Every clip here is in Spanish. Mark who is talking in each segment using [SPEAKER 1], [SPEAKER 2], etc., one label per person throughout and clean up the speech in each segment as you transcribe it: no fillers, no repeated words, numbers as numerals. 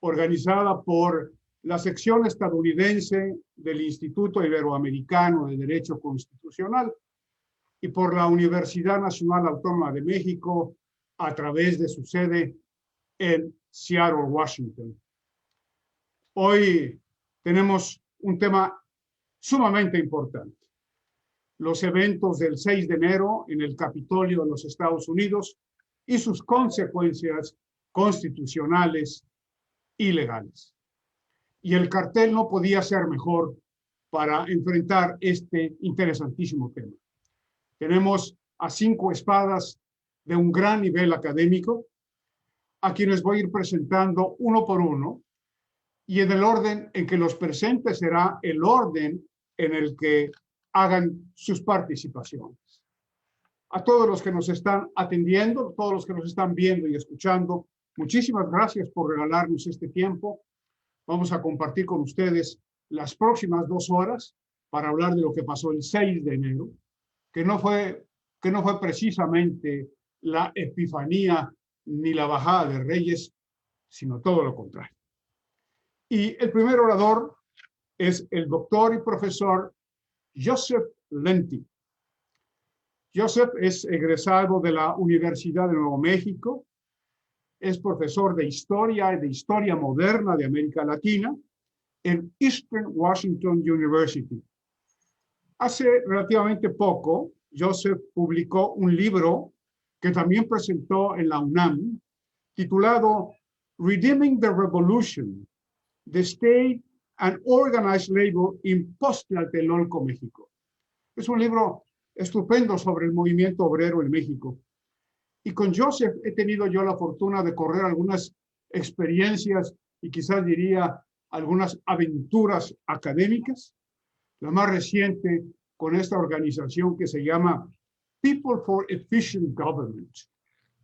[SPEAKER 1] organizada por la sección estadounidense del Instituto Iberoamericano de Derecho Constitucional y por la Universidad Nacional Autónoma de México a través de su sede en Seattle, Washington. Hoy tenemos un tema sumamente importante. Los eventos del 6 de enero en el Capitolio de los Estados Unidos y sus consecuencias constitucionales y legales. Y el cartel no podía ser mejor para enfrentar este interesantísimo tema. Tenemos a 5 espadas de un gran nivel académico, a quienes voy a ir presentando uno por uno, y en el orden en que los presente será el orden en el que hagan sus participaciones. A todos los que nos están atendiendo, todos los que nos están viendo y escuchando, muchísimas gracias por regalarnos este tiempo. Vamos a compartir con ustedes las próximas 2 horas para hablar de lo que pasó el 6 de enero, que no fue precisamente la epifanía ni la bajada de Reyes, sino todo lo contrario. Y el primer orador es el doctor y profesor Joseph Lenti. Joseph es egresado de la Universidad de Nuevo México, es profesor de Historia y de Historia Moderna de América Latina en Eastern Washington University. Hace relativamente poco, Joseph publicó un libro que también presentó en la UNAM, titulado Redeeming the Revolution, The State and Organized Labor in Post-Tlatelolco, México. Es un libro estupendo sobre el movimiento obrero en México. Y con Joseph he tenido yo la fortuna de correr algunas experiencias y quizás diría algunas aventuras académicas. La más reciente con esta organización que se llama People for Efficient Government.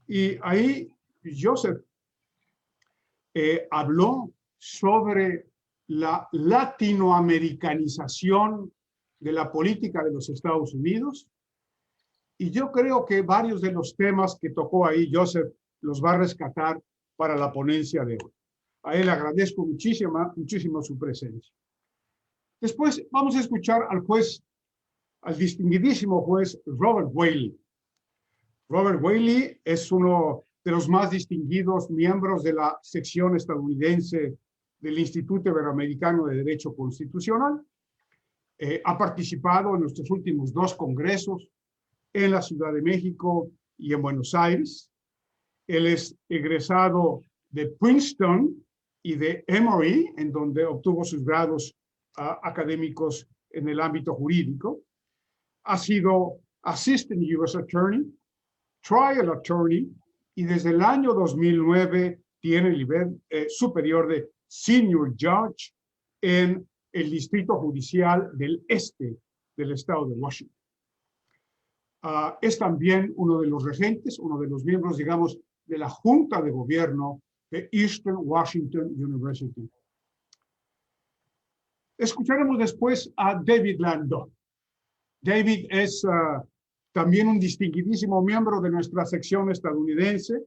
[SPEAKER 1] Y ahí Joseph habló sobre la latinoamericanización de la política de los Estados Unidos. Y yo creo que varios de los temas que tocó ahí Joseph los va a rescatar para la ponencia de hoy. A él agradezco muchísimo su presencia. Después vamos a escuchar al distinguidísimo juez Robert Whaley. Robert Whaley es uno de los más distinguidos miembros de la sección estadounidense del Instituto Iberoamericano de Derecho Constitucional. Ha participado en nuestros últimos 2 congresos en la Ciudad de México y en Buenos Aires. Él es egresado de Princeton y de Emory, en donde obtuvo sus grados académicos en el ámbito jurídico. Ha sido Assistant U.S. Attorney, Trial Attorney, y desde el año 2009 tiene el nivel superior de Senior Judge en el Distrito Judicial del Este del Estado de Washington. Es también uno de los regentes, uno de los miembros, digamos, de la Junta de Gobierno de Eastern Washington University. Escucharemos después a David Landau. David es también un distinguidísimo miembro de nuestra sección estadounidense,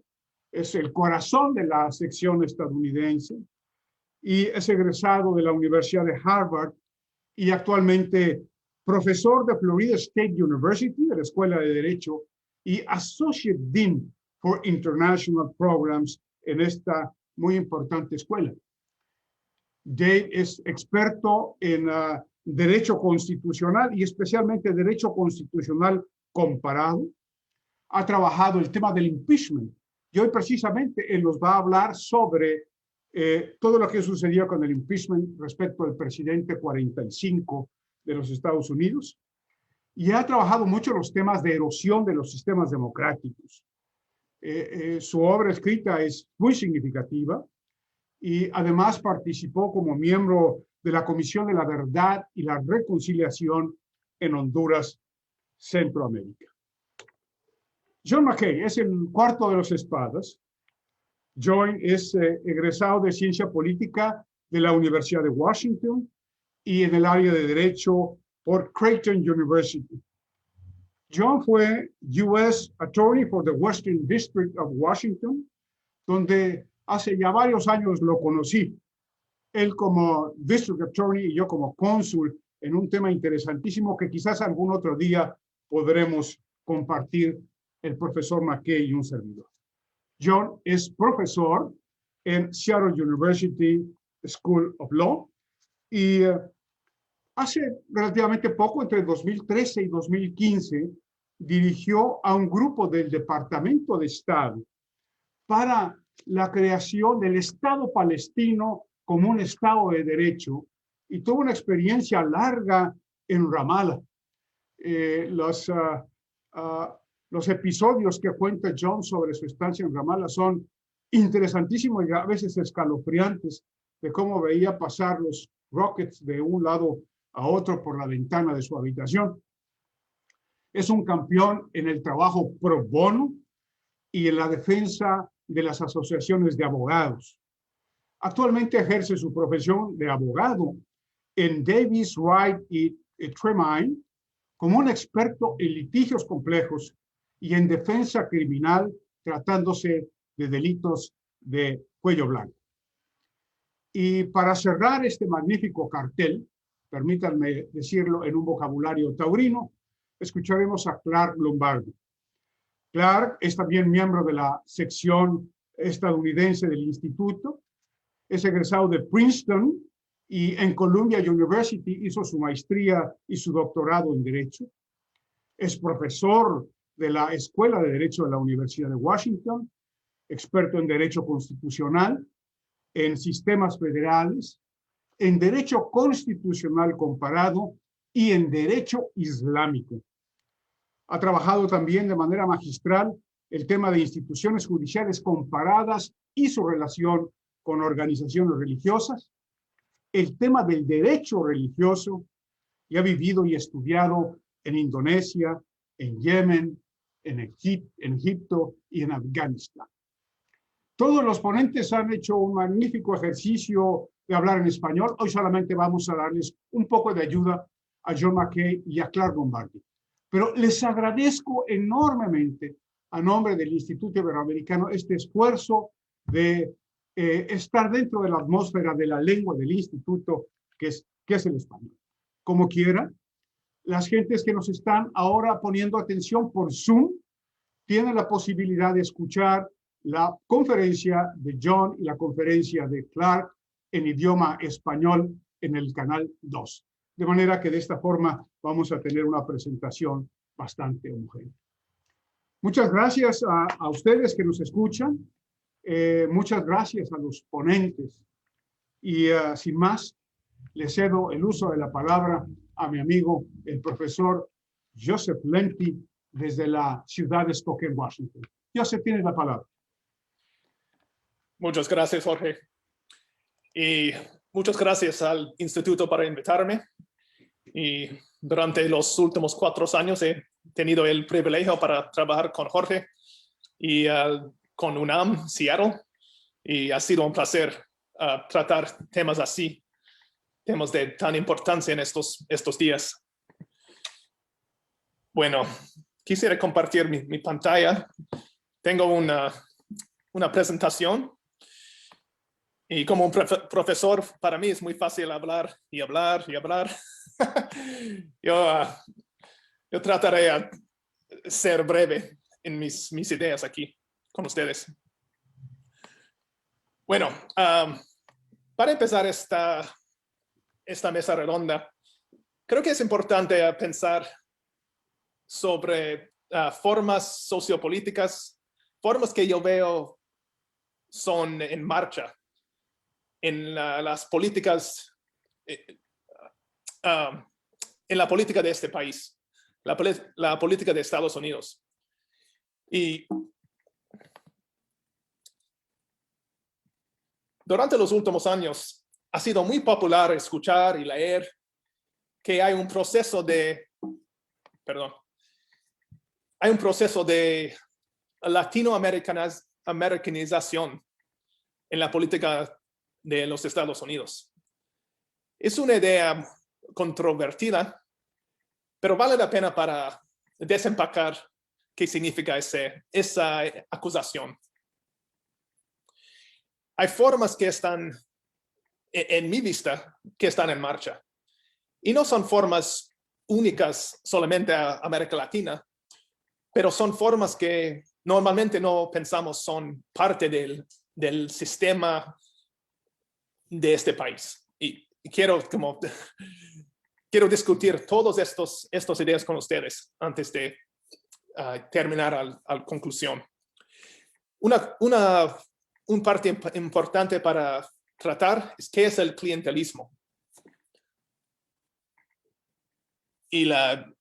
[SPEAKER 1] es el corazón de la sección estadounidense y es egresado de la Universidad de Harvard y actualmente profesor de Florida State University, de la Escuela de Derecho, y Associate Dean for International Programs en esta muy importante escuela. Dave es experto en Derecho Constitucional y especialmente Derecho Constitucional comparado. Ha trabajado el tema del impeachment y hoy precisamente él nos va a hablar sobre todo lo que sucedió con el impeachment respecto al presidente 45 de los Estados Unidos, y ha trabajado mucho los temas de erosión de los sistemas democráticos. Su obra escrita es muy significativa y además participó como miembro de la Comisión de la Verdad y la Reconciliación en Honduras, Centroamérica. John McKay es el cuarto de los espadas. John es egresado de Ciencia Política de la Universidad de Washington y en el área de Derecho por Creighton University. John fue U.S. Attorney for the Western District of Washington, donde Hace ya varios años lo conocí, él como District Attorney y yo como cónsul, en un tema interesantísimo que quizás algún otro día podremos compartir el profesor McKay y un servidor. John es profesor en Seattle University School of Law y hace relativamente poco, entre 2013 y 2015, dirigió a un grupo del Departamento de Estado para la creación del Estado palestino como un Estado de derecho y tuvo una experiencia larga en Ramallah. Los episodios que cuenta John sobre su estancia en Ramallah son interesantísimos y a veces escalofriantes, de cómo veía pasar los rockets de un lado a otro por la ventana de su habitación. Es un campeón en el trabajo pro bono y en la defensa de las asociaciones de abogados. Actualmente ejerce su profesión de abogado en Davis, Wright y Tremine como un experto en litigios complejos y en defensa criminal tratándose de delitos de cuello blanco. Y para cerrar este magnífico cartel, permítanme decirlo en un vocabulario taurino, escucharemos a Clark Lombardi. Clark es también miembro de la sección estadounidense del instituto, es egresado de Princeton y en Columbia University hizo su maestría y su doctorado en Derecho. Es profesor de la Escuela de Derecho de la Universidad de Washington, experto en Derecho Constitucional, en sistemas federales, en Derecho Constitucional comparado y en Derecho Islámico. Ha trabajado también de manera magistral el tema de instituciones judiciales comparadas y su relación con organizaciones religiosas, el tema del derecho religioso, y ha vivido y estudiado en Indonesia, en Yemen, en Egipto y en Afganistán. Todos los ponentes han hecho un magnífico ejercicio de hablar en español. Hoy solamente vamos a darles un poco de ayuda a John McKay y a Clark Lombardi. Pero les agradezco enormemente a nombre del Instituto Iberoamericano este esfuerzo de estar dentro de la atmósfera de la lengua del instituto, que es el español. Como quiera, las gentes que nos están ahora poniendo atención por Zoom tienen la posibilidad de escuchar la conferencia de John y la conferencia de Clark en idioma español en el canal 2. De manera que de esta forma vamos a tener una presentación bastante homogénea. Muchas gracias a ustedes que nos escuchan. Muchas gracias a los ponentes. Y sin más, le cedo el uso de la palabra a mi amigo, el profesor Joseph Lenti, desde la ciudad de Spokane, Washington. Joseph, tienes la palabra.
[SPEAKER 2] Muchas gracias, Jorge. Y muchas gracias al Instituto para invitarme. Y durante los últimos 4 años he tenido el privilegio para trabajar con Jorge y con UNAM Seattle. Y ha sido un placer tratar temas así, temas de tan importancia en estos días. Bueno, quisiera compartir mi pantalla. Tengo una presentación. Y como un profesor, para mí es muy fácil hablar y hablar y hablar. Yo trataré de ser breve en mis ideas aquí con ustedes. Bueno, para empezar esta mesa redonda, creo que es importante pensar sobre formas sociopolíticas, formas que yo veo son en marcha en las políticas, en la política de este país, la política de Estados Unidos. Y durante los últimos años ha sido muy popular escuchar y leer que hay un proceso de latinoamericanización en la política de los Estados Unidos. Es una idea controvertida, pero vale la pena para desempacar qué significa esa acusación. hay formas que están, en mi vista, que están en marcha. Y no son formas únicas solamente a América Latina, pero son formas que normalmente no pensamos son parte del sistema de este país. Y quiero discutir todas estas ideas con ustedes antes de terminar a la conclusión. Un parte importante para tratar es qué es el clientelismo. Y la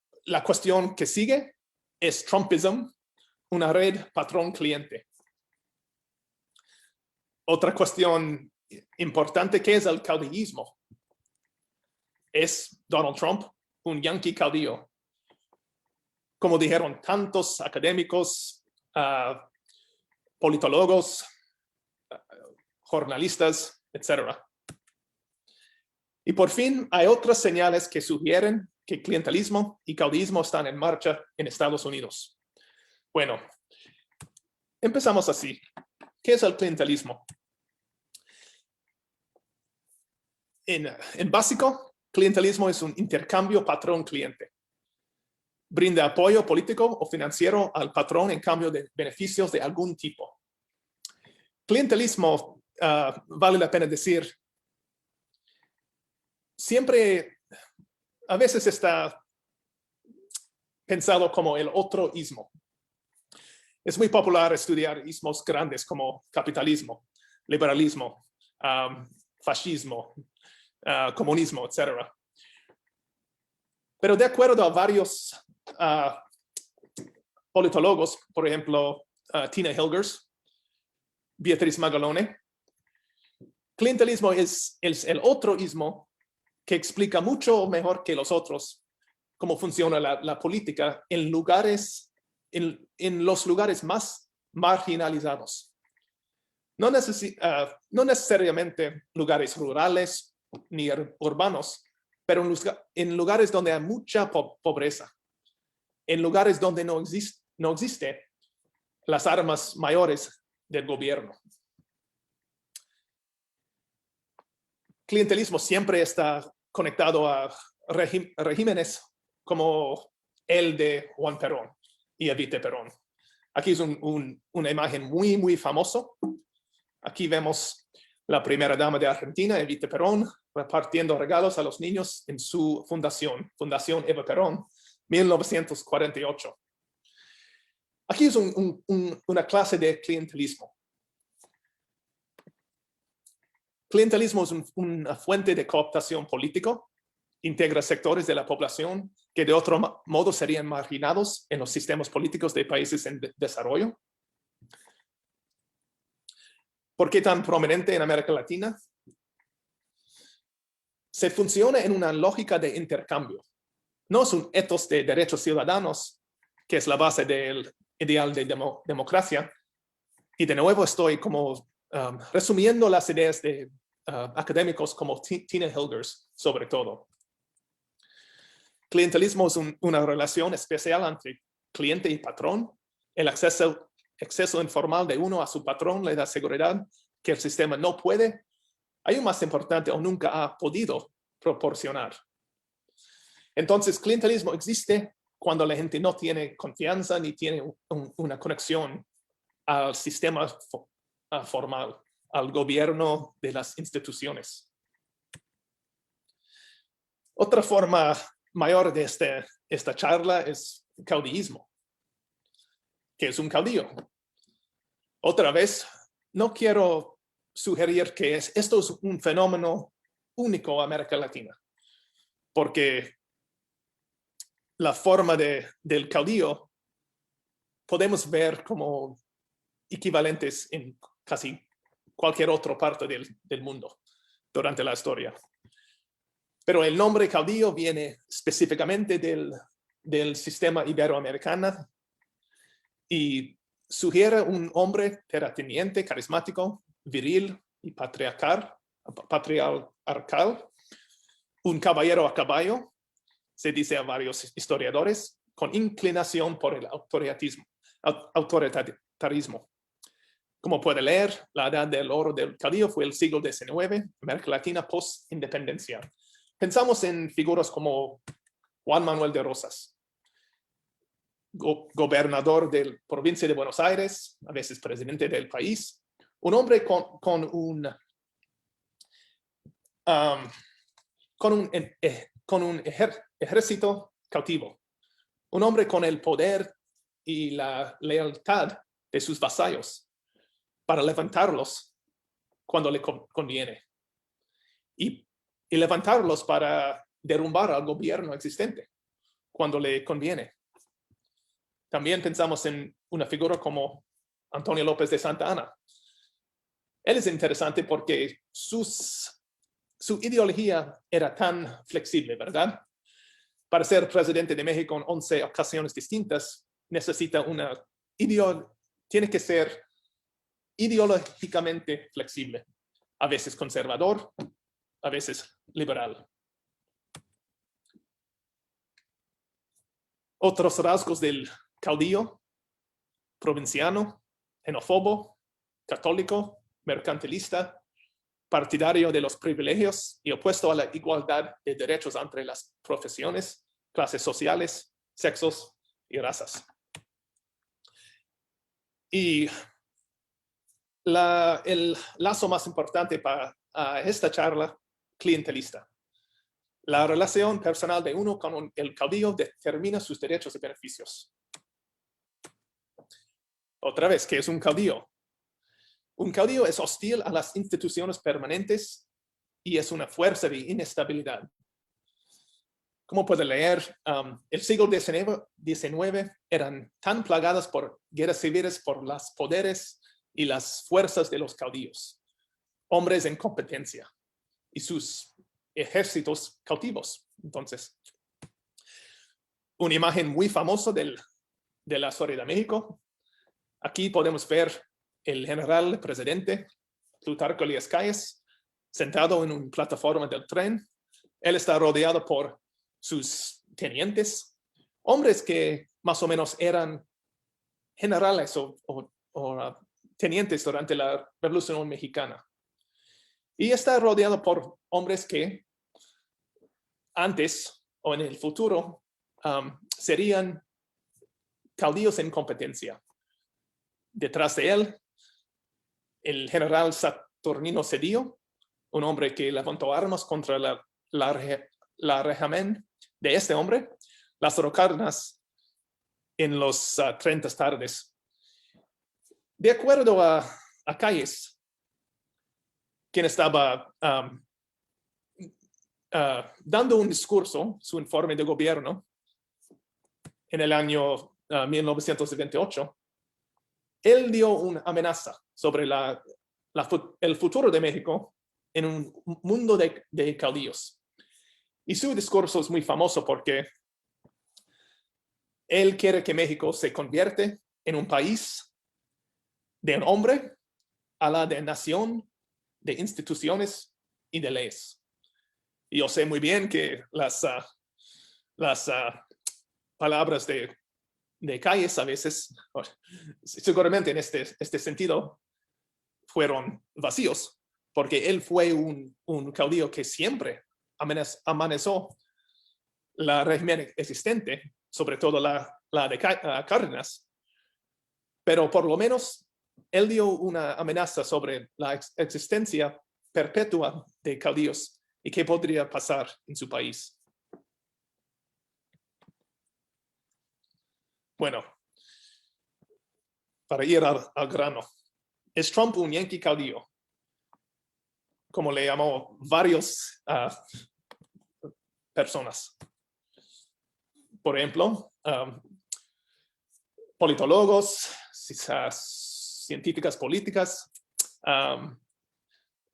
[SPEAKER 2] cuestión que sigue es Trumpism, una red patrón-cliente. Otra cuestión importante, ¿qué es el caudillismo? ¿Es Donald Trump un yanqui caudillo? Como dijeron tantos académicos, politólogos, jornalistas, etc. Y por fin, hay otras señales que sugieren que clientelismo y caudillismo están en marcha en Estados Unidos. Bueno, empezamos así. ¿Qué es el clientelismo? En básico, clientelismo es un intercambio patrón-cliente. Brinda apoyo político o financiero al patrón en cambio de beneficios de algún tipo. Clientelismo, vale la pena decir, siempre, a veces está pensado como el otro-ismo. Es muy popular estudiar ismos grandes como capitalismo, liberalismo, fascismo, comunismo, etc. Pero de acuerdo a varios politólogos, por ejemplo, Tina Hilgers, Beatriz Magalone, clientelismo es el otro-ismo que explica mucho mejor que los otros cómo funciona la política en los lugares más marginalizados. No necesariamente lugares rurales ni urbanos, pero en lugares donde hay mucha pobreza, en lugares donde no existen las armas mayores del gobierno. Clientelismo siempre está conectado a regímenes como el de Juan Perón y Evita Perón. Aquí es una imagen muy, muy famosa. Aquí vemos la primera dama de Argentina, Evita Perón, repartiendo regalos a los niños en su fundación, Fundación Eva Perón, 1948. Aquí es una clase de clientelismo. Clientelismo es una fuente de cooptación político, integra sectores de la población que de otro modo serían marginados en los sistemas políticos de países en desarrollo. ¿Por qué tan prominente en América Latina? Se funciona en una lógica de intercambio. No es un ethos de derechos ciudadanos, que es la base del ideal de democracia. Y de nuevo estoy como resumiendo las ideas de académicos como Tina Hilgers, sobre todo. Clientelismo es una relación especial entre cliente y patrón. El acceso informal de uno a su patrón le da seguridad que el sistema no puede, aún más importante, o nunca ha podido proporcionar. Entonces, clientelismo existe cuando la gente no tiene confianza ni tiene una conexión al sistema formal, al gobierno de las instituciones. Otra forma mayor de esta charla es caudillismo. ¿Qué es un caudillo? Otra vez, no quiero sugerir que esto es un fenómeno único a América Latina, porque la forma del caudillo podemos ver como equivalentes en casi cualquier otra parte del mundo durante la historia. Pero el nombre caudillo viene específicamente del sistema iberoamericano y sugiere un hombre terrateniente, carismático, viril y patriarcal, un caballero a caballo, se dice a varios historiadores, con inclinación por el autoritarismo. Como puede leer, la edad del oro del caudillo fue el siglo XIX, América Latina post-independencia. Pensamos en figuras como Juan Manuel de Rosas, gobernador de la provincia de Buenos Aires, a veces presidente del país, un hombre con un ejército cautivo, un hombre con el poder y la lealtad de sus vasallos para levantarlos cuando le conviene y levantarlos para derrumbar al gobierno existente cuando le conviene. También pensamos en una figura como Antonio López de Santa Anna. Él es interesante porque su ideología era tan flexible, ¿verdad? Para ser presidente de México en 11 ocasiones distintas, necesita tiene que ser ideológicamente flexible, a veces conservador, a veces liberal. Otros rasgos del caudillo: provinciano, xenófobo, católico, mercantilista, partidario de los privilegios y opuesto a la igualdad de derechos entre las profesiones, clases sociales, sexos y razas. Y el lazo más importante para esta charla: clientelista. La relación personal de uno con el caudillo determina sus derechos y beneficios. Otra vez, ¿qué es un caudillo? Un caudillo es hostil a las instituciones permanentes y es una fuerza de inestabilidad. Como puede leer, el siglo XIX eran tan plagadas por guerras civiles por los poderes y las fuerzas de los caudillos, hombres en competencia y sus ejércitos cautivos. Entonces, una imagen muy famosa de la historia de México. Aquí podemos ver el general presidente Plutarco Elías Calles sentado en una plataforma del tren. Él está rodeado por sus tenientes, hombres que más o menos eran generales o tenientes durante la Revolución Mexicana. Y está rodeado por hombres que antes o en el futuro serían caudillos en competencia. Detrás de él, el general Saturnino Cedillo, un hombre que levantó armas contra la régimen de este hombre, Lázaro Cárdenas, en los 30 tardes. De acuerdo a Calles, quien estaba dando un discurso, su informe de gobierno, en el año 1978, él dio una amenaza sobre el futuro de México en un mundo de caudillos. Y su discurso es muy famoso porque él quiere que México se convierta en un país de un hombre a la de nación, de instituciones y de leyes. Y yo sé muy bien que las palabras de Calles a veces, seguramente en este sentido, fueron vacíos, porque él fue un caudillo que siempre amenazó la régimen existente, sobre todo la de Cárdenas, pero por lo menos él dio una amenaza sobre la existencia perpetua de caudillos y qué podría pasar en su país. Bueno, para ir al grano, ¿es Trump un yankee caudillo? Como le llamó varios personas. Por ejemplo, politólogos, científicas políticas,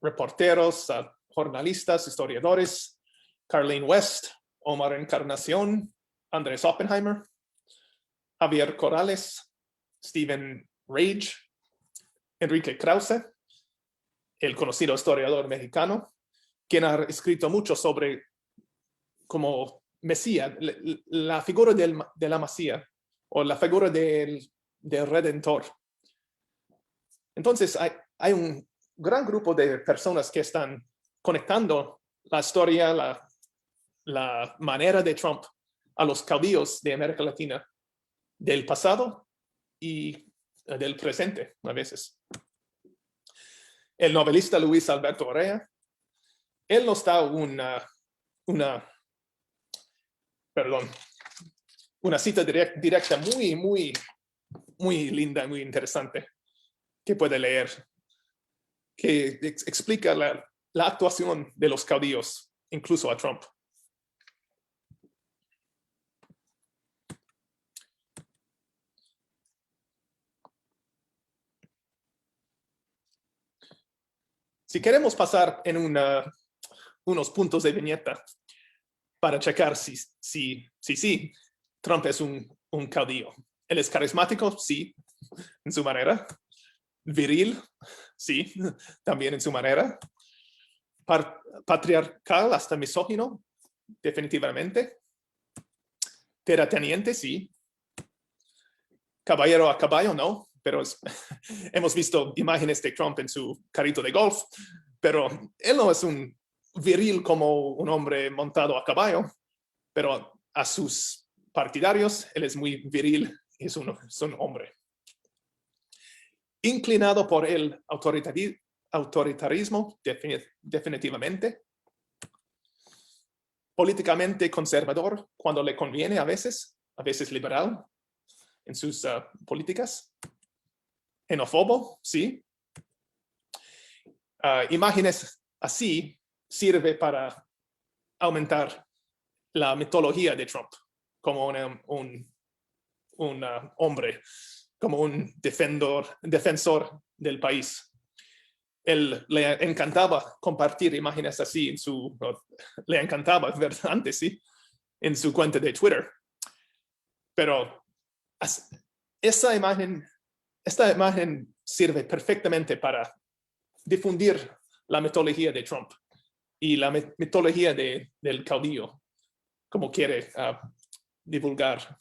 [SPEAKER 2] reporteros, jornalistas, historiadores, Carlene West, Omar Encarnación, Andrés Oppenheimer, Javier Corrales, Stephen Rage, Enrique Krause, el conocido historiador mexicano, quien ha escrito mucho sobre como Mesías, la figura de la Mesías o la figura del Redentor. Entonces, hay un gran grupo de personas que están conectando la historia, la manera de Trump a los caudillos de América Latina del pasado y del presente a veces. El novelista Luis Alberto Urrea, él nos da una cita directa muy linda, muy interesante, que puede leer, que explica la actuación de los caudillos, incluso a Trump. Si queremos pasar en unos puntos de viñeta para checar si Trump es un caudillo. Él es carismático, sí, en su manera. Viril, sí, también en su manera. Patriarcal, hasta misógino, definitivamente. Terrateniente, sí. Caballero a caballo, no, pero hemos visto imágenes de Trump en su carrito de golf, pero él no es un viril como un hombre montado a caballo, pero a sus partidarios él es muy viril, es un hombre. Inclinado por el autoritarismo, definitivamente. Políticamente conservador cuando le conviene a veces liberal en sus políticas. Xenófobo, sí. Imágenes así sirve para aumentar la mitología de Trump como un hombre, como un defensor del país. Él le encantaba compartir imágenes así le encantaba, ¿verdad? Antes, sí, en su cuenta de Twitter. Pero esta imagen sirve perfectamente para difundir la mitología de Trump y la mitología del caudillo, como quiere divulgar.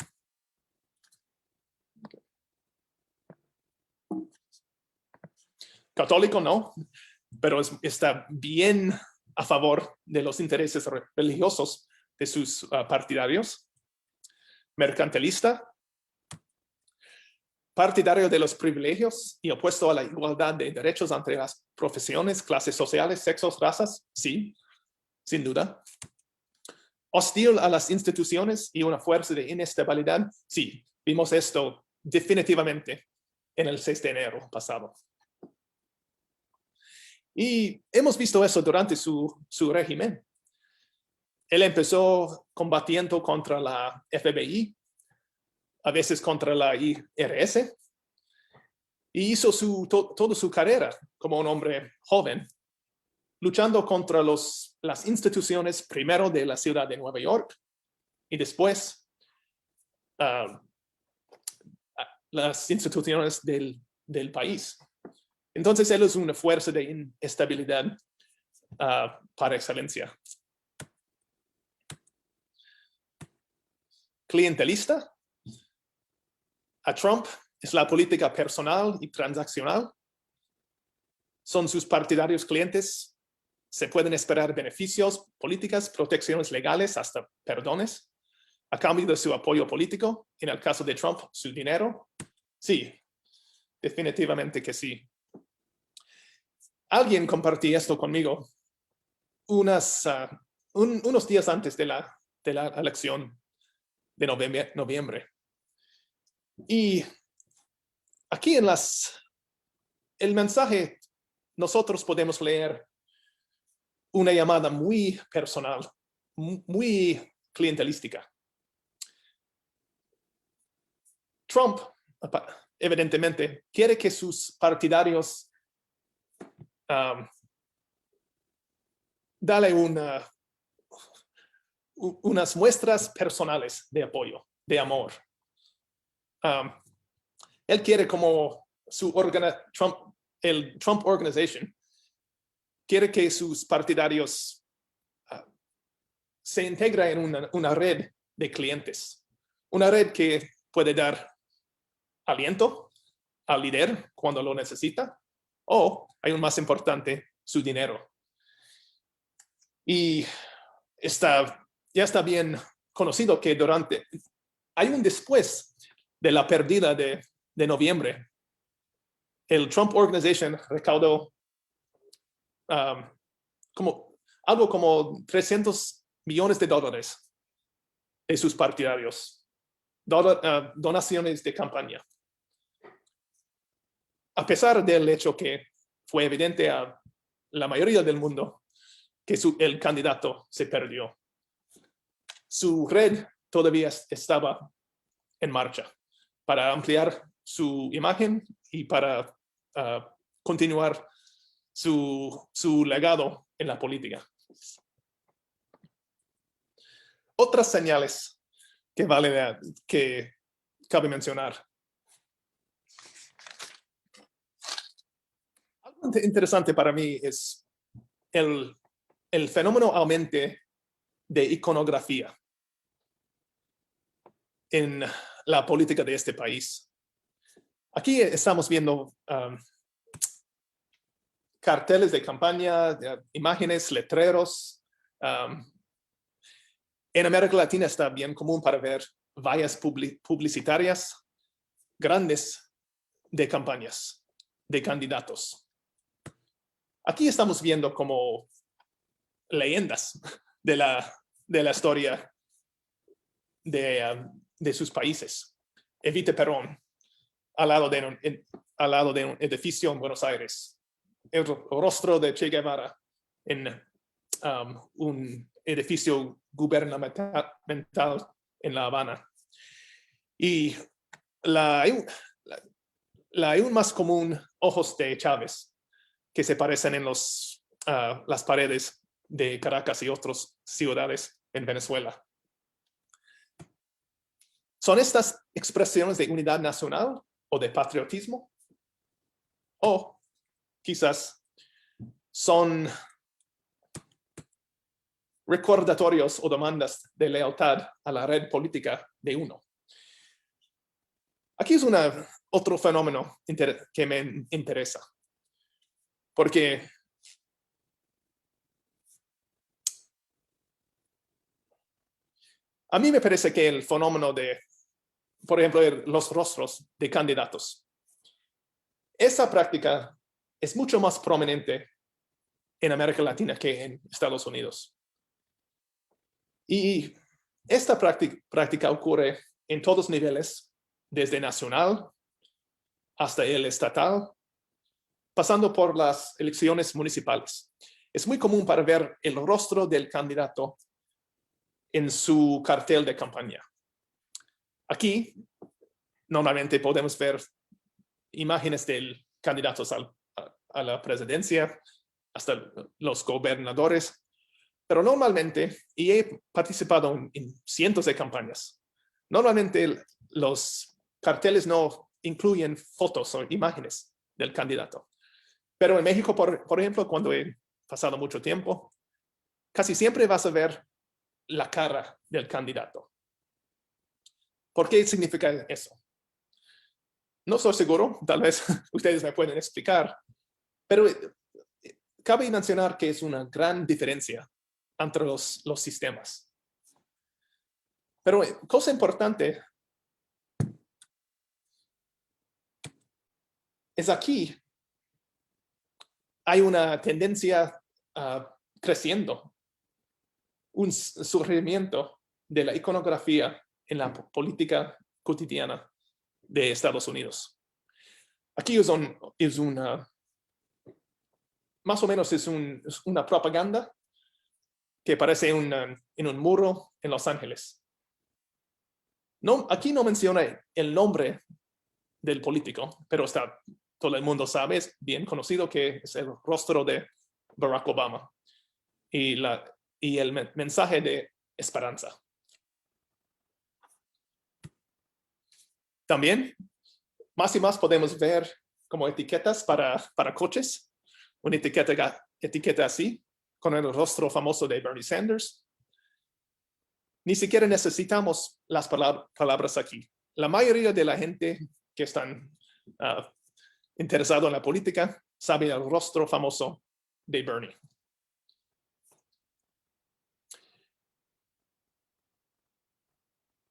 [SPEAKER 2] Católico no, pero está bien a favor de los intereses religiosos de sus partidarios. Mercantilista, partidario de los privilegios y opuesto a la igualdad de derechos entre las profesiones, clases sociales, sexos, razas, sí, sin duda. Hostil a las instituciones y una fuerza de inestabilidad, sí, vimos esto definitivamente en el 6 de enero pasado. Y hemos visto eso durante su régimen. Él empezó combatiendo contra la FBI, a veces contra la IRS, y hizo toda su carrera como un hombre joven, luchando contra las instituciones primero de la ciudad de Nueva York y después las instituciones del país. Entonces él es una fuerza de inestabilidad par excelencia. Clientelista. A Trump es la política personal y transaccional. Son sus partidarios clientes. Se pueden esperar beneficios, políticas, protecciones legales, hasta perdones, a cambio de su apoyo político. En el caso de Trump, su dinero. Sí, definitivamente que sí. Alguien compartía esto conmigo unos días antes de la elección de noviembre. Y aquí el mensaje, nosotros podemos leer una llamada muy personal, muy clientelística. Trump, evidentemente, quiere que sus partidarios dale unas muestras personales de apoyo, de amor. Él quiere como el Trump Organization, quiere que sus partidarios se integren en una red de clientes, una red que puede dar aliento al líder cuando lo necesita, o, aún más importante, su dinero. Y ya está bien conocido que hay un después de la pérdida de noviembre. El Trump Organization recaudó algo como $300 millones de sus partidarios, donaciones de campaña. A pesar del hecho que fue evidente a la mayoría del mundo que el candidato se perdió, su red todavía estaba en marcha para ampliar su imagen y para continuar su legado en la política. Otras señales que cabe mencionar. Algo interesante para mí es el fenómeno aumente de iconografía en la política de este país. Aquí estamos viendo carteles de campaña, imágenes, letreros. En América Latina está bien común para ver vallas publicitarias grandes de campañas, de candidatos. Aquí estamos viendo como leyendas de la historia de sus países. Evita Perón, al lado de un edificio en Buenos Aires. El rostro de Che Guevara en un edificio gubernamental en La Habana. Y la aún más común ojos de Chávez, que se parecen en las paredes de Caracas y otras ciudades en Venezuela. ¿Son estas expresiones de unidad nacional o de patriotismo? O quizás son recordatorios o demandas de lealtad a la red política de uno. Aquí es otro fenómeno que me interesa, porque a mí me parece que el fenómeno de, por ejemplo, los rostros de candidatos, esa práctica es mucho más prominente en América Latina que en Estados Unidos. Y esta práctica ocurre en todos niveles, desde nacional hasta el estatal, pasando por las elecciones municipales. Es muy común para ver el rostro del candidato en su cartel de campaña. Aquí, normalmente podemos ver imágenes de candidatos a la presidencia, hasta los gobernadores, pero normalmente, y he participado en cientos de campañas, normalmente los carteles no incluyen fotos o imágenes del candidato. Pero en México, por ejemplo, cuando he pasado mucho tiempo, casi siempre vas a ver la cara del candidato. ¿Por qué significa eso? No estoy seguro, tal vez ustedes me pueden explicar, pero cabe mencionar que es una gran diferencia entre los sistemas. Pero cosa importante es aquí hay una tendencia creciendo, un surgimiento de la iconografía en la política cotidiana de Estados Unidos. Aquí más o menos es una propaganda que aparece en un muro en Los Ángeles. Aquí no menciona el nombre del político, pero todo el mundo sabe, es bien conocido que es el rostro de Barack Obama y el mensaje de esperanza. También, más y más podemos ver como etiquetas para coches, una etiqueta así, con el rostro famoso de Bernie Sanders. Ni siquiera necesitamos las palabras aquí. La mayoría de la gente que están interesado en la política sabe el rostro famoso de Bernie.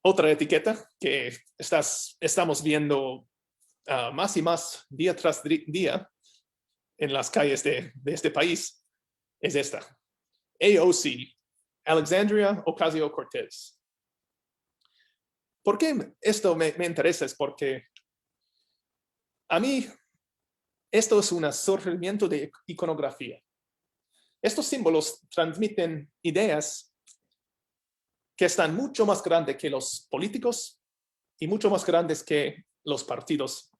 [SPEAKER 2] Otra etiqueta que estamos viendo más y más día tras día en las calles de este país es esta. AOC, Alexandria Ocasio-Cortez. ¿Por qué esto me interesa? Es porque a mí esto es un surgimiento de iconografía. Estos símbolos transmiten ideas que están mucho más grandes que los políticos y mucho más grandes que los partidos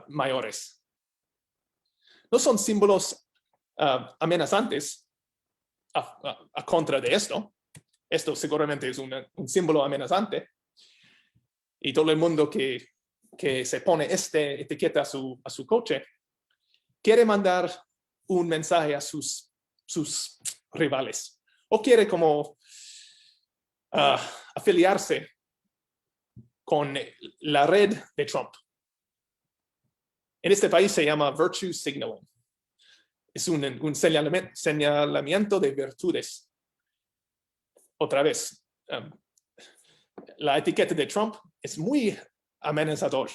[SPEAKER 2] mayores. No son símbolos amenazantes a contra de esto. Esto seguramente es un símbolo amenazante. Y todo el mundo que se pone esta etiqueta a su coche quiere mandar un mensaje a sus rivales. O quiere como afiliarse con la red de Trump. En este país se llama virtue signaling. Es un señalamiento de virtudes. Otra vez, la etiqueta de Trump es muy amenazador.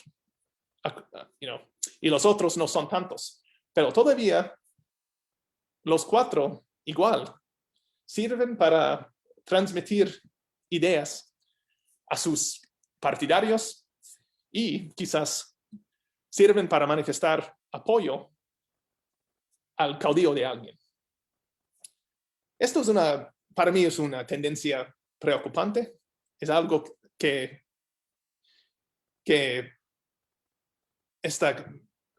[SPEAKER 2] Y los otros no son tantos. Pero todavía los cuatro igual sirven para transmitir ideas a sus partidarios y quizás sirven para manifestar apoyo al caudillo de alguien. Esto es para mí es una tendencia preocupante. Es algo que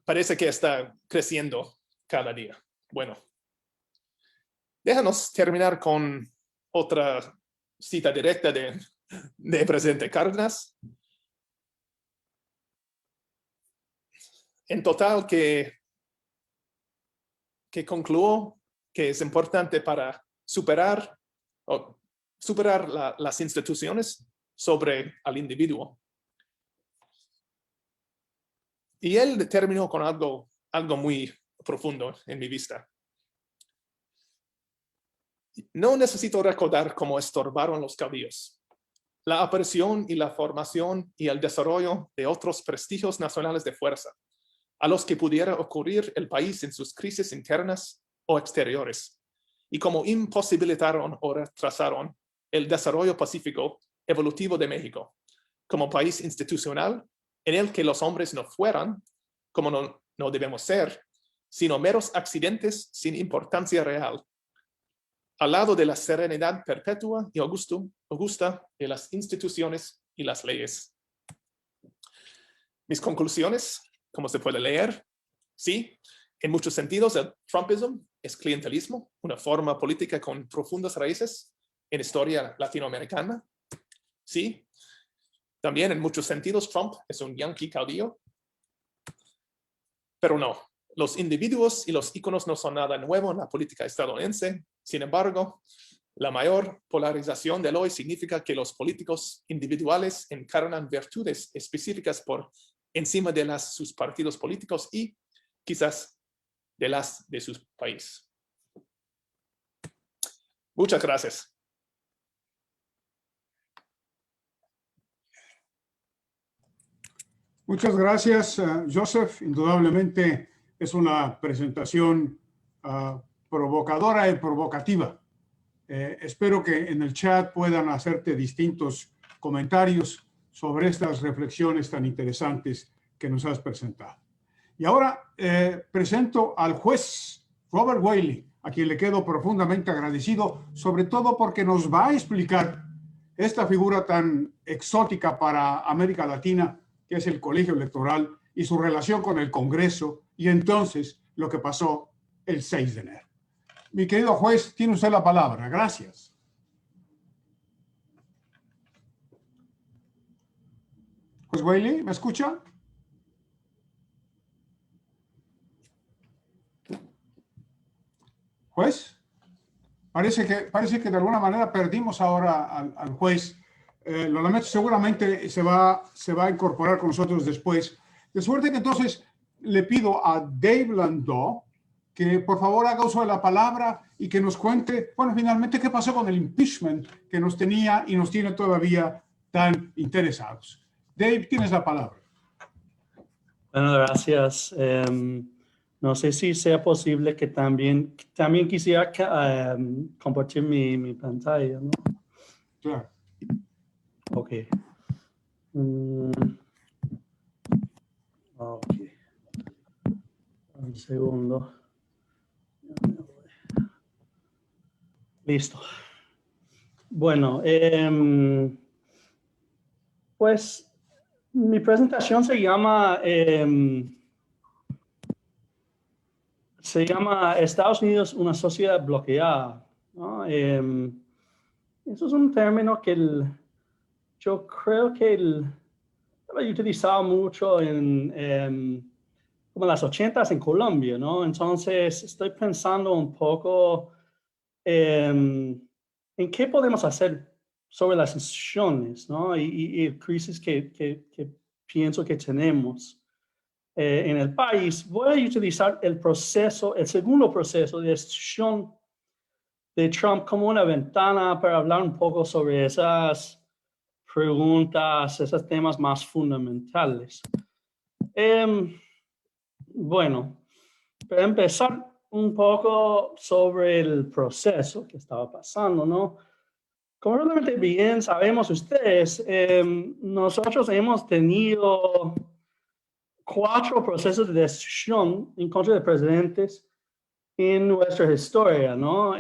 [SPEAKER 2] parece que está creciendo cada día. Bueno, déjanos terminar con otra cita directa de presidente Cárdenas. En total, que concluyó que es importante para superar las instituciones sobre al individuo. Y él terminó con algo muy profundo en mi vista. No necesito recordar cómo estorbaron los caudillos. La aparición y la formación y el desarrollo de otros prestigios nacionales de fuerza, a los que pudiera ocurrir el país en sus crisis internas o exteriores, y cómo imposibilitaron o retrasaron el desarrollo pacífico evolutivo de México, como país institucional en el que los hombres no fueran, como no debemos ser, sino meros accidentes sin importancia real, al lado de la serenidad perpetua y augusta de las instituciones y las leyes. Mis conclusiones, como se puede leer, sí, en muchos sentidos el Trumpismo es clientelismo, una forma política con profundas raíces en historia latinoamericana. Sí, también en muchos sentidos Trump es un yanqui caudillo. Pero no, los individuos y los íconos no son nada nuevo en la política estadounidense. Sin embargo, la mayor polarización del hoy significa que los políticos individuales encarnan virtudes específicas por encima de sus partidos políticos y quizás de las de su país. Muchas gracias.
[SPEAKER 1] Muchas gracias, Joseph. Indudablemente es una presentación provocadora y provocativa. Espero que en el chat puedan hacerte distintos comentarios sobre estas reflexiones tan interesantes que nos has presentado. Y ahora presento al juez Robert Whaley, a quien le quedo profundamente agradecido, sobre todo porque nos va a explicar esta figura tan exótica para América Latina, que es el colegio electoral y su relación con el Congreso, y entonces lo que pasó el 6 de enero. Mi querido juez, tiene usted la palabra. Gracias. Juez Whaley, ¿me escucha? Juez, parece que de alguna manera perdimos ahora al juez. Lo lamento, seguramente se va a incorporar con nosotros después. De suerte que entonces le pido a Dave Landau que por favor haga uso de la palabra y que nos cuente, bueno, finalmente qué pasó con el impeachment que nos tenía y nos tiene todavía tan interesados. Dave, tienes la palabra.
[SPEAKER 3] Bueno, gracias. No sé si sea posible que también quisiera compartir mi pantalla, ¿no?
[SPEAKER 1] Claro.
[SPEAKER 3] Ok. Ok. Un segundo. Listo. Bueno, pues mi presentación se llama Estados Unidos, una sociedad bloqueada, ¿no? Eso es un término que yo creo que lo he utilizado mucho como en las 80s en Colombia, ¿no? Entonces estoy pensando un poco en qué podemos hacer sobre las instituciones, ¿no? Y crisis que pienso que tenemos en el país. Voy a utilizar el segundo proceso de destitución de Trump como una ventana para hablar un poco sobre esas preguntas, esos temas más fundamentales. Bueno, para empezar un poco sobre el proceso que estaba pasando, ¿no? Como realmente bien sabemos ustedes, nosotros hemos tenido 4 procesos de destitución en contra de presidentes en nuestra historia, ¿no?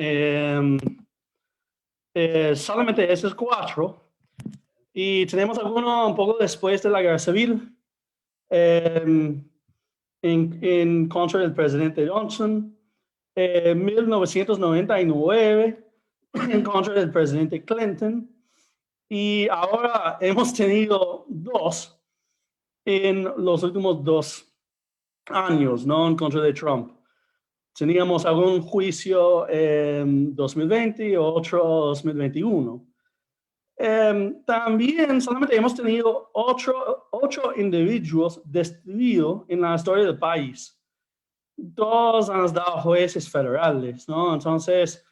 [SPEAKER 3] Solamente esos 4. Y tenemos alguno un poco después de la guerra civil, en contra del presidente Johnson, 1999 en contra del presidente Clinton, y ahora hemos tenido 2 en los últimos 2 años, ¿no? En contra de Trump. Teníamos algún juicio en 2020 y otro 2021. También solamente hemos tenido 8 individuos destituidos en la historia del país. 2 han dado jueces federales, ¿no? Entonces,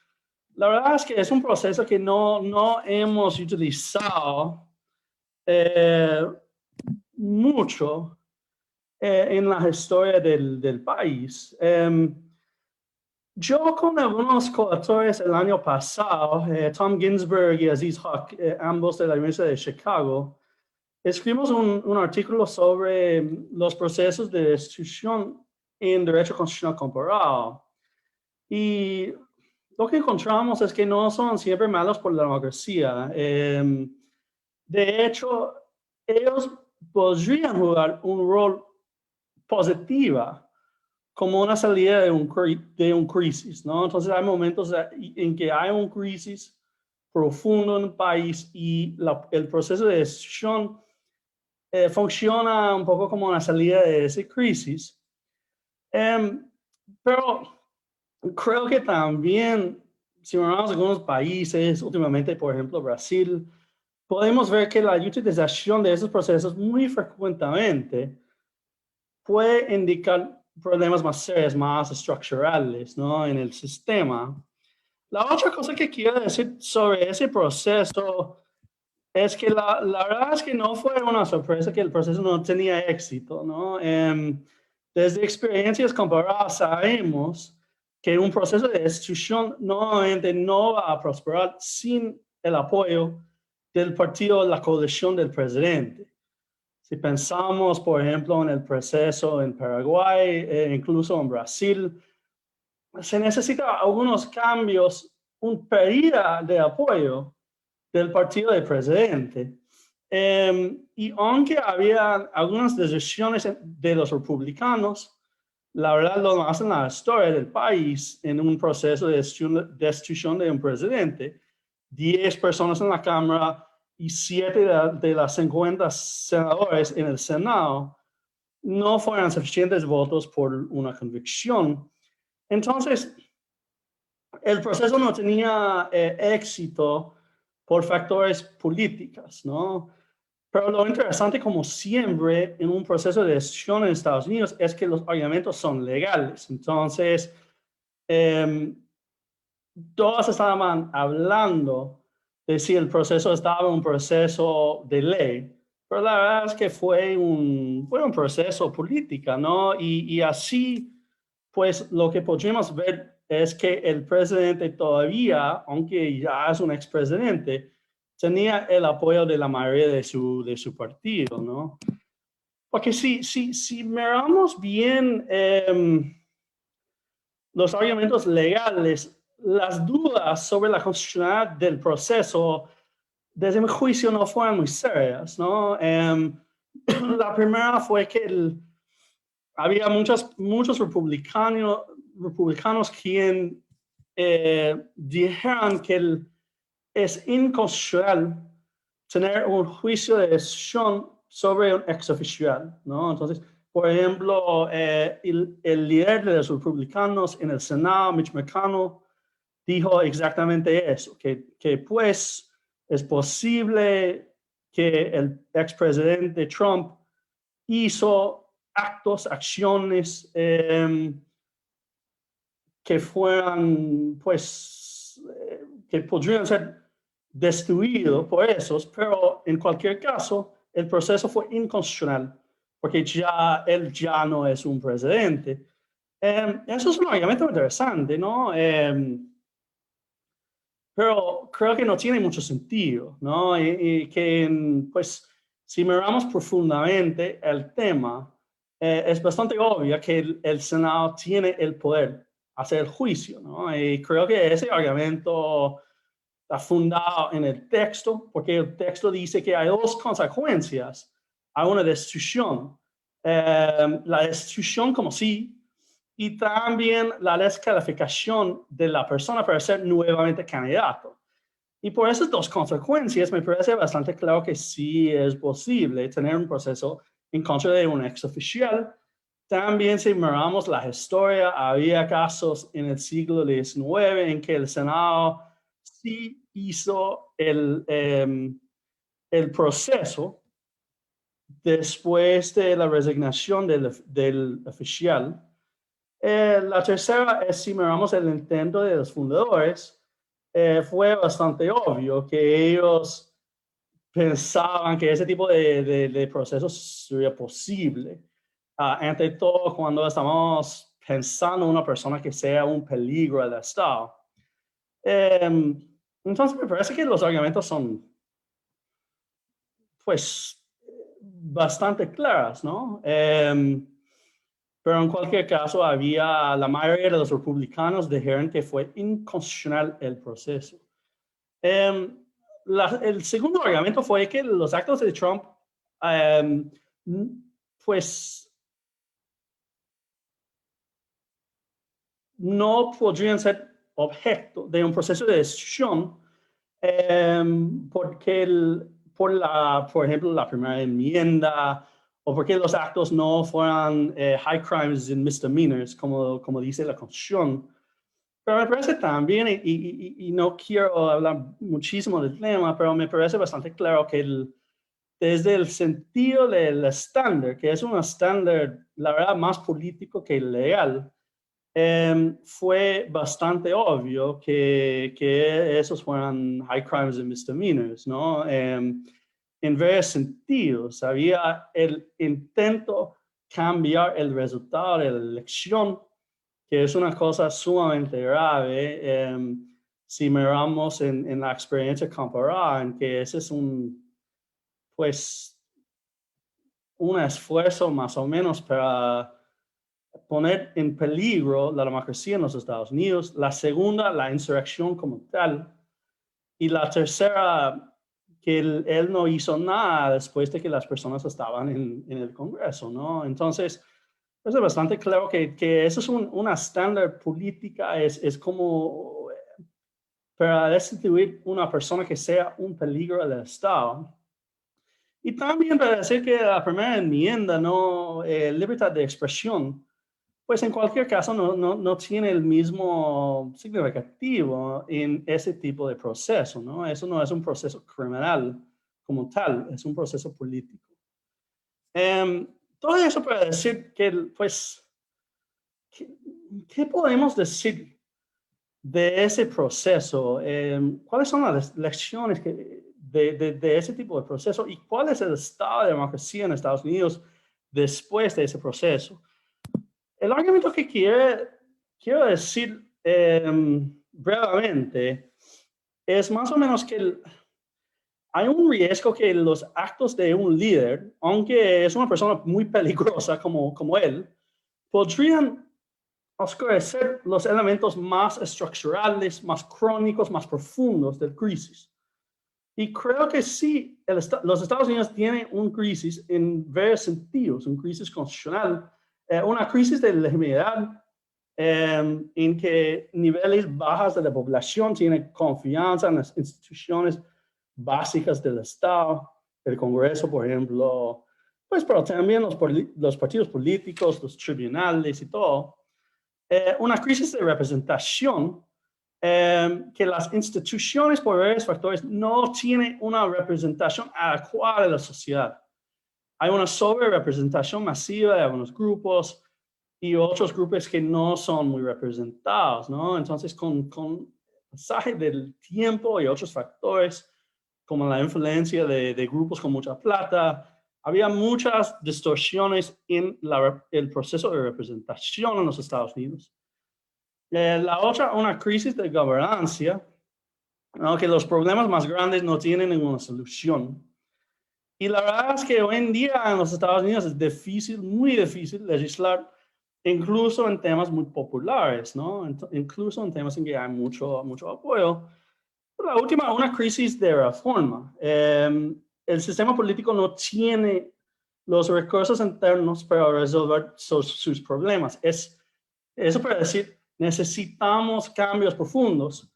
[SPEAKER 3] la verdad es que es un proceso que no hemos utilizado mucho en la historia del país. Yo con algunos coautores el año pasado, Tom Ginsburg y Aziz Huq, ambos de la Universidad de Chicago, escribimos un artículo sobre los procesos de destitución en derecho constitucional comparado. Y lo que encontramos es que no son siempre malos por la democracia. De hecho, ellos podrían jugar un rol positiva como una salida de un crisis, ¿no? Entonces hay momentos en que hay una crisis profundo en el país y el proceso de destitución funciona un poco como una salida de esa crisis. Pero creo que también, si miramos algunos países, últimamente, por ejemplo, Brasil, podemos ver que la utilización de esos procesos muy frecuentemente puede indicar problemas más serios, más estructurales, ¿no? En el sistema. La otra cosa que quiero decir sobre ese proceso es que la verdad es que no fue una sorpresa que el proceso no tenía éxito, ¿no? Desde experiencias comparadas sabemos que un proceso de destitución nuevamente no va a prosperar sin el apoyo del partido, la coalición del presidente. Si pensamos, por ejemplo, en el proceso en Paraguay, incluso en Brasil, se necesitan algunos cambios, un pérdida de apoyo del partido del presidente. Y aunque había algunas decisiones de los republicanos, la verdad lo más en la historia del país, en un proceso de destitución de un presidente, 10 personas en la Cámara y 7 de las 50 senadores en el Senado no fueron suficientes votos por una convicción. Entonces, el proceso no tenía éxito por factores políticos, ¿no? Pero lo interesante, como siempre, en un proceso de decisión en Estados Unidos es que los argumentos son legales. Entonces, todos estaban hablando de si el proceso estaba en un proceso de ley, pero la verdad es que fue un proceso político, ¿no? Y así, pues, lo que podríamos ver es que el presidente todavía, aunque ya es un expresidente, tenía el apoyo de la mayoría de su partido, ¿no? Porque si miramos bien los argumentos legales, las dudas sobre la constitucionalidad del proceso, desde mi juicio, no fueron muy serias, ¿no? La primera fue que había muchos republicanos quienes dijeron que es inconstitucional tener un juicio de decisión sobre un exoficial, ¿no? Entonces, por ejemplo, el líder de los republicanos en el Senado, Mitch McConnell, dijo exactamente eso, que pues es posible que el expresidente Trump hizo acciones que fueran, pues, que podrían ser destruidos por esos, pero en cualquier caso, el proceso fue inconstitucional, porque él ya no es un presidente. Eso es un argumento interesante, ¿no? Pero creo que no tiene mucho sentido, ¿no? Y que, pues, si miramos profundamente el tema, es bastante obvio que el Senado tiene el poder hacer el juicio, ¿no? Y creo que ese argumento está fundado en el texto, porque el texto dice que hay dos consecuencias a una destitución. La destitución como sí, y también la descalificación de la persona para ser nuevamente candidato. Y por esas dos consecuencias me parece bastante claro que sí es posible tener un proceso en contra de un exoficial. También si miramos la historia, había casos en el siglo XIX en que el Senado sí hizo el proceso después de la resignación del oficial. La tercera es, si miramos el intento de los fundadores, fue bastante obvio que ellos pensaban que ese tipo de procesos sería posible. Ante todo, cuando estamos pensando en una persona que sea un peligro al Estado. Entonces, me parece que los argumentos son, pues, bastante claros, ¿no? Pero en cualquier caso, la mayoría de los republicanos dijeron que fue inconstitucional el proceso. El segundo argumento fue que los actos de Trump, pues, no podrían ser objeto de un proceso de decisión porque por ejemplo, la primera enmienda o porque los actos no fueran high crimes and misdemeanors, como dice la Constitución. Pero me parece también, y no quiero hablar muchísimo del tema, pero me parece bastante claro que desde el sentido del estándar, que es un estándar, la verdad, más político que legal, fue bastante obvio que esos fueran high crimes and misdemeanors, ¿no? En varios sentidos, había el intento cambiar el resultado de la elección, que es una cosa sumamente grave. Si miramos en la experiencia comparada, en que ese es un esfuerzo más o menos para poner en peligro la democracia en los Estados Unidos. La segunda, la insurrección como tal. Y la tercera, que él no hizo nada después de que las personas estaban en el Congreso, ¿no? Entonces, es bastante claro que eso es una estándar política, es como para destituir una persona que sea un peligro al Estado. Y también para decir que la primera enmienda, ¿no? Libertad de expresión, pues en cualquier caso no tiene el mismo significativo en ese tipo de proceso, ¿no? Eso no es un proceso criminal como tal, es un proceso político. Todo eso para decir que, pues, ¿qué podemos decir de ese proceso? ¿Cuáles son las lecciones de ese tipo de proceso y cuál es el estado de democracia en Estados Unidos después de ese proceso? El argumento que quiero decir brevemente es más o menos que hay un riesgo que los actos de un líder, aunque es una persona muy peligrosa como él, podrían oscurecer los elementos más estructurales, más crónicos, más profundos del crisis. Y creo que sí, los Estados Unidos tienen una crisis en varios sentidos, una crisis constitucional, una crisis de legitimidad, en que niveles bajos de la población tienen confianza en las instituciones básicas del Estado, el Congreso, por ejemplo, pues, pero también los partidos políticos, los tribunales y todo. Una crisis de representación, que las instituciones por varios factores no tienen una representación adecuada de la sociedad. Hay una sobrerepresentación masiva de algunos grupos y otros grupos que no son muy representados, ¿no? Entonces, con el pasaje del tiempo y otros factores, como la influencia de grupos con mucha plata, había muchas distorsiones en el proceso de representación en los Estados Unidos. La otra, una crisis de gobernancia, ¿no? Que los problemas más grandes no tienen ninguna solución. Y la verdad es que hoy en día en los Estados Unidos es difícil, muy difícil legislar, incluso en temas muy populares, ¿no? Incluso en temas en que hay mucho apoyo. La última, una crisis de reforma. El sistema político no tiene los recursos internos para resolver sus problemas. Eso para decir, necesitamos cambios profundos,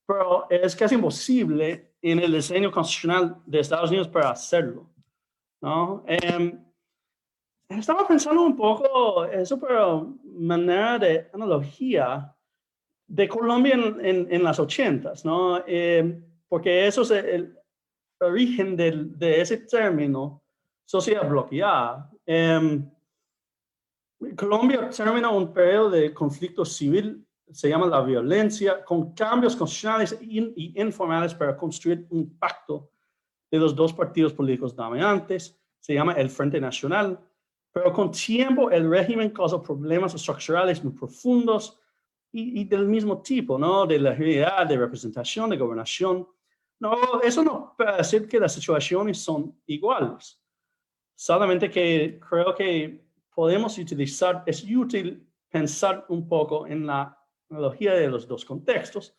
[SPEAKER 3] pero es casi imposible en el diseño constitucional de Estados Unidos para hacerlo, ¿no? Estaba pensando un poco eso, pero manera de analogía de Colombia en las 80s, ¿no? Porque eso es el origen de ese término, sociedad bloqueada. Colombia termina un periodo de conflicto civil, se llama la violencia, con cambios constitucionales y informales para construir un pacto de los dos partidos políticos dominantes, se llama el Frente Nacional, pero con tiempo el régimen causó problemas estructurales muy profundos y del mismo tipo, ¿no? De legitimidad, de representación, de gobernación. No, eso no para decir que las situaciones son iguales, solamente que creo que podemos utilizar, es útil pensar un poco en la analogía de los dos contextos.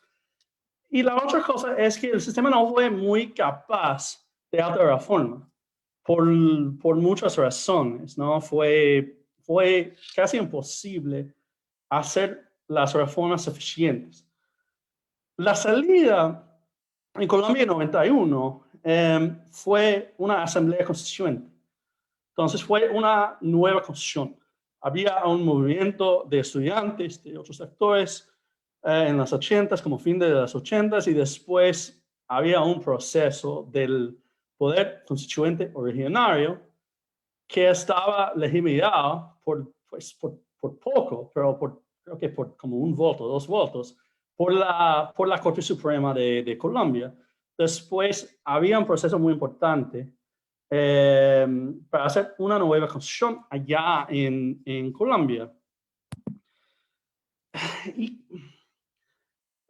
[SPEAKER 3] Y la otra cosa es que el sistema no fue muy capaz de alta reforma por muchas razones, ¿no? Fue casi imposible hacer las reformas suficientes. La salida en Colombia en 91 fue una asamblea constituyente. Entonces fue una nueva constitución. Había un movimiento de estudiantes, de otros actores en las 80s, como fin de las 80s, y después había un proceso del poder constituyente originario que estaba legitimado por poco, pero creo que por como un voto, 2 votos, por la Corte Suprema de Colombia. Después había un proceso muy importante para hacer una nueva constitución allá en Colombia. Y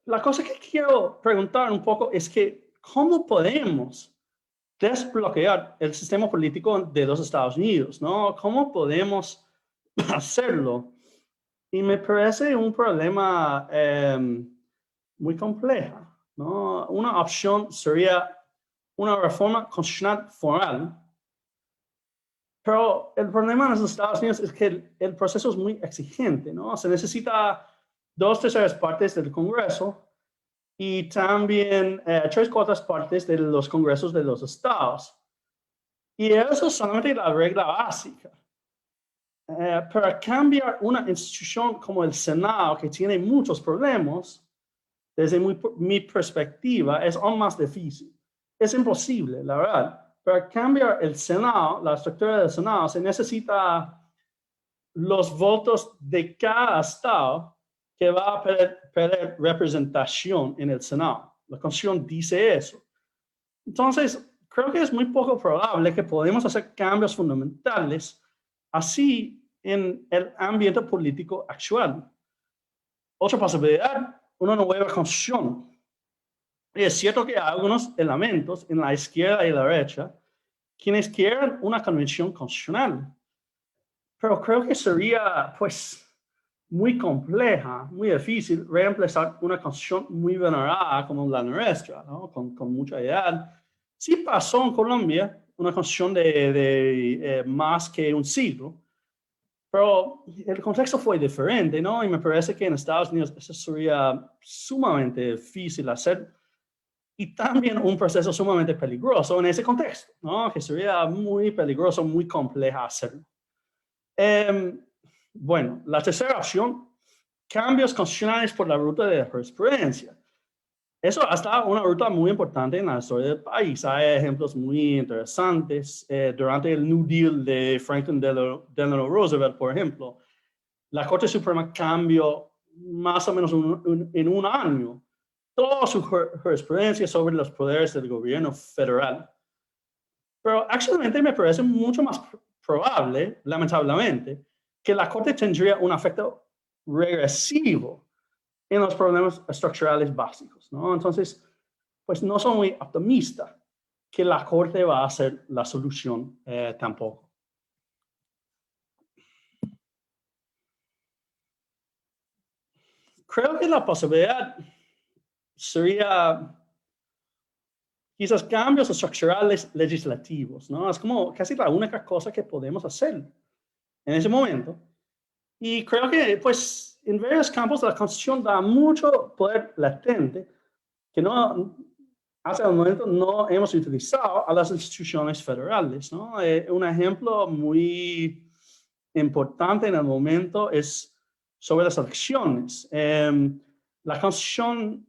[SPEAKER 3] la cosa que quiero preguntar un poco es que, ¿cómo podemos desbloquear el sistema político de los Estados Unidos, ¿no? ¿Cómo podemos hacerlo? Y me parece un problema muy complejo, ¿no? Una opción sería una reforma constitucional formal, pero el problema en los Estados Unidos es que el proceso es muy exigente, ¿no? Se necesita 2/3 partes del Congreso y también 3/4 partes de los congresos de los estados. Y eso es solamente la regla básica. Para cambiar una institución como el Senado, que tiene muchos problemas, desde mi perspectiva, es aún más difícil. Es imposible, la verdad. para cambiar el Senado, la estructura del Senado, se necesita los votos de cada estado que va a perder representación en el Senado. La Constitución dice eso. Entonces, creo que es muy poco probable que podamos hacer cambios fundamentales así en el ambiente político actual. Otra posibilidad, una nueva constitución. Y es cierto que hay algunos elementos en la izquierda y la derecha quienes quieren una convención constitucional, pero creo que sería, pues, muy compleja, muy difícil reemplazar una constitución muy venerada como la nuestra, ¿no? Con mucha edad. Sí pasó en Colombia una constitución de más que un siglo, pero el contexto fue diferente, ¿no? Y me parece que en Estados Unidos eso sería sumamente difícil hacer y también un proceso sumamente peligroso en ese contexto, ¿no? Que sería muy peligroso, muy complejo hacerlo. Bueno, la tercera opción, cambios constitucionales por la ruta de la jurisprudencia. Eso ha estado una ruta muy importante en la historia del país. Hay ejemplos muy interesantes. Durante el New Deal de Franklin Delano Roosevelt, por ejemplo, la Corte Suprema cambió más o menos en un año toda su jurisprudencia sobre los poderes del gobierno federal. Pero actualmente me parece mucho más probable, lamentablemente, que la Corte tendría un efecto regresivo en los problemas estructurales básicos, ¿no? Entonces, pues no soy muy optimista que la Corte va a ser la solución tampoco. Creo que la posibilidad sería quizás cambios estructurales legislativos, ¿no? Es como casi la única cosa que podemos hacer en ese momento. Y creo que, pues, en varios campos la Constitución da mucho poder latente que no, hasta el momento no hemos utilizado a las instituciones federales, ¿no? Un ejemplo muy importante en el momento es sobre las elecciones. La Constitución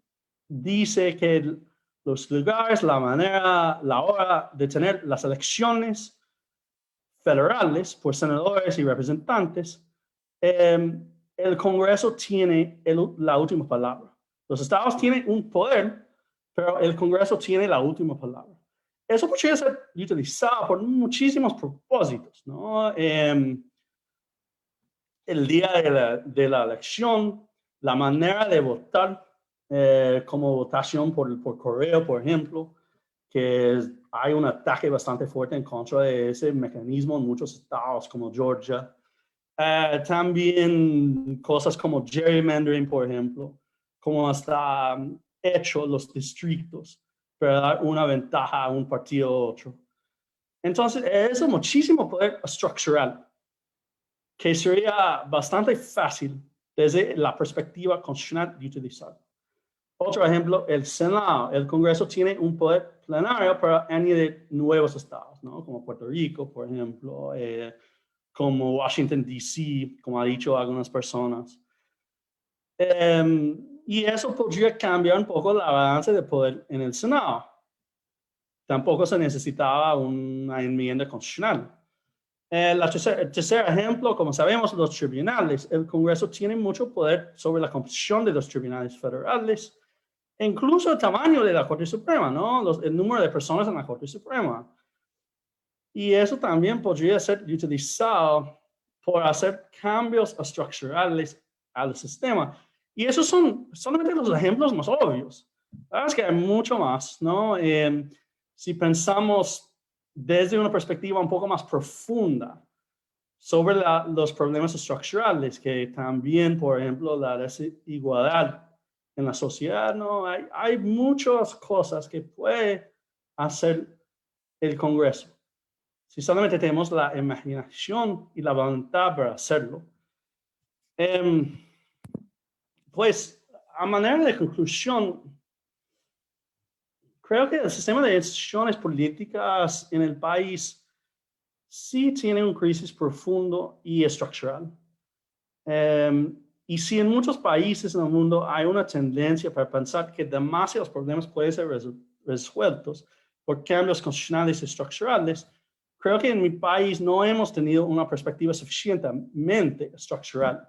[SPEAKER 3] dice que los lugares, la manera, la hora de tener las elecciones federales por senadores y representantes, el Congreso tiene la última palabra. Los estados tienen un poder, pero el Congreso tiene la última palabra. Eso podría ser utilizado por muchísimos propósitos, ¿no? El día de la elección, la manera de votar, como votación por correo, por ejemplo, que hay un ataque bastante fuerte en contra de ese mecanismo en muchos estados como Georgia. También cosas como gerrymandering, por ejemplo, como está hecho los distritos para dar una ventaja a un partido u otro. Entonces, es muchísimo poder estructural que sería bastante fácil desde la perspectiva constitucional de utilizar. Otro ejemplo, el Senado, el Congreso tiene un poder plenario para añadir nuevos estados, ¿no? Como Puerto Rico, por ejemplo, como Washington, D.C., como ha dicho algunas personas. Y eso podría cambiar un poco la balanza de poder en el Senado. Tampoco se necesitaba una enmienda constitucional. El tercer ejemplo, como sabemos, los tribunales. El Congreso tiene mucho poder sobre la composición de los tribunales federales, e incluso el tamaño de la Corte Suprema, ¿no? El número de personas en la Corte Suprema. Y eso también podría ser utilizado por hacer cambios estructurales al sistema. Y esos son solamente los ejemplos más obvios. La verdad es que hay mucho más, ¿no? Si pensamos desde una perspectiva un poco más profunda sobre los problemas estructurales, que también, por ejemplo, la desigualdad en la sociedad, ¿no? Hay muchas cosas que puede hacer el Congreso. Si solamente tenemos la imaginación y la voluntad para hacerlo. Pues, a manera de conclusión, creo que el sistema de instituciones políticas en el país sí tiene una crisis profundo y estructural. Y si en muchos países en el mundo hay una tendencia para pensar que demasiados problemas pueden ser resueltos, por cambios constitucionales y estructurales, creo que en mi país no hemos tenido una perspectiva suficientemente estructural,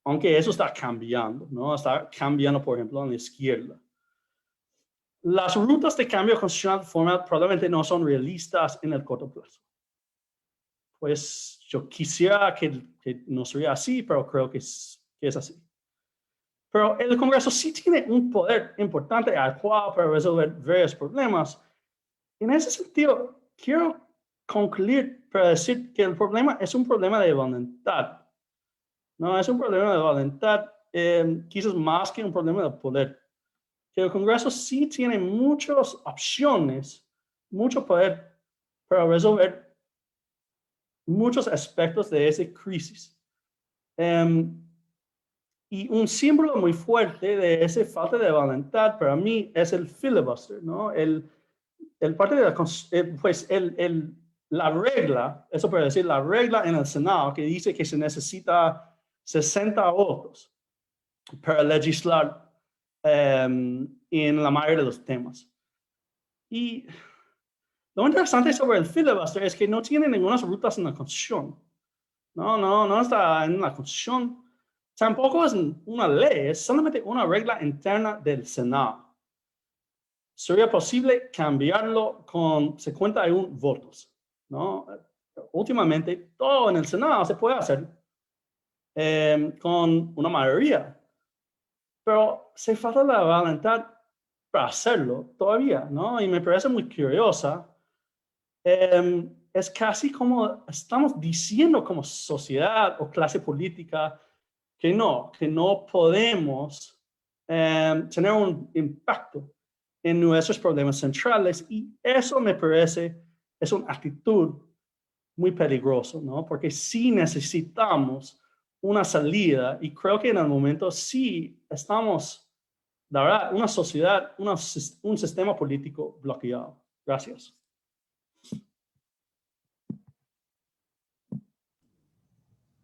[SPEAKER 3] aunque eso está cambiando, ¿no? Está cambiando, por ejemplo, en la izquierda. Las rutas de cambio constitucional formal probablemente no son realistas en el corto plazo. Pues yo quisiera que no sería así, pero creo que es así. Pero el Congreso sí tiene un poder importante adecuado para resolver varios problemas. En ese sentido, quiero concluir para decir que el problema es un problema de voluntad. No es un problema de voluntad, quizás más que un problema de poder. Que el Congreso sí tiene muchas opciones, mucho poder para resolver muchos aspectos de esa crisis. Y un símbolo muy fuerte de esa falta de voluntad para mí es el filibuster, ¿no? El parte de la regla, eso para decir la regla en el Senado que dice que se necesita 60 votos para legislar en la mayoría de los temas. Y lo interesante sobre el filibuster es que no tiene ninguna rutas en la Constitución. No está en la Constitución. Tampoco es una ley, es solamente una regla interna del Senado. Sería posible cambiarlo con 51 votos, ¿no? Últimamente, todo en el Senado se puede hacer con una mayoría, pero se falta la voluntad para hacerlo todavía, ¿no? Y me parece muy curiosa. Es casi como estamos diciendo como sociedad o clase política que no podemos tener un impacto en nuestros problemas centrales, y eso me parece es una actitud muy peligrosa, ¿no? Porque sí necesitamos una salida, y creo que en el momento sí estamos, la verdad, una sociedad, un sistema político bloqueado. Gracias.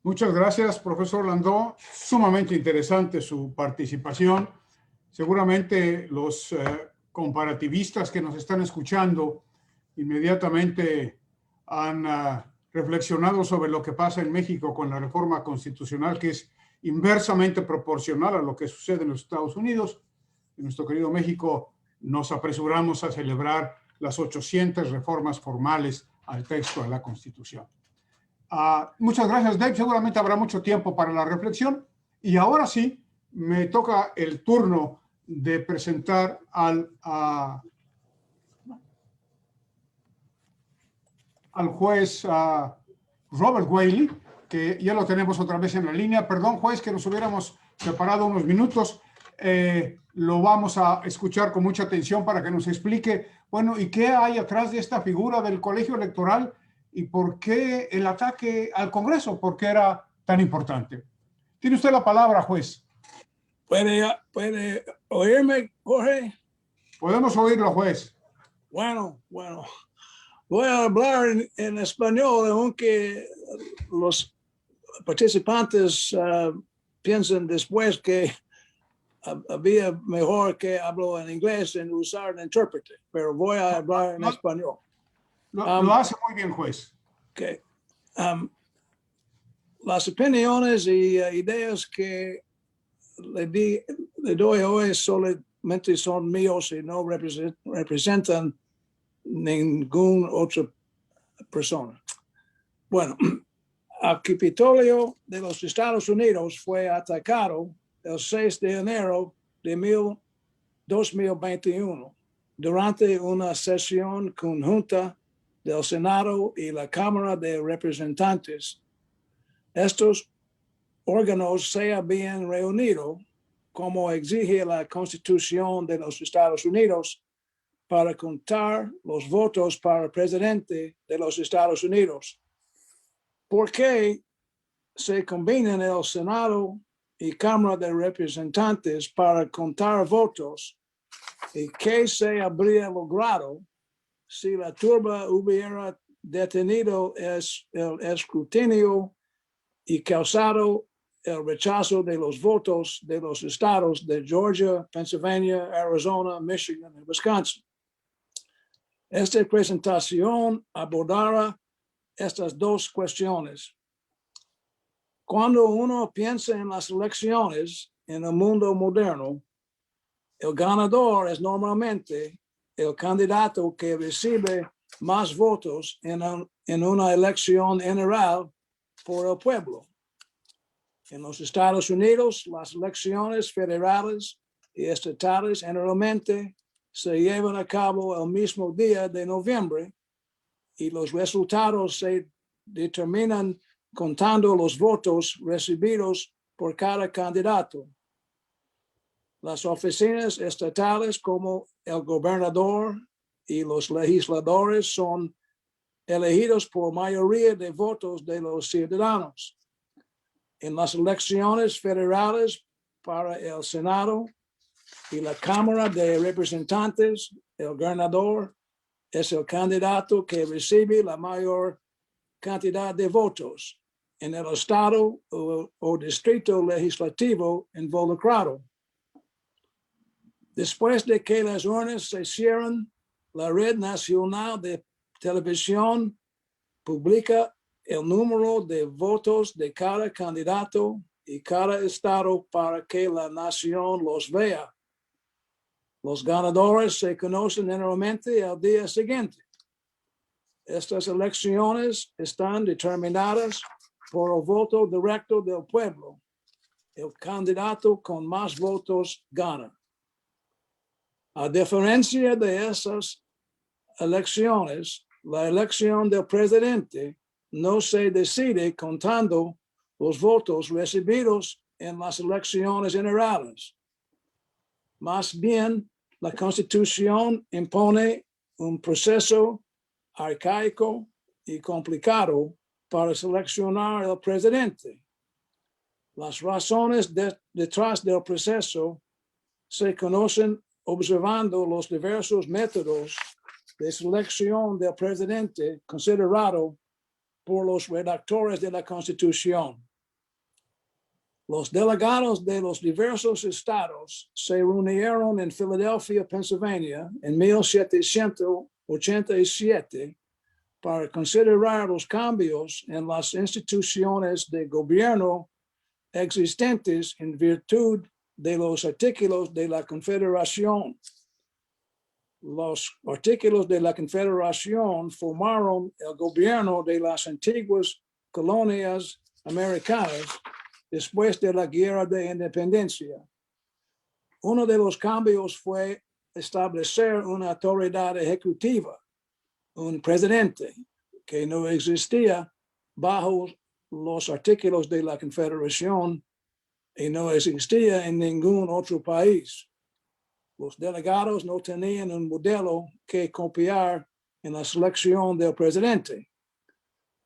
[SPEAKER 1] Muchas gracias, profesor Landó. Sumamente interesante su participación. Seguramente los comparativistas que nos están escuchando inmediatamente han reflexionado sobre lo que pasa en México con la reforma constitucional, que es inversamente proporcional a lo que sucede en los Estados Unidos. En nuestro querido México nos apresuramos a celebrar las 800 reformas formales al texto de la Constitución. Muchas gracias, Dave. Seguramente habrá mucho tiempo para la reflexión. Y ahora sí, me toca el turno de presentar al juez Robert Whaley, que ya lo tenemos otra vez en la línea. Perdón, juez, que nos hubiéramos separado unos minutos. Lo vamos a escuchar con mucha atención para que nos explique, bueno, ¿y qué hay atrás de esta figura del colegio electoral? ¿Y por qué el ataque al Congreso? ¿Por qué era tan importante? Tiene usted la palabra, juez.
[SPEAKER 4] ¿Puede oírme, Jorge?
[SPEAKER 1] Podemos oírlo, juez.
[SPEAKER 4] Bueno. Voy a hablar en español, aunque los participantes piensan después que había mejor que hablo en inglés en usar un intérprete, pero voy a hablar en español.
[SPEAKER 1] Lo hace muy bien, juez.
[SPEAKER 4] Okay. Las opiniones y ideas que le doy hoy solamente son míos y no representan ninguna otra persona. Bueno, el Capitolio de los Estados Unidos fue atacado el 6 de enero de 2021 durante una sesión conjunta del Senado y la Cámara de Representantes. Estos órganos se habían reunido, como exige la Constitución de los Estados Unidos, para contar los votos para el presidente de los Estados Unidos. ¿Por qué se combinan el Senado y Cámara de Representantes para contar votos? ¿Y qué se habría logrado si la turba hubiera detenido el escrutinio y causado el rechazo de los votos de los estados de Georgia, Pennsylvania, Arizona, Michigan y Wisconsin? Esta presentación abordará estas dos cuestiones. Cuando uno piensa en las elecciones en el mundo moderno, el ganador es normalmente el candidato que recibe más votos en una elección general por el pueblo. En los Estados Unidos, las elecciones federales y estatales generalmente se llevan a cabo el mismo día de noviembre y los resultados se determinan contando los votos recibidos por cada candidato. Las oficinas estatales como el gobernador y los legisladores son elegidos por mayoría de votos de los ciudadanos. En las elecciones federales para el Senado y la Cámara de Representantes, el ganador es el candidato que recibe la mayor cantidad de votos en el estado o distrito legislativo involucrado. Después de que las urnas se cierran, la Red Nacional de Televisión publica el número de votos de cada candidato y cada estado para que la nación los vea. Los ganadores se conocen generalmente al día siguiente. Estas elecciones están determinadas por el voto directo del pueblo. El candidato con más votos gana. A diferencia de esas elecciones, la elección del presidente no se decide contando los votos recibidos en las elecciones generales. Más bien, la Constitución impone un proceso arcaico y complicado para seleccionar al presidente. Las razones detrás del proceso se conocen observando los diversos métodos de selección del presidente considerado por los redactores de la Constitución. Los delegados de los diversos estados se reunieron en Filadelfia, Pensilvania, en 1787 para considerar los cambios en las instituciones de gobierno existentes en virtud de los artículos de la Confederación. Los artículos de la Confederación formaron el gobierno de las antiguas colonias americanas después de la Guerra de Independencia. Uno de los cambios fue establecer una autoridad ejecutiva, un presidente, que no existía bajo los artículos de la Confederación y no existía en ningún otro país. Los delegados no tenían un modelo que copiar en la selección del presidente.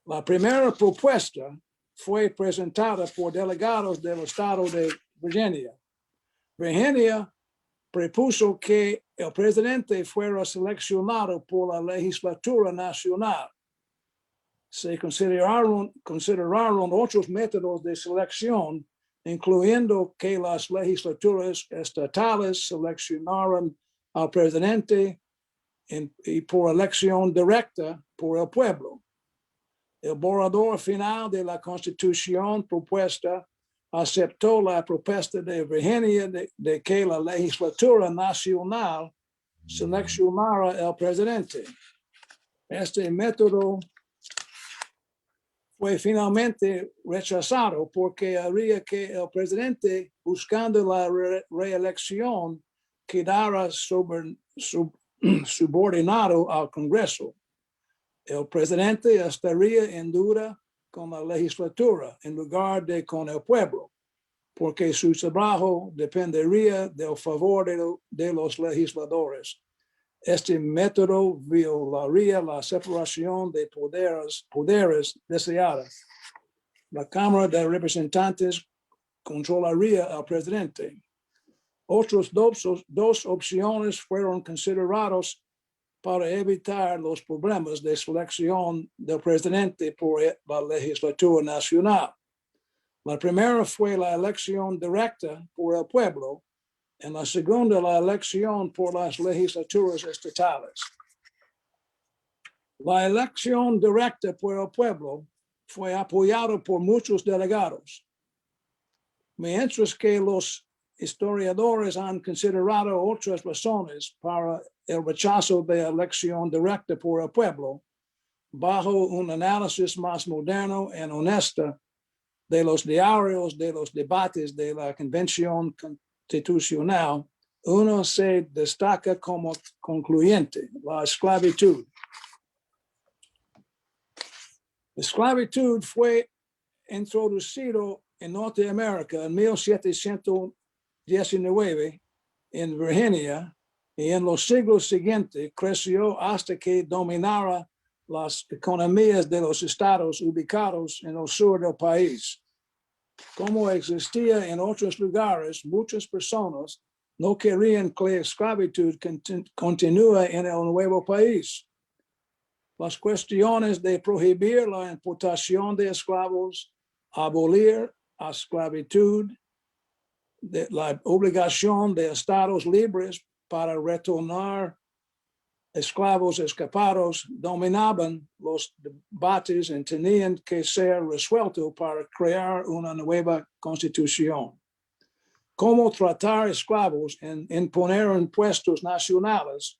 [SPEAKER 4] La primera propuesta fue presentada por delegados del estado de Virginia. Virginia propuso que el presidente fuera seleccionado por la legislatura nacional. Se consideraron otros métodos de selección, incluyendo que las legislaturas estatales seleccionaran al presidente y por elección directa por el pueblo. El borrador final de la Constitución propuesta aceptó la propuesta de Virginia de que la legislatura nacional seleccionara al presidente. Este método fue finalmente rechazado porque haría que el presidente, buscando la reelección, quedara subordinado al Congreso. El presidente estaría en duda con la legislatura en lugar de con el pueblo, porque su trabajo dependería del favor de los legisladores. Este método violaría la separación de poderes deseada. La Cámara de Representantes controlaría al presidente. Otras dos opciones fueron consideradas para evitar los problemas de selección del presidente por la legislatura nacional. La primera fue la elección directa por el pueblo, en la segunda la elección por las legislaturas estatales. La elección directa por el pueblo fue apoyada por muchos delegados, mientras que los historiadores han considerado otras razones para el rechazo de elección directa por el pueblo. Bajo un análisis más moderno y honesto de los diarios de los debates de la Convención Constitucional, uno se destaca como concluyente: la esclavitud. La esclavitud fue introducido en Norteamérica en 1719 en Virginia, y en los siglos siguientes creció hasta que dominara las economías de los estados ubicados en el sur del país. Como existía en otros lugares, muchas personas no querían que la esclavitud continúe en el nuevo país. Las cuestiones de prohibir la importación de esclavos, abolir la esclavitud, de la obligación de estados libres para retornar esclavos escapados dominaban los debates y tenían que ser resueltos para crear una nueva constitución. Cómo tratar esclavos en imponer impuestos nacionales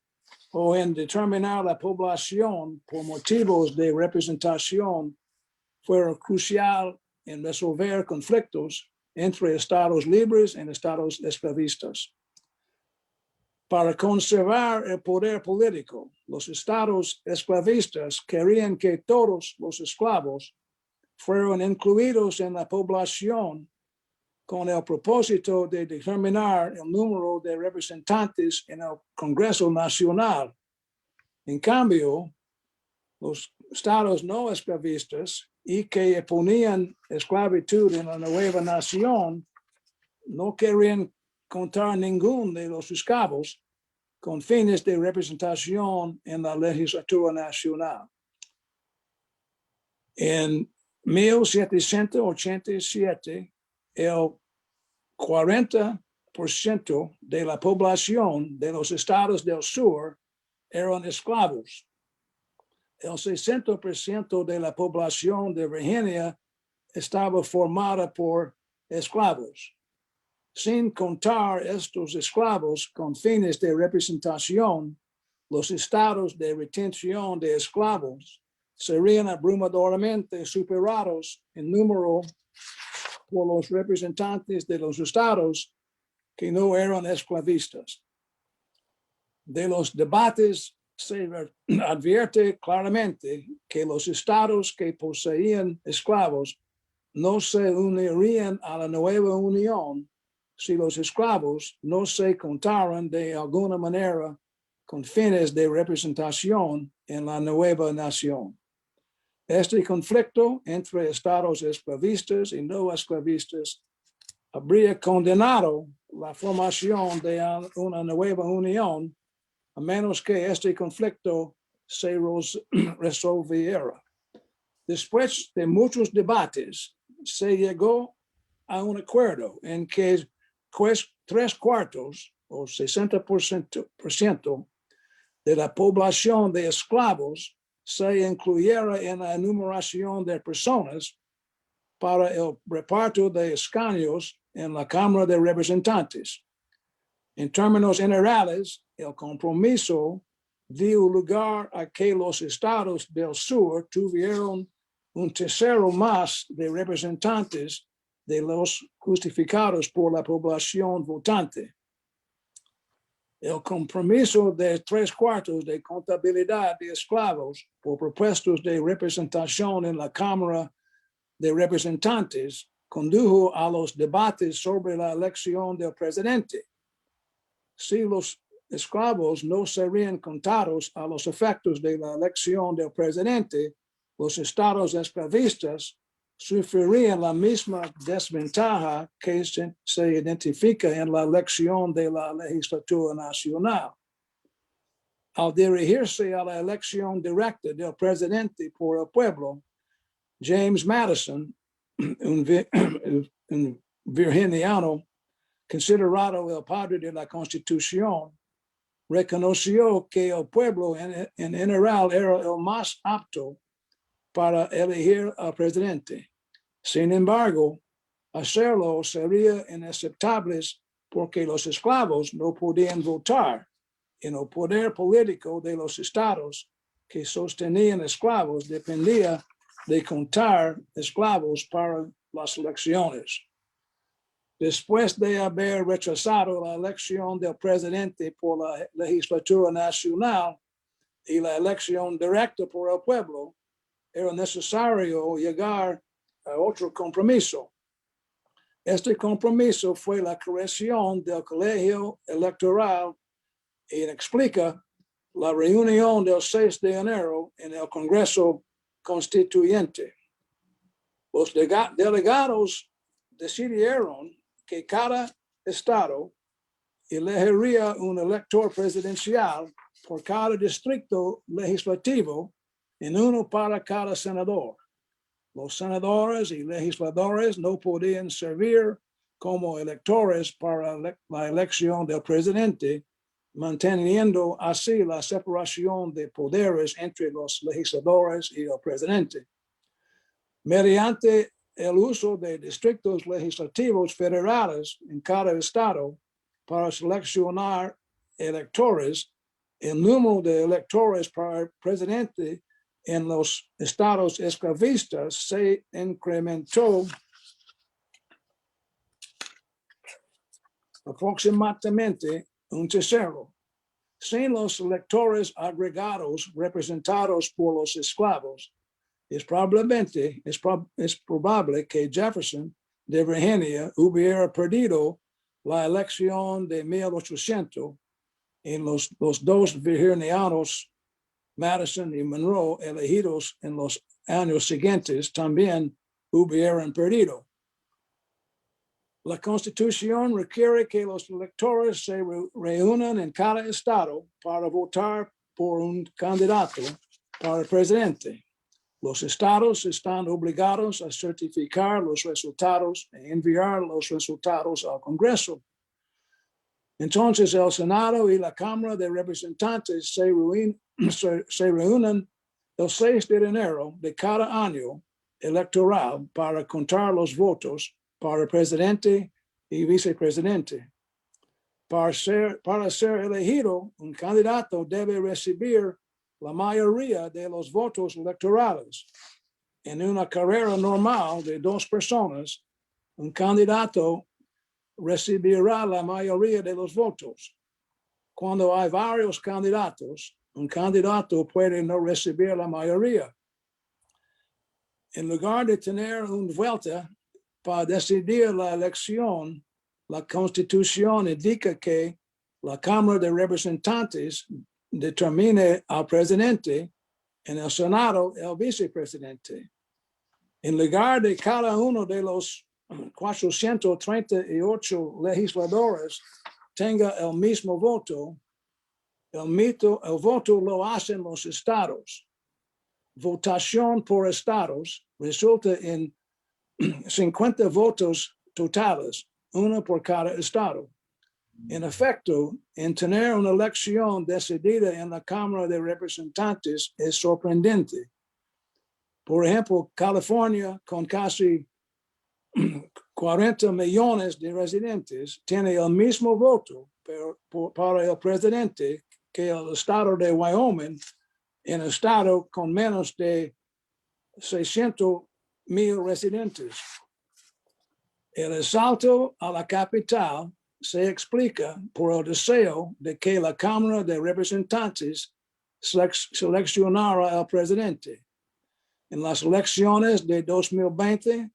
[SPEAKER 4] o en determinar la población por motivos de representación fueron crucial en resolver conflictos entre estados libres y estados esclavistas. Para conservar el poder político, los estados esclavistas querían que todos los esclavos fueran incluidos en la población con el propósito de determinar el número de representantes en el Congreso Nacional. En cambio, los estados no esclavistas y que oponían esclavitud en la nueva nación no querían contar ninguno de los esclavos con fines de representación en la legislatura nacional. En 1787, el 40% de la población de los estados del sur eran esclavos. El 60% de la población de Virginia estaba formada por esclavos. Sin contar estos esclavos con fines de representación, los estados de retención de esclavos serían abrumadoramente superados en número por los representantes de los estados que no eran esclavistas. De los debates se advierte claramente que los estados que poseían esclavos no se unirían a la nueva unión si los esclavos no se contaran de alguna manera con fines de representación en la nueva nación. Este conflicto entre estados esclavistas y no esclavistas habría condenado la formación de una nueva unión, a menos que este conflicto se resolviera. Después de muchos debates, se llegó a un acuerdo en que 3/4 o 60% de la población de esclavos se incluyera en la enumeración de personas para el reparto de escaños en la Cámara de Representantes. En términos generales, el compromiso dio lugar a que los estados del sur tuvieron un tercero más de representantes de los justificados por la población votante. El compromiso de 3/4 de contabilidad de esclavos por propuestos de representación en la Cámara de Representantes condujo a los debates sobre la elección del presidente. Si los esclavos no serían contados a los efectos de la elección del presidente, los estados esclavistas sufrirían la misma desventaja que se identifica en la elección de la legislatura nacional. Al dirigirse a la elección directa del presidente por el pueblo, James Madison, un virginiano considerado el padre de la Constitución, reconoció que el pueblo en general era el más apto para elegir al presidente. Sin embargo, hacerlo sería inaceptable porque los esclavos no podían votar en el poder político de los estados que sostenían esclavos dependía de contar esclavos para las elecciones. Después de haber rechazado la elección del presidente por la legislatura nacional y la elección directa por el pueblo, era necesario llegar a otro compromiso. Este compromiso fue la creación del colegio electoral y explica la reunión del 6 de enero en el Congreso Constituyente. Los delegados decidieron que cada estado elegiría un elector presidencial por cada distrito legislativo y uno para cada senador. Los senadores y legisladores no podían servir como electores para la elección del presidente, manteniendo así la separación de poderes entre los legisladores y el presidente. Mediante el uso de distritos legislativos federales en cada estado para seleccionar electores, el número de electores para el presidente en los estados esclavistas se incrementó aproximadamente un tercero. Sin los electores agregados representados por los esclavos, es probable que Jefferson de Virginia hubiera perdido la elección de 1800 en los dos virginianos, Madison y Monroe, elegidos en los años siguientes, también hubieran perdido. La Constitución requiere que los electores se reúnan en cada estado para votar por un candidato para el presidente. Los estados están obligados a certificar los resultados e enviar los resultados al Congreso. Entonces, el Senado y la Cámara de Representantes se reúnen el 6 de enero de cada año electoral para contar los votos para el presidente y vicepresidente. Para ser elegido, un candidato debe recibir la mayoría de los votos electorales. En una carrera normal de 2 personas, un candidato recibirá la mayoría de los votos. Cuando hay varios candidatos, un candidato puede no recibir la mayoría. En lugar de tener una vuelta para decidir la elección, la Constitución indica que la Cámara de Representantes determine al presidente, en el Senado el vicepresidente. En lugar de cada uno de los 438 legisladores tenga el mismo voto, el voto lo hacen los estados. Votación por estados resulta en 50 votos totales, uno por cada estado. En efecto, en tener una elección decidida en la Cámara de Representantes es sorprendente. Por ejemplo, California, con casi 40 millones de residentes, tiene el mismo voto para el presidente que el estado de Wyoming, en un estado con menos de 600,000 residentes. El asalto a la capital se explica por el deseo de que la Cámara de Representantes seleccionara al presidente. En las elecciones de 2020,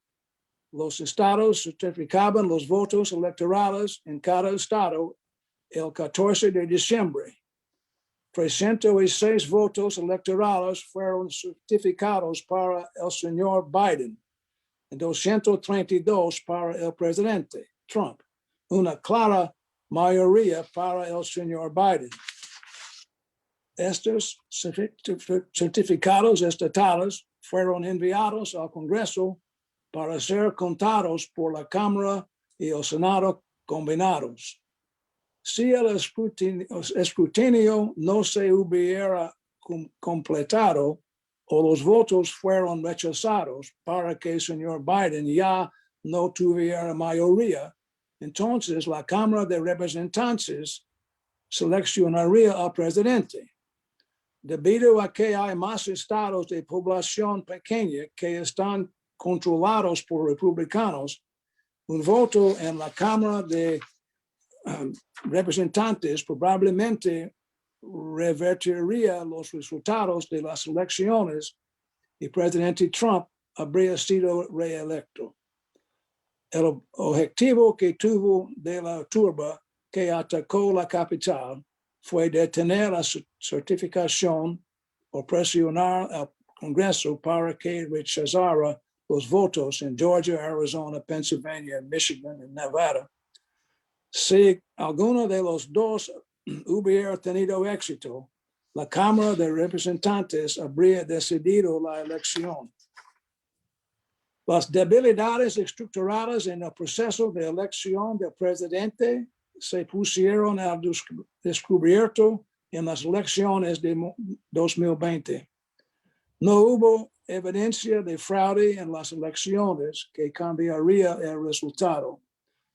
[SPEAKER 4] los estados certificaban los votos electorales en cada estado el 14 de diciembre. 306 votos electorales fueron certificados para el señor Biden y 232 para el presidente Trump, una clara mayoría para el señor Biden. Estos certificados estatales fueron enviados al Congreso para ser contados por la Cámara y el Senado combinados. si el escrutinio no se hubiera completado o los votos fueron rechazados para que el señor Biden ya no tuviera mayoría, entonces la Cámara de Representantes seleccionaría al presidente. Debido a que hay más estados de población pequeña que están controlados por republicanos, un voto en la Cámara de Representantes probablemente revertiría los resultados de las elecciones y presidente Trump habría sido reelecto. El objetivo que tuvo de la turba que atacó la capital fue detener la certificación o presionar al Congreso para que rechazara los votos en Georgia, Arizona, Pennsylvania, Michigan y Nevada. Si alguno de los dos hubiera tenido éxito, la Cámara de Representantes habría decidido la elección. Las debilidades estructurales en el proceso de elección del presidente se pusieron al descubierto en las elecciones de 2020. No hubo evidencia de fraude en las elecciones que cambiaría el resultado.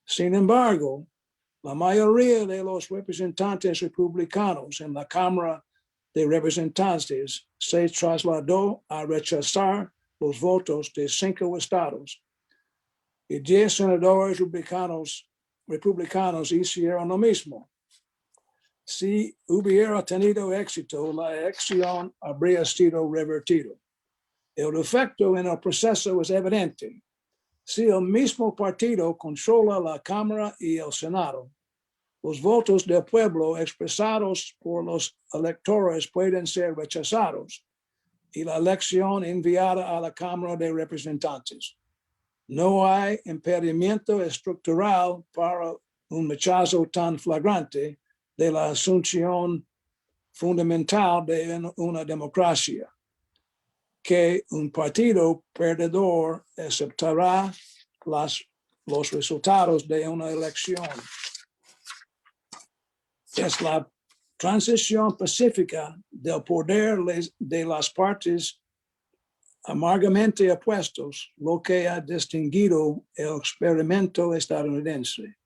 [SPEAKER 4] Sin embargo, la mayoría de los representantes republicanos en la Cámara de Representantes se trasladó a rechazar los votos de 5 estados y 10 senadores republicanos hicieron lo mismo. Si hubiera tenido éxito, la elección habría sido revertido. El efecto en el proceso es evidente. Si el mismo partido controla la Cámara y el Senado, los votos del pueblo expresados por los electores pueden ser rechazados y la elección enviada a la Cámara de Representantes. No hay impedimento estructural para un rechazo tan flagrante de la asunción fundamental de una democracia, que un partido perdedor aceptará los resultados de una elección. Es la transición pacífica del poder de las partes amargamente opuestos lo que ha distinguido el experimento estadounidense.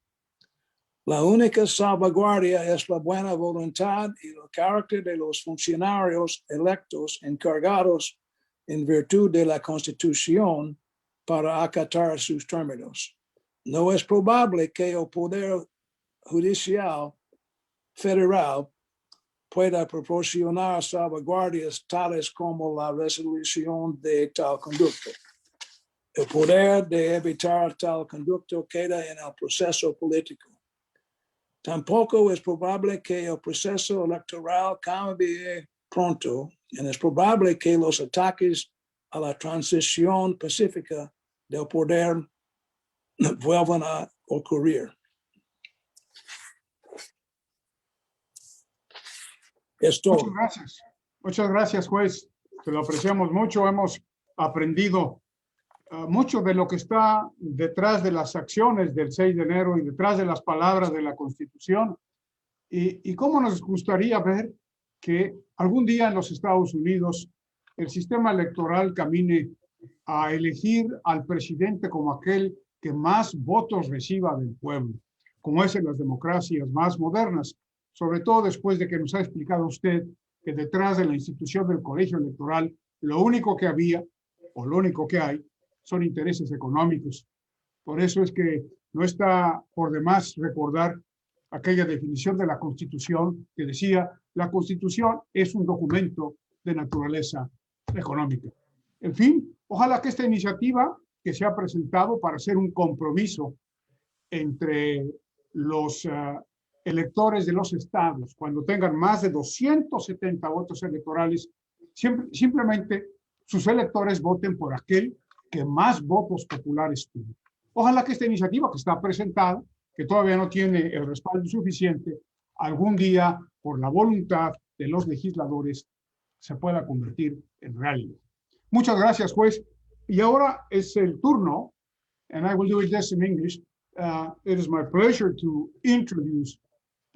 [SPEAKER 4] La única salvaguardia es la buena voluntad y el carácter de los funcionarios electos encargados en virtud de la Constitución para acatar sus términos. No es probable que el Poder Judicial Federal pueda proporcionar salvaguardias tales como la resolución de tal conducto. El poder de evitar tal conducto queda en el proceso político. Tampoco es probable que el proceso electoral cambie pronto, y es probable que los ataques a la transición pacífica del poder vuelvan a ocurrir. Es todo.
[SPEAKER 1] Muchas gracias. Muchas gracias, juez. Te lo apreciamos mucho. Hemos aprendido mucho de lo que está detrás de las acciones del 6 de enero y detrás de las palabras de la Constitución. Y cómo nos gustaría ver que algún día en los Estados Unidos el sistema electoral camine a elegir al presidente como aquel que más votos reciba del pueblo, como es en las democracias más modernas, sobre todo después de que nos ha explicado usted que detrás de la institución del colegio electoral lo único que había o lo único que hay son intereses económicos. Por eso es que no está por demás recordar aquella definición de la Constitución que decía: la Constitución es un documento de naturaleza económica. En fin, ojalá que esta iniciativa que se ha presentado para hacer un compromiso entre los electores de los estados, cuando tengan más de 270 votos electorales, simplemente sus electores voten por aquel que más votos populares tuvo. Ojalá que esta iniciativa que está presentada, que todavía no tiene el respaldo suficiente, algún día, por la voluntad de los legisladores, se pueda convertir en realidad. Muchas gracias, juez. Y ahora es el turno, and I will do this in English. It is my pleasure to introduce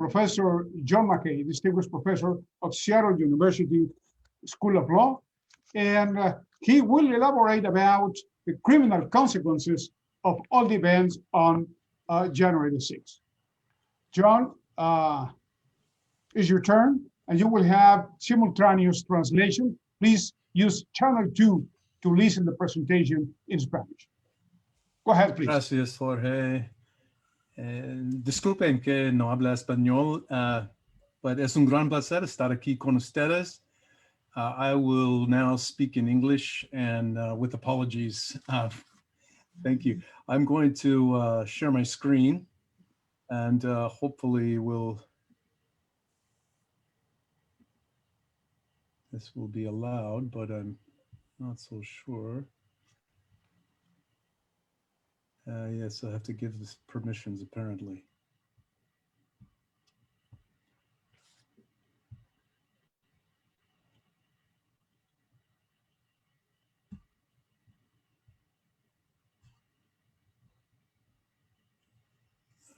[SPEAKER 1] Professor John McKay, distinguished professor of Seattle University School of Law, and he will elaborate about the criminal consequences of all the events on January the 6th. John, it's your turn, and you will have simultaneous translation. Please use channel 2 to listen to the presentation in Spanish. Go ahead, please.
[SPEAKER 5] Gracias, Jorge. Disculpen que no habla español, but es un gran placer estar aquí con ustedes. I will now speak in English and with apologies. Thank you. I'm going to share my screen and hopefully this will be allowed, but I'm not so sure. Yes, I have to give this permissions apparently.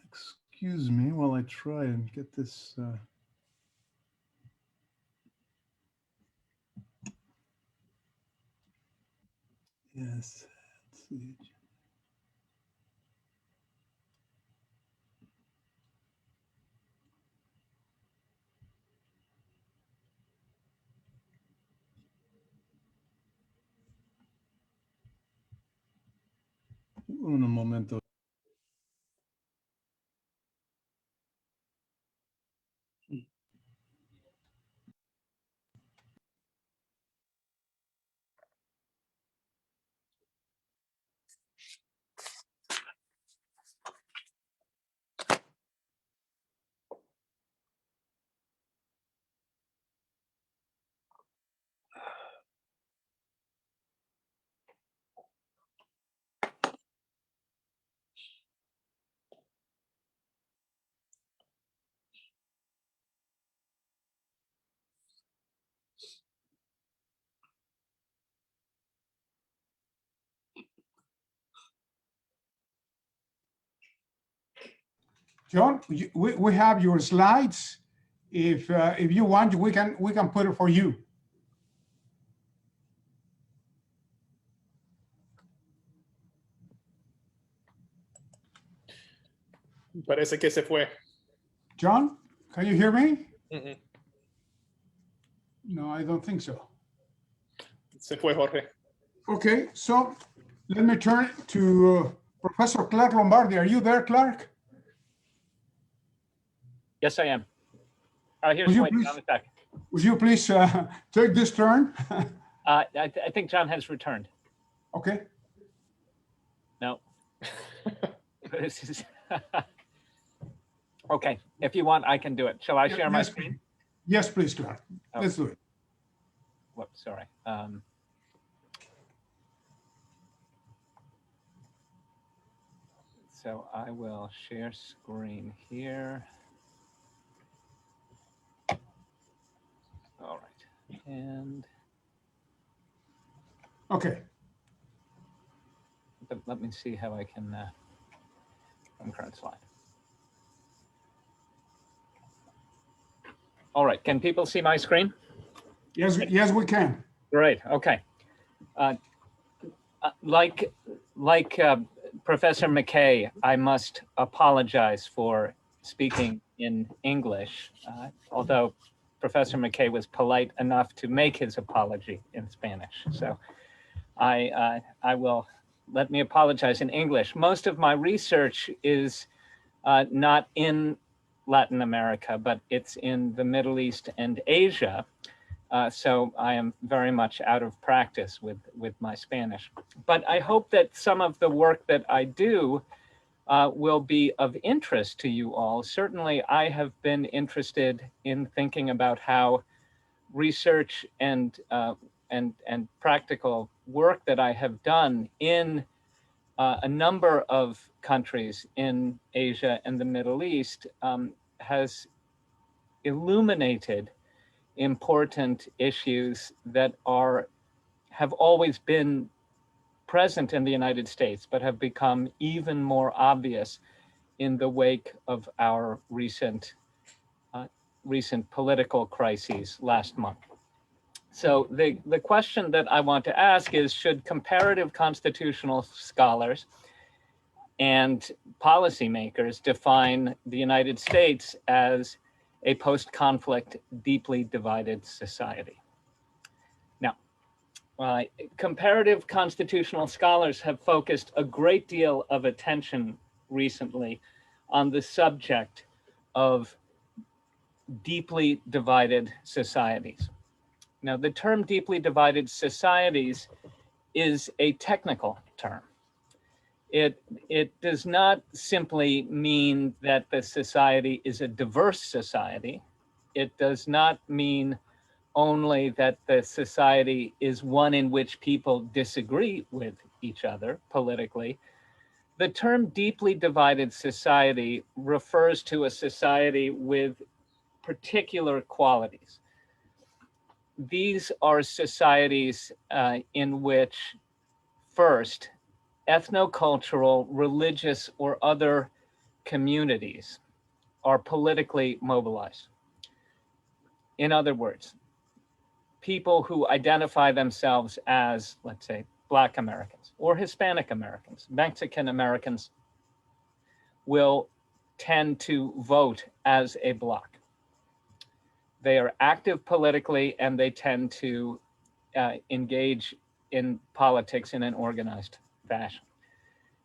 [SPEAKER 5] Excuse me while I try and get this. Yes, let's see. Un momento.
[SPEAKER 1] John, we have your slides. If you want, we can put it for you.
[SPEAKER 2] Parece que se fue.
[SPEAKER 1] John, can you hear me?
[SPEAKER 2] Mm-mm.
[SPEAKER 1] No, I don't think so.
[SPEAKER 2] Se fue, Jorge.
[SPEAKER 1] Okay, so let me turn to Professor Clark Lombardi. Are you there, Clark?
[SPEAKER 6] Yes, I am. Here's
[SPEAKER 1] Would you
[SPEAKER 6] wait,
[SPEAKER 1] please-
[SPEAKER 6] John is back.
[SPEAKER 1] Would you please take this turn?
[SPEAKER 6] I think John has returned.
[SPEAKER 1] Okay.
[SPEAKER 6] No. Okay, if you want, I can do it. Shall I share my
[SPEAKER 1] Yes,
[SPEAKER 6] screen?
[SPEAKER 1] yes, please, Clark.
[SPEAKER 6] Oh.
[SPEAKER 1] Let's do it.
[SPEAKER 6] Whoops, sorry. So I will share screen here. All right, and
[SPEAKER 1] Okay.
[SPEAKER 6] let me see how I can from current slide. All right, can people see my screen?
[SPEAKER 1] Yes, yes, we can.
[SPEAKER 6] Great. Okay. Like Professor McKay, I must apologize for speaking in English, although Professor McKay was polite enough to make his apology in Spanish. So let me apologize in English. Most of my research is not in Latin America, but it's in the Middle East and Asia. So I am very much out of practice with my Spanish. But I hope that some of the work that I do will be of interest to you all. Certainly, I have been interested in thinking about how research and practical work that I have done in a number of countries in Asia and the Middle East has illuminated important issues that have always been present in the United States, but have become even more obvious in the wake of our recent recent political crises last month. So the question that I want to ask is, should comparative constitutional scholars and policymakers define the United States as a post-conflict, deeply divided society? Now, comparative constitutional scholars have focused a great deal of attention recently on the subject of deeply divided societies. Now, the term deeply divided societies is a technical term. It does not simply mean that the society is a diverse society. It does not mean only that the society is one in which people disagree with each other politically. The term deeply divided society refers to a society with particular qualities. These are societies in which, first, ethnocultural, religious, or other communities are politically mobilized. In other words, people who identify themselves as, let's say, Black Americans or Hispanic Americans, Mexican Americans, will tend to vote as a bloc. They are active politically, and they tend to engage in politics in an organized fashion.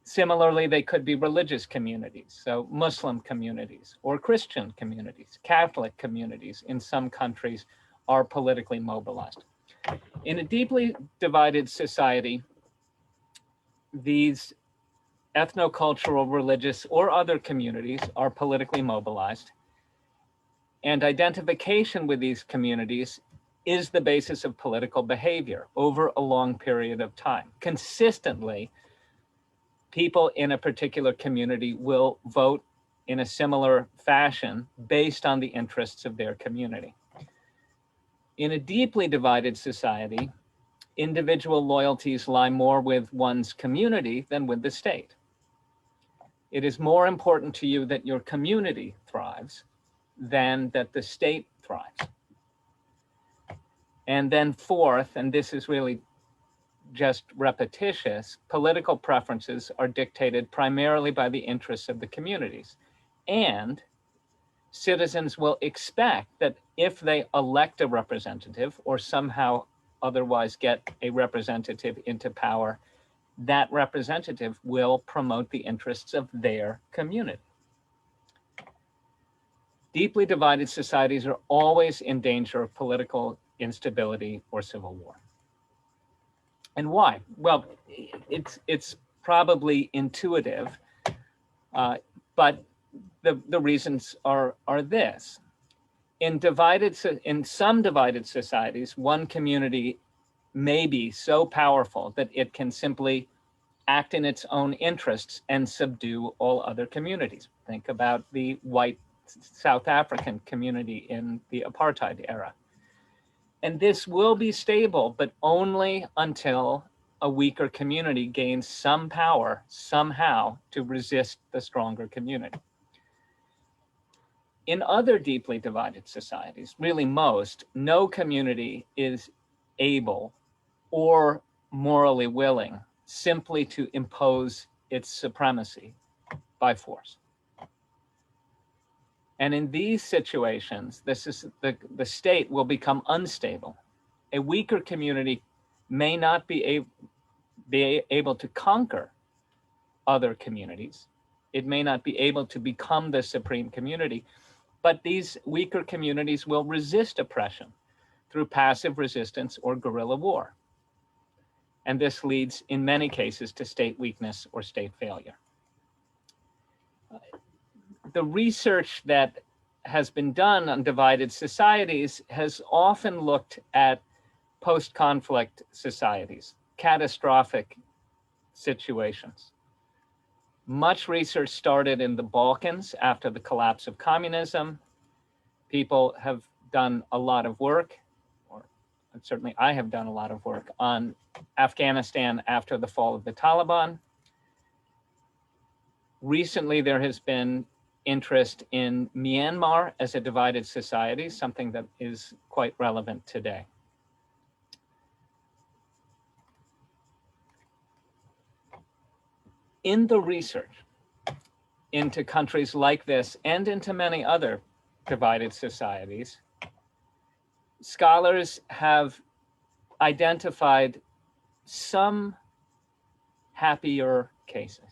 [SPEAKER 6] Similarly, they could be religious communities, so Muslim communities or Christian communities, Catholic communities in some countries are politically mobilized. In a deeply divided society, these ethnocultural, religious, or other communities are politically mobilized, and identification with these communities is the basis of political behavior over a long period of time. Consistently, people in a particular community will vote in a similar fashion based on the interests of their community. In a deeply divided society, individual loyalties lie more with one's community than with the state. It is more important to you that your community thrives than that the state thrives. And then fourth, and this is really just repetitious, political preferences are dictated primarily by the interests of the communities. And citizens will expect that if they elect a representative or somehow otherwise get a representative into power, that representative will promote the interests of their community. Deeply divided societies are always in danger of political instability or civil war. And why? Well, it's probably intuitive, but the reasons are this. In some divided societies, one community may be so powerful that it can simply act in its own interests and subdue all other communities. Think about the white South African community in the apartheid era. And this will be stable, but only until a weaker community gains some power somehow to resist the stronger community. In other deeply divided societies, really most, no community is able or morally willing simply to impose its supremacy by force. And in these situations, the state will become unstable. A weaker community may not be able to conquer other communities. It may not be able to become the supreme community, but these weaker communities will resist oppression through passive resistance or guerrilla war. And this leads in many cases to state weakness or state failure. The research that has been done on divided societies has often looked at post-conflict societies, catastrophic situations. Much research started in the Balkans after the collapse of communism. People have done a lot of work, or certainly I have done a lot of work on Afghanistan after the fall of the Taliban. Recently, there has been interest in Myanmar as a divided society, something that is quite relevant today. In the research into countries like this and into many other divided societies, scholars have identified some happier cases.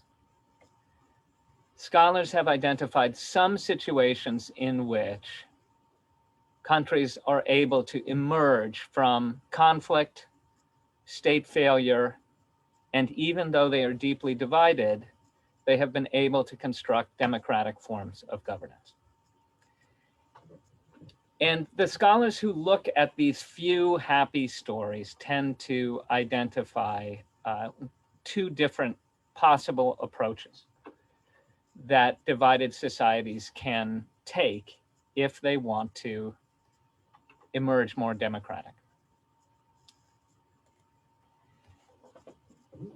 [SPEAKER 6] Scholars have identified some situations in which countries are able to emerge from conflict, state failure, and even though they are deeply divided, they have been able to construct democratic forms of governance. And the scholars who look at these few happy stories tend to identify two different possible approaches that divided societies can take if they want to emerge more democratic.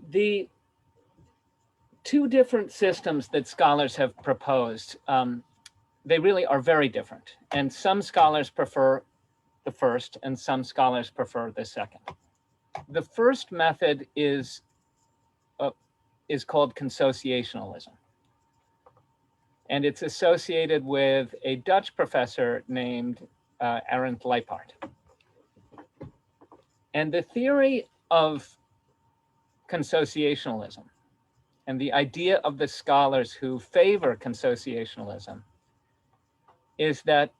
[SPEAKER 6] The two different systems that scholars have proposed, they really are very different. And some scholars prefer the first and some scholars prefer the second. The first method is called consociationalism. And it's associated with a Dutch professor named Arend Leipart. And the theory of consociationalism and the idea of the scholars who favor consociationalism is that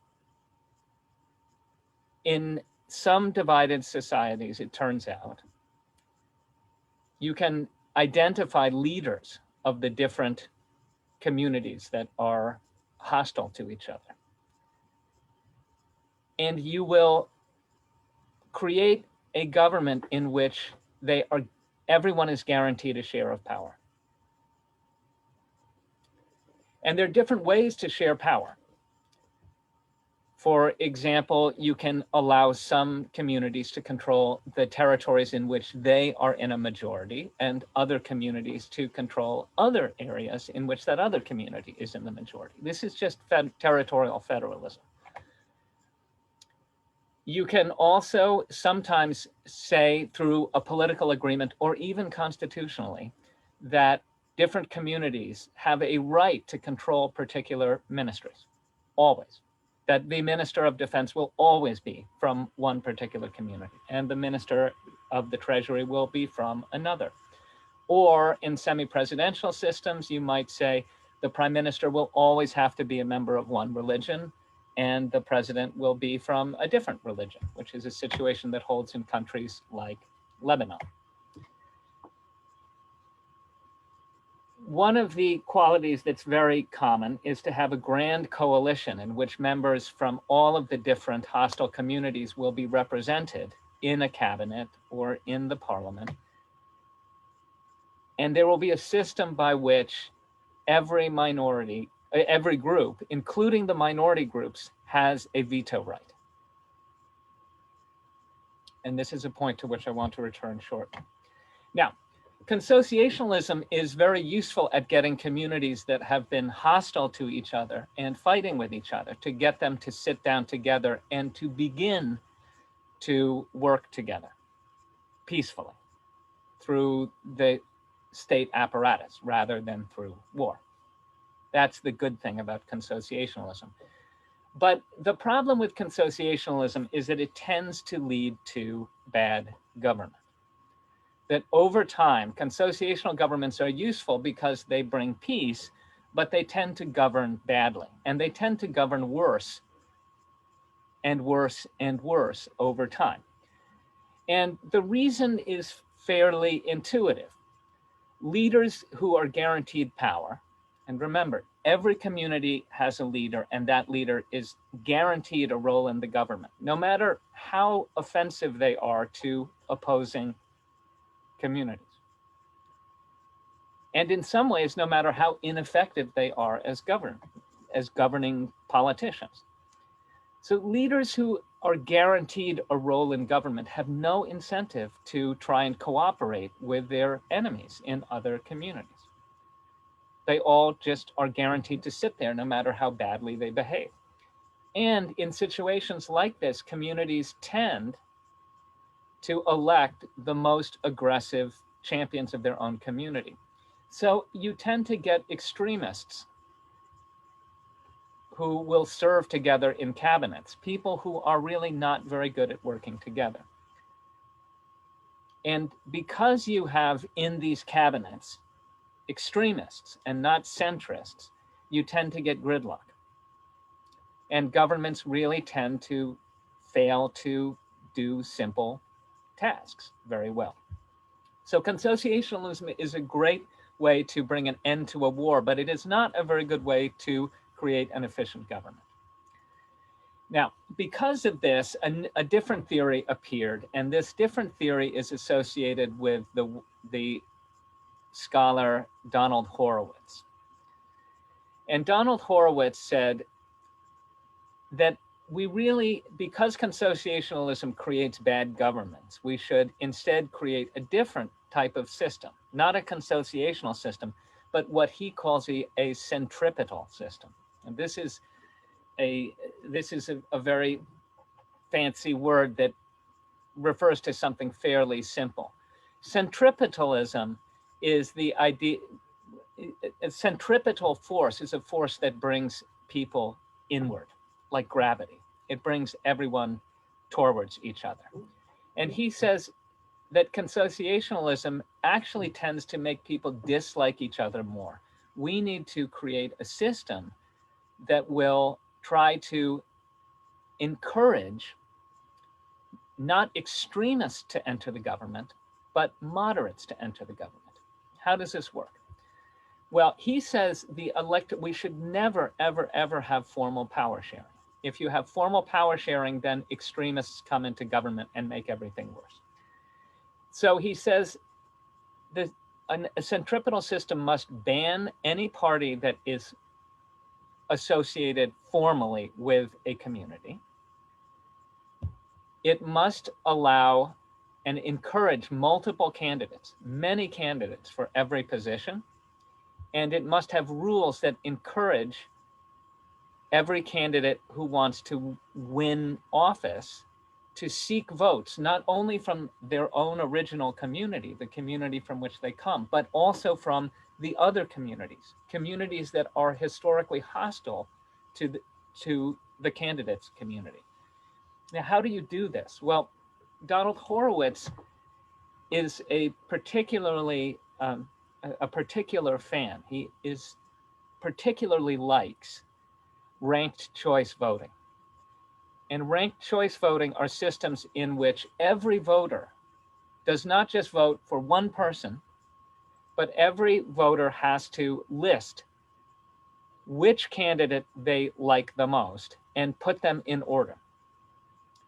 [SPEAKER 6] in some divided societies, it turns out, you can identify leaders of the different communities that are hostile to each other. And you will create a government in which everyone is guaranteed a share of power. And there are different ways to share power. For example, you can allow some communities to control the territories in which they are in a majority and other communities to control other areas in which that other community is in the majority. This is just territorial federalism. You can also sometimes say through a political agreement or even constitutionally that different communities have a right to control particular ministries, always. That the Minister of Defense will always be from one particular community and the Minister of the Treasury will be from another. Or in semi-presidential systems, you might say the Prime Minister will always have to be a member of one religion and the President will be from a different religion, which is a situation that holds in countries like Lebanon. One of the qualities that's very common is to have a grand coalition in which members from all of the different hostile communities will be represented in a cabinet or in the parliament. And there will be a system by which every group, including the minority groups, has a veto right. And this is a point to which I want to return shortly. Now, consociationalism is very useful at getting communities that have been hostile to each other and fighting with each other to get them to sit down together and to begin to work together peacefully through the state apparatus rather than through war. That's the good thing about consociationalism. But the problem with consociationalism is that it tends to lead to bad government. That over time, consociational governments are useful because they bring peace, but they tend to govern badly. And they tend to govern worse and worse and worse over time. And the reason is fairly intuitive. Leaders who are guaranteed power, and remember, every community has a leader and that leader is guaranteed a role in the government, no matter how offensive they are to opposing communities. And in some ways, no matter how ineffective they are as governing politicians. So leaders who are guaranteed a role in government have no incentive to try and cooperate with their enemies in other communities. They all just are guaranteed to sit there no matter how badly they behave. And in situations like this, communities tend to elect the most aggressive champions of their own community. So you tend to get extremists who will serve together in cabinets, people who are really not very good at working together. And because you have in these cabinets extremists and not centrists, you tend to get gridlock. And governments really tend to fail to do simple tasks very well. So consociationalism is a great way to bring an end to a war, but it is not a very good way to create an efficient government. Now, because of this, a different theory appeared, and this different theory is associated with the scholar Donald Horowitz. And Donald Horowitz said that we really, because consociationalism creates bad governments, we should instead create a different type of system, not a consociational system, but what he calls a centripetal system. And this is a very fancy word that refers to something fairly simple. Centripetalism is the idea, a centripetal force is a force that brings people inward, like gravity. It brings everyone towards each other. And he says that consociationalism actually tends to make people dislike each other more. We need to create a system that will try to encourage not extremists to enter the government, but moderates to enter the government. How does this work? Well, he says we should never, ever, ever have formal power sharing. If you have formal power sharing, then extremists come into government and make everything worse. So he says a centripetal system must ban any party that is associated formally with a community. It must allow and encourage multiple candidates, many candidates for every position. And it must have rules that encourage every candidate who wants to win office to seek votes, not only from their own original community, the community from which they come, but also from the other communities that are historically hostile to the candidate's community. Now, how do you do this? Well, Donald Horowitz is a particular fan. He particularly likes ranked choice voting. And ranked choice voting are systems in which every voter does not just vote for one person, but every voter has to list which candidate they like the most and put them in order.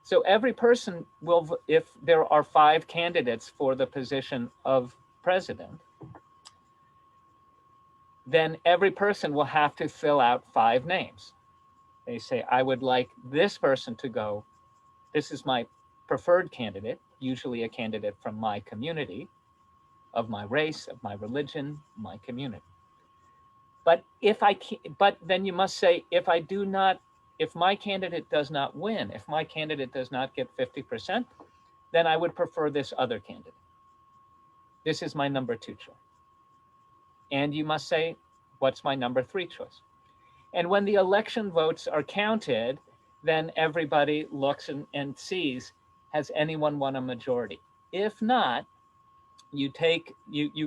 [SPEAKER 6] So every person will, if there are 5 candidates for the position of president, then every person will have to fill out 5 names. They say, I would like this person to go. This is my preferred candidate, usually a candidate from my community, of my race, of my religion, my community. But then you must say, if my candidate does not win, if my candidate does not get 50%, then I would prefer this other candidate. This is my number 2 choice. And you must say, what's my number 3 choice? And when the election votes are counted, then everybody looks and sees, has anyone won a majority? If not, you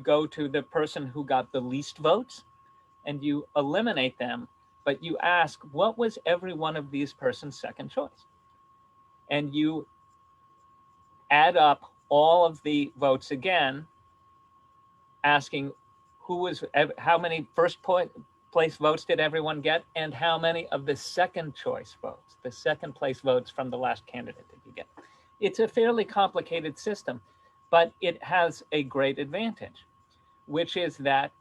[SPEAKER 6] go to the person who got the least votes and you eliminate them, but you ask, what was every one of these persons' second choice? And you add up all of the votes again, asking how many first place votes did everyone get, and how many of the second choice votes, the second place votes from the last candidate did you get? It's a fairly complicated system, but it has a great advantage, which is that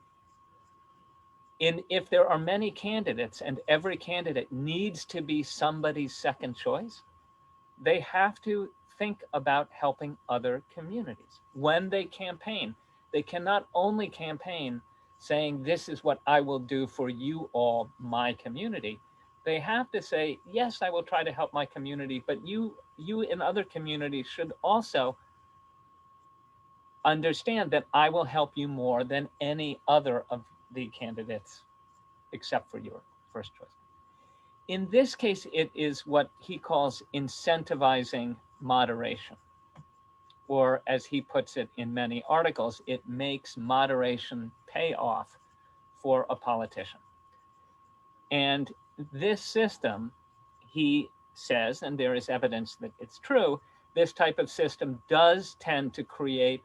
[SPEAKER 6] if there are many candidates and every candidate needs to be somebody's second choice, they have to think about helping other communities. When they campaign, they can not only campaign saying, this is what I will do for you all, my community. They have to say, yes, I will try to help my community, but you in other communities should also understand that I will help you more than any other of the candidates, except for your first choice. In this case, it is what he calls incentivizing moderation, or as he puts it in many articles, it makes moderation pay off for a politician. And this system, he says, and there is evidence that it's true, this type of system does tend to create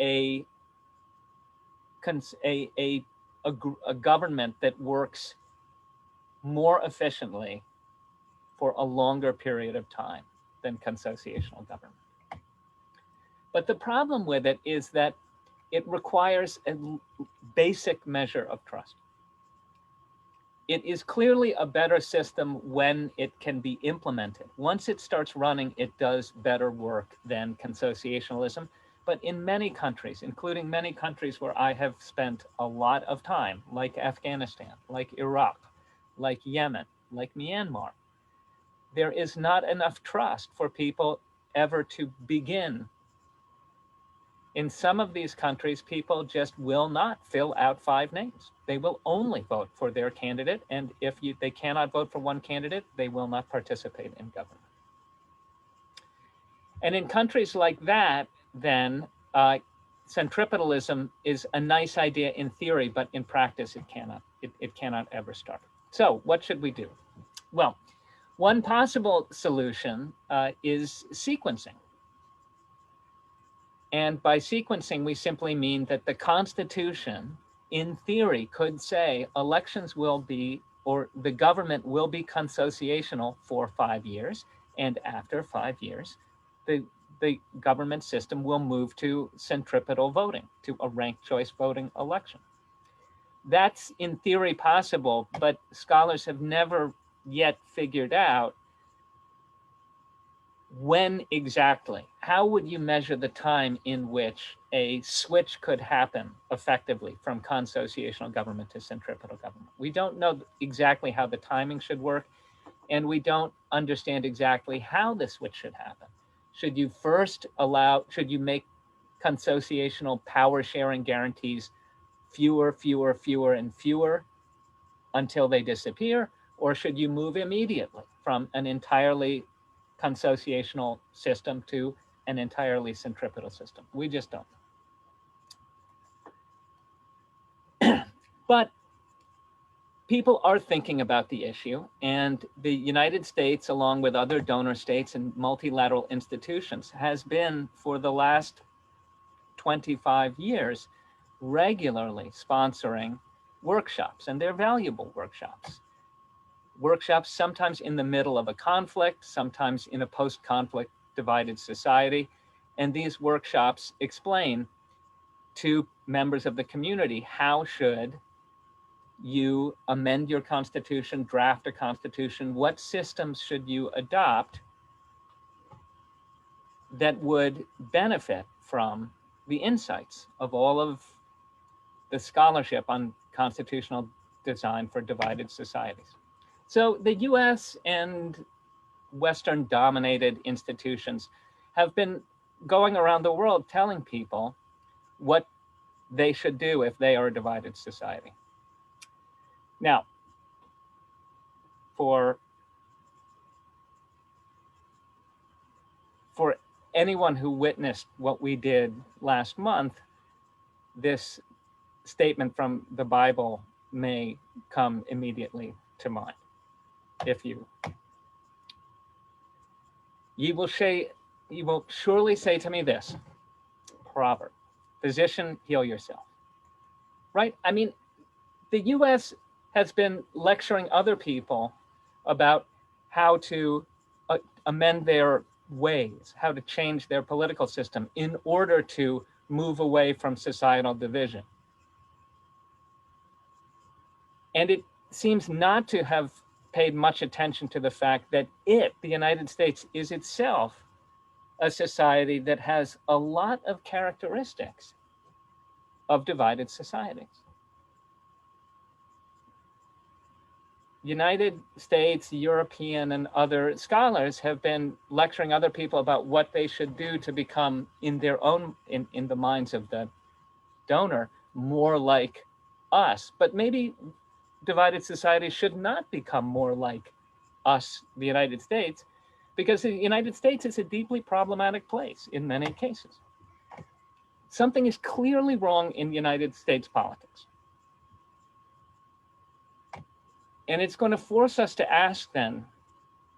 [SPEAKER 6] a government that works more efficiently for a longer period of time than consociational government. But the problem with it is that it requires a basic measure of trust. It is clearly a better system when it can be implemented. Once it starts running, it does better work than consociationalism. But in many countries, including many countries where I have spent a lot of time, like Afghanistan, like Iraq, like Yemen, like Myanmar, there is not enough trust for people ever to begin. In some of these countries, people just will not fill out 5 names. They will only vote for their candidate, and if they cannot vote for one candidate, they will not participate in government. And in countries like that, then centripetalism is a nice idea in theory, but in practice, it cannot ever start. So what should we do? Well, one possible solution is sequencing. And by sequencing, we simply mean that the Constitution, in theory, could say elections will be, or the government will be consociational for 5 years. And after 5 years, the government system will move to centripetal voting, to a ranked choice voting election. That's in theory possible, but scholars have never yet figured out when exactly. How would you measure the time in which a switch could happen effectively from consociational government to centripetal government? We don't know exactly how the timing should work, and we don't understand exactly how the switch should happen. Should you first should you make consociational power sharing guarantees fewer, and fewer until they disappear? Or should you move immediately from an entirely consociational system to an entirely centripetal system? We just don't know. But people are thinking about the issue, and the United States, along with other donor states and multilateral institutions, has been for the last 25 years regularly sponsoring workshops, and they're valuable workshops. Workshops sometimes in the middle of a conflict, sometimes in a post-conflict divided society. And these workshops explain to members of the community, how should you amend your constitution, draft a constitution, what systems should you adopt that would benefit from the insights of all of the scholarship on constitutional design for divided societies. So the US and Western dominated institutions have been going around the world telling people what they should do if they are a divided society. Now, for anyone who witnessed what we did last month, this statement from the Bible may come immediately to mind. If you will surely say to me this, proverb, physician, heal yourself. Right? I mean, the US has been lecturing other people about how to amend their ways, how to change their political system in order to move away from societal division. And it seems not to have paid much attention to the fact that the United States, is itself a society that has a lot of characteristics of divided societies. United States, European, and other scholars have been lecturing other people about what they should do to become, in their own, in the minds of the donor, more like us. But maybe divided societies should not become more like us, the United States, because the United States is a deeply problematic place in many cases. Something is clearly wrong in United States politics. And it's going to force us to ask then,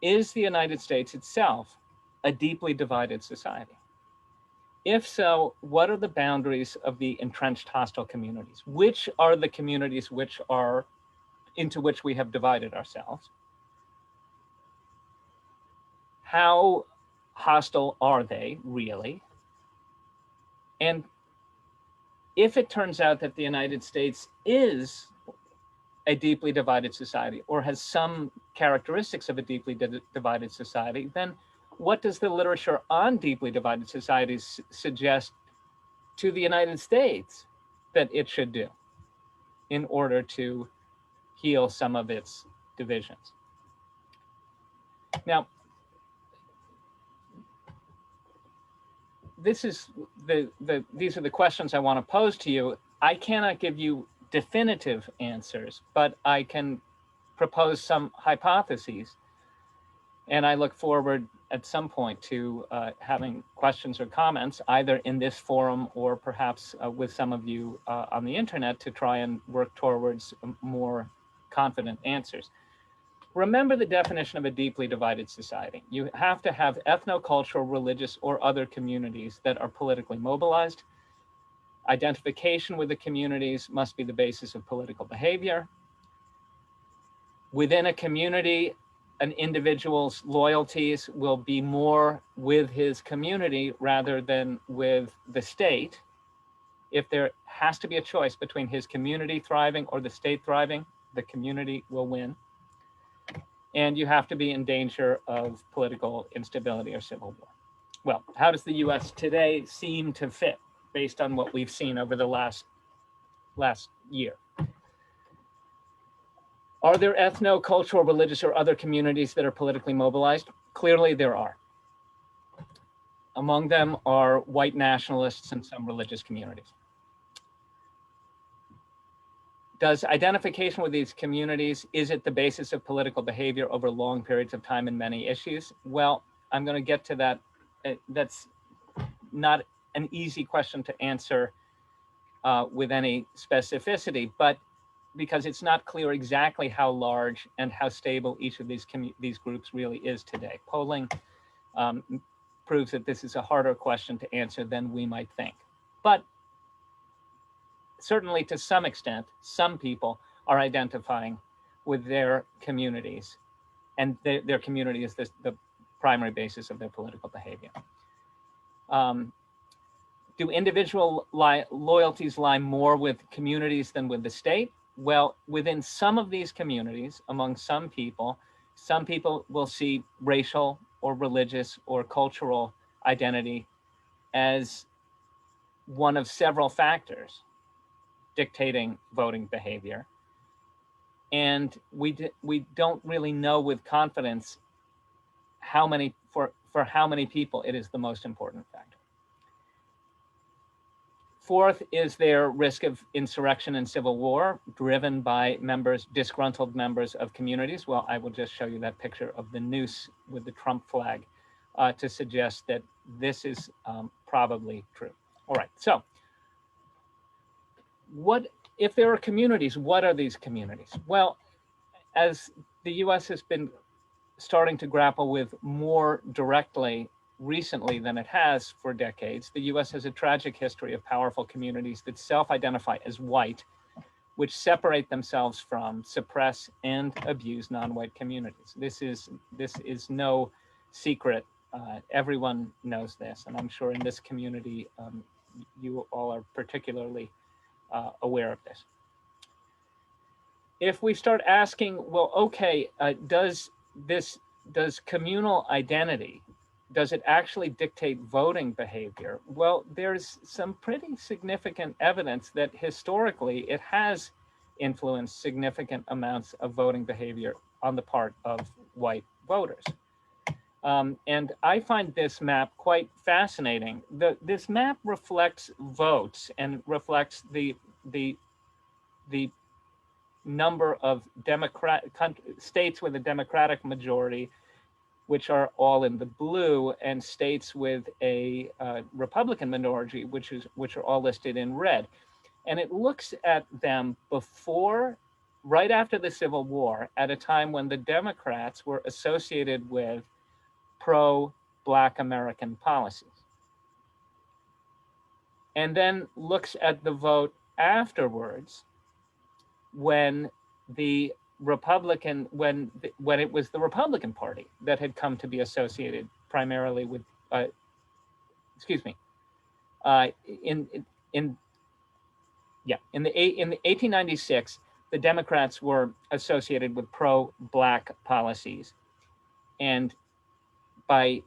[SPEAKER 6] is the United States itself a deeply divided society? If so, what are the boundaries of the entrenched hostile communities? Which are the communities into which we have divided ourselves? How hostile are they really? And if it turns out that the United States is a deeply divided society or has some characteristics of a deeply divided society, then what does the literature on deeply divided societies suggest to the United States that it should do in order to heal some of its divisions? Now, these are the questions I want to pose to you. I cannot give you definitive answers, but I can propose some hypotheses. And I look forward at some point to having questions or comments, either in this forum or perhaps with some of you on the internet, to try and work towards more confident answers. Remember the definition of a deeply divided society. You have to have ethno-cultural, religious, or other communities that are politically mobilized. Identification with the communities must be the basis of political behavior. Within a community, an individual's loyalties will be more with his community rather than with the state. If there has to be a choice between his community thriving or the state thriving, the community will win. And you have to be in danger of political instability or civil war. Well, how does the US today seem to fit based on what we've seen over the last year? Are there ethno-cultural, religious, or other communities that are politically mobilized? Clearly there are. Among them are white nationalists and some religious communities. Does identification with these communities, is it the basis of political behavior over long periods of time and many issues? Well, I'm going to get to that. That's not an easy question to answer with any specificity, but because it's not clear exactly how large and how stable each of these groups really is today. Polling proves that this is a harder question to answer than we might think. But certainly to some extent, some people are identifying with their communities, and their community is the primary basis of their political behavior. Do individual loyalties lie more with communities than with the state? Well, within some of these communities, among some people will see racial or religious or cultural identity as one of several factors dictating voting behavior. And we don't really know with confidence for how many people it is the most important factor. Fourth, is there risk of insurrection and civil war driven by disgruntled members of communities? Well, I will just show you that picture of the noose with the Trump flag to suggest that this is probably true. All right, so if there are communities, what are these communities? Well, as the US has been starting to grapple with more directly recently than it has for decades, the US has a tragic history of powerful communities that self-identify as white, which separate themselves from, suppress, and abuse non-white communities. This is no secret. Everyone knows this, and I'm sure in this community, you all are particularly aware of this. If we start asking, well, okay, does communal identity, does it actually dictate voting behavior? Well, there's some pretty significant evidence that historically it has influence significant amounts of voting behavior on the part of white voters. And I find this map quite fascinating. This map reflects votes and reflects the number of states with a Democratic majority, which are all in the blue, and states with a Republican minority, which are all listed in red. And it looks at them before, right after the Civil War, at a time when the Democrats were associated with pro-Black American policies. And then looks at the vote afterwards when the Republican, when it was the Republican Party that had come to be associated primarily with, in 1896, the Democrats were associated with pro-Black policies, and by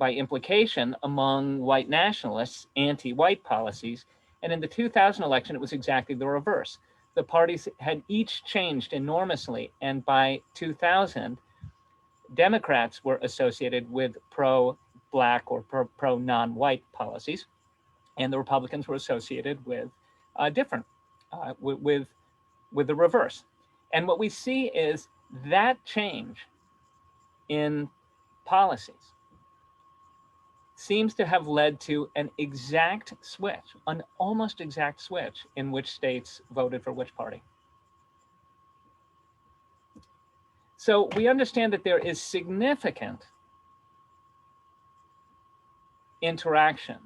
[SPEAKER 6] implication, among white nationalists, anti-white policies. And in the 2000 election, it was exactly the reverse. The parties had each changed enormously, and by 2000, Democrats were associated with pro-Black or pro-non-white policies, and the Republicans were associated with with the reverse. And what we see is that change in policies seems to have led to an exact switch, an almost exact switch in which states voted for which party. So we understand that there is significant interaction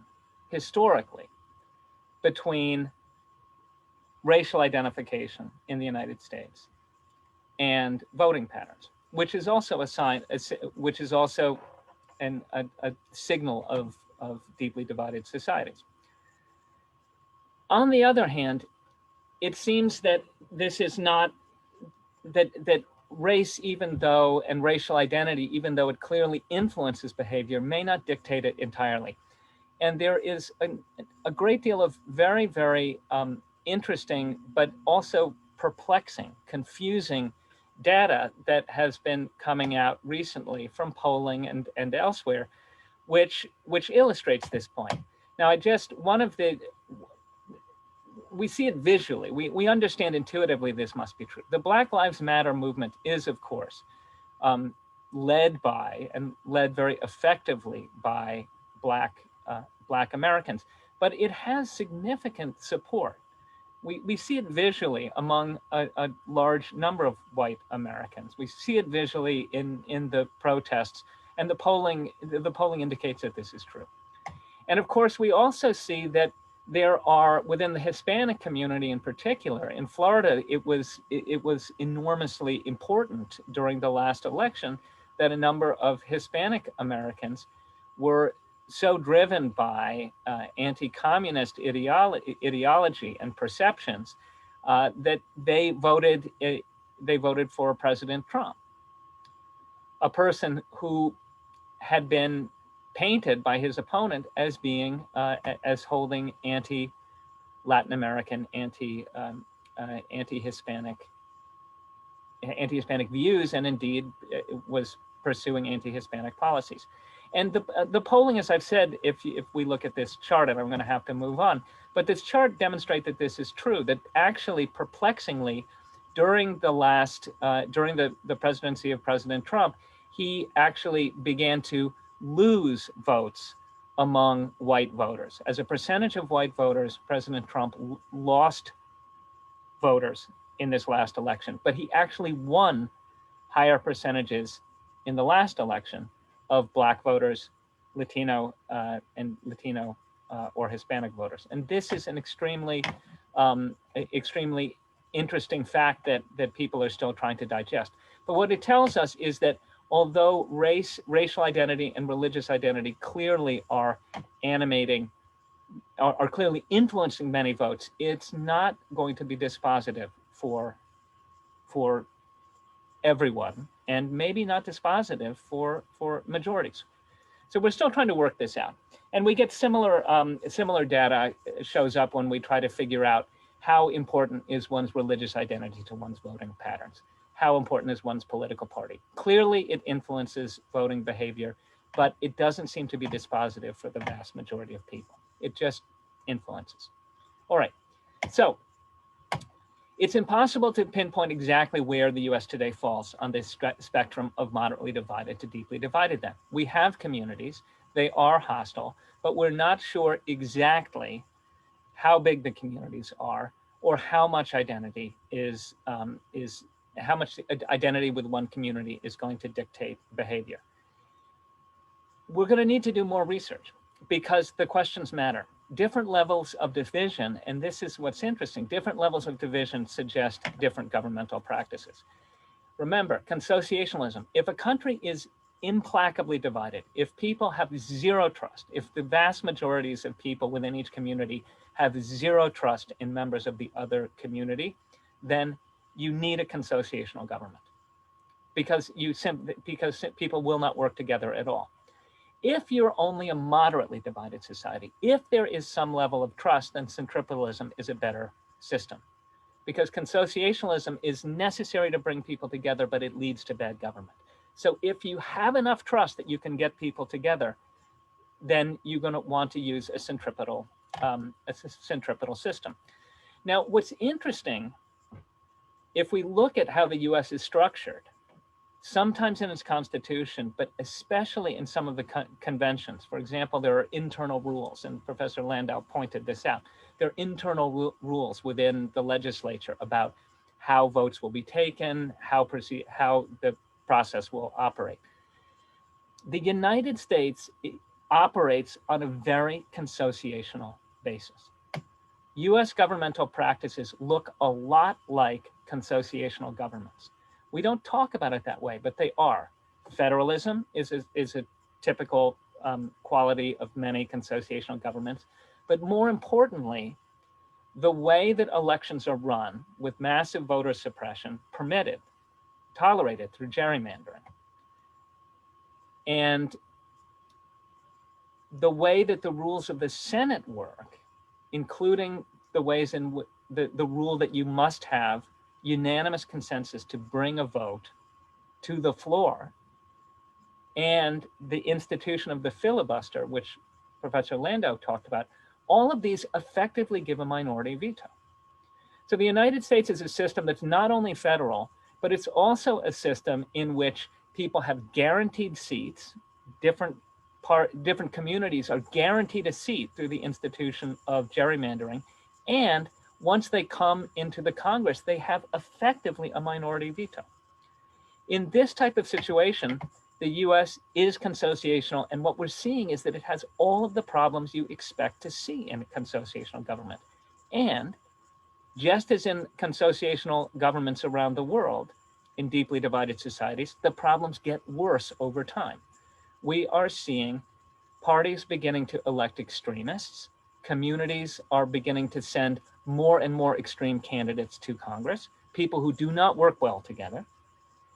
[SPEAKER 6] historically between racial identification in the United States and voting patterns, which is also a sign, which is also a signal of deeply divided societies. On the other hand, it seems that this is not, that race, even though, and racial identity, even though it clearly influences behavior, may not dictate it entirely. And there is a great deal of very, very interesting, but also perplexing, confusing data that has been coming out recently from polling and elsewhere, which illustrates this point. Now, we see it visually. We understand intuitively this must be true. The Black Lives Matter movement is, of course, led by, and led very effectively by Black Americans, but it has significant support. We see it visually among a large number of white Americans. We see it visually in the protests, and the polling indicates that this is true. And of course, we also see that there are, within the Hispanic community in particular, in Florida, it was enormously important during the last election that a number of Hispanic Americans were so driven by anti-communist ideology and perceptions that they voted for President Trump, a person who had been painted by his opponent as being as holding anti-Latin American, anti-Hispanic views, and indeed was pursuing anti-Hispanic policies. And the polling, as I've said, if we look at this chart, and I'm going to have to move on, but this chart demonstrates that this is true, that actually perplexingly, during the presidency of President Trump, he actually began to lose votes among white voters. As a percentage of white voters, President Trump lost voters in this last election, but he actually won higher percentages in the last election of Black voters, Latino or Hispanic voters. And this is an extremely interesting fact that people are still trying to digest. But what it tells us is that although racial identity and religious identity clearly are clearly influencing many votes, it's not going to be dispositive for everyone, and maybe not dispositive for majorities. So we're still trying to work this out. And we get similar data shows up when we try to figure out How important is one's religious identity to one's voting patterns? How important is one's political party? Clearly, it influences voting behavior, but it doesn't seem to be dispositive for the vast majority of people. It just influences. All right, so it's impossible to pinpoint exactly where the US today falls on this spectrum of moderately divided to deeply divided then. We have communities, they are hostile, but we're not sure exactly how big the communities are or how much identity how much identity with one community is going to dictate behavior. We're going to need to do more research because the questions matter. Different levels of division, and this is what's interesting, different levels of division suggest different governmental practices. Remember, consociationalism, if a country is implacably divided, if people have zero trust, if the vast majorities of people within each community have zero trust in members of the other community, then you need a consociational government because people will not work together at all. If you're only a moderately divided society, if there is some level of trust, then centripetalism is a better system because consociationalism is necessary to bring people together, but it leads to bad government. So if you have enough trust that you can get people together, then you're going to want to use a centripetal system. Now, what's interesting, if we look at how the US is structured, sometimes in its constitution, but especially in some of the conventions. For example, there are internal rules, and Professor Landau pointed this out. There are internal rules within the legislature about how votes will be taken, how the process will operate. The United States operates on a very consociational basis. US governmental practices look a lot like consociational governments. We don't talk about it that way, but they are. Federalism is a typical quality of many consociational governments. But more importantly, the way that elections are run with massive voter suppression, tolerated through gerrymandering, and the way that the rules of the Senate work, including the ways in the rule that you must have unanimous consensus to bring a vote to the floor, and the institution of the filibuster, which Professor Landau talked about, all of these effectively give a minority veto. So the United States is a system that's not only federal, but it's also a system in which people have guaranteed seats. Different communities are guaranteed a seat through the institution of gerrymandering, and once they come into the Congress, they have effectively a minority veto. In this type of situation, the US is consociational, and what we're seeing is that it has all of the problems you expect to see in a consociational government. And just as in consociational governments around the world, in deeply divided societies, the problems get worse over time. We are seeing parties beginning to elect extremists. Communities are beginning to send more and more extreme candidates to Congress, people who do not work well together.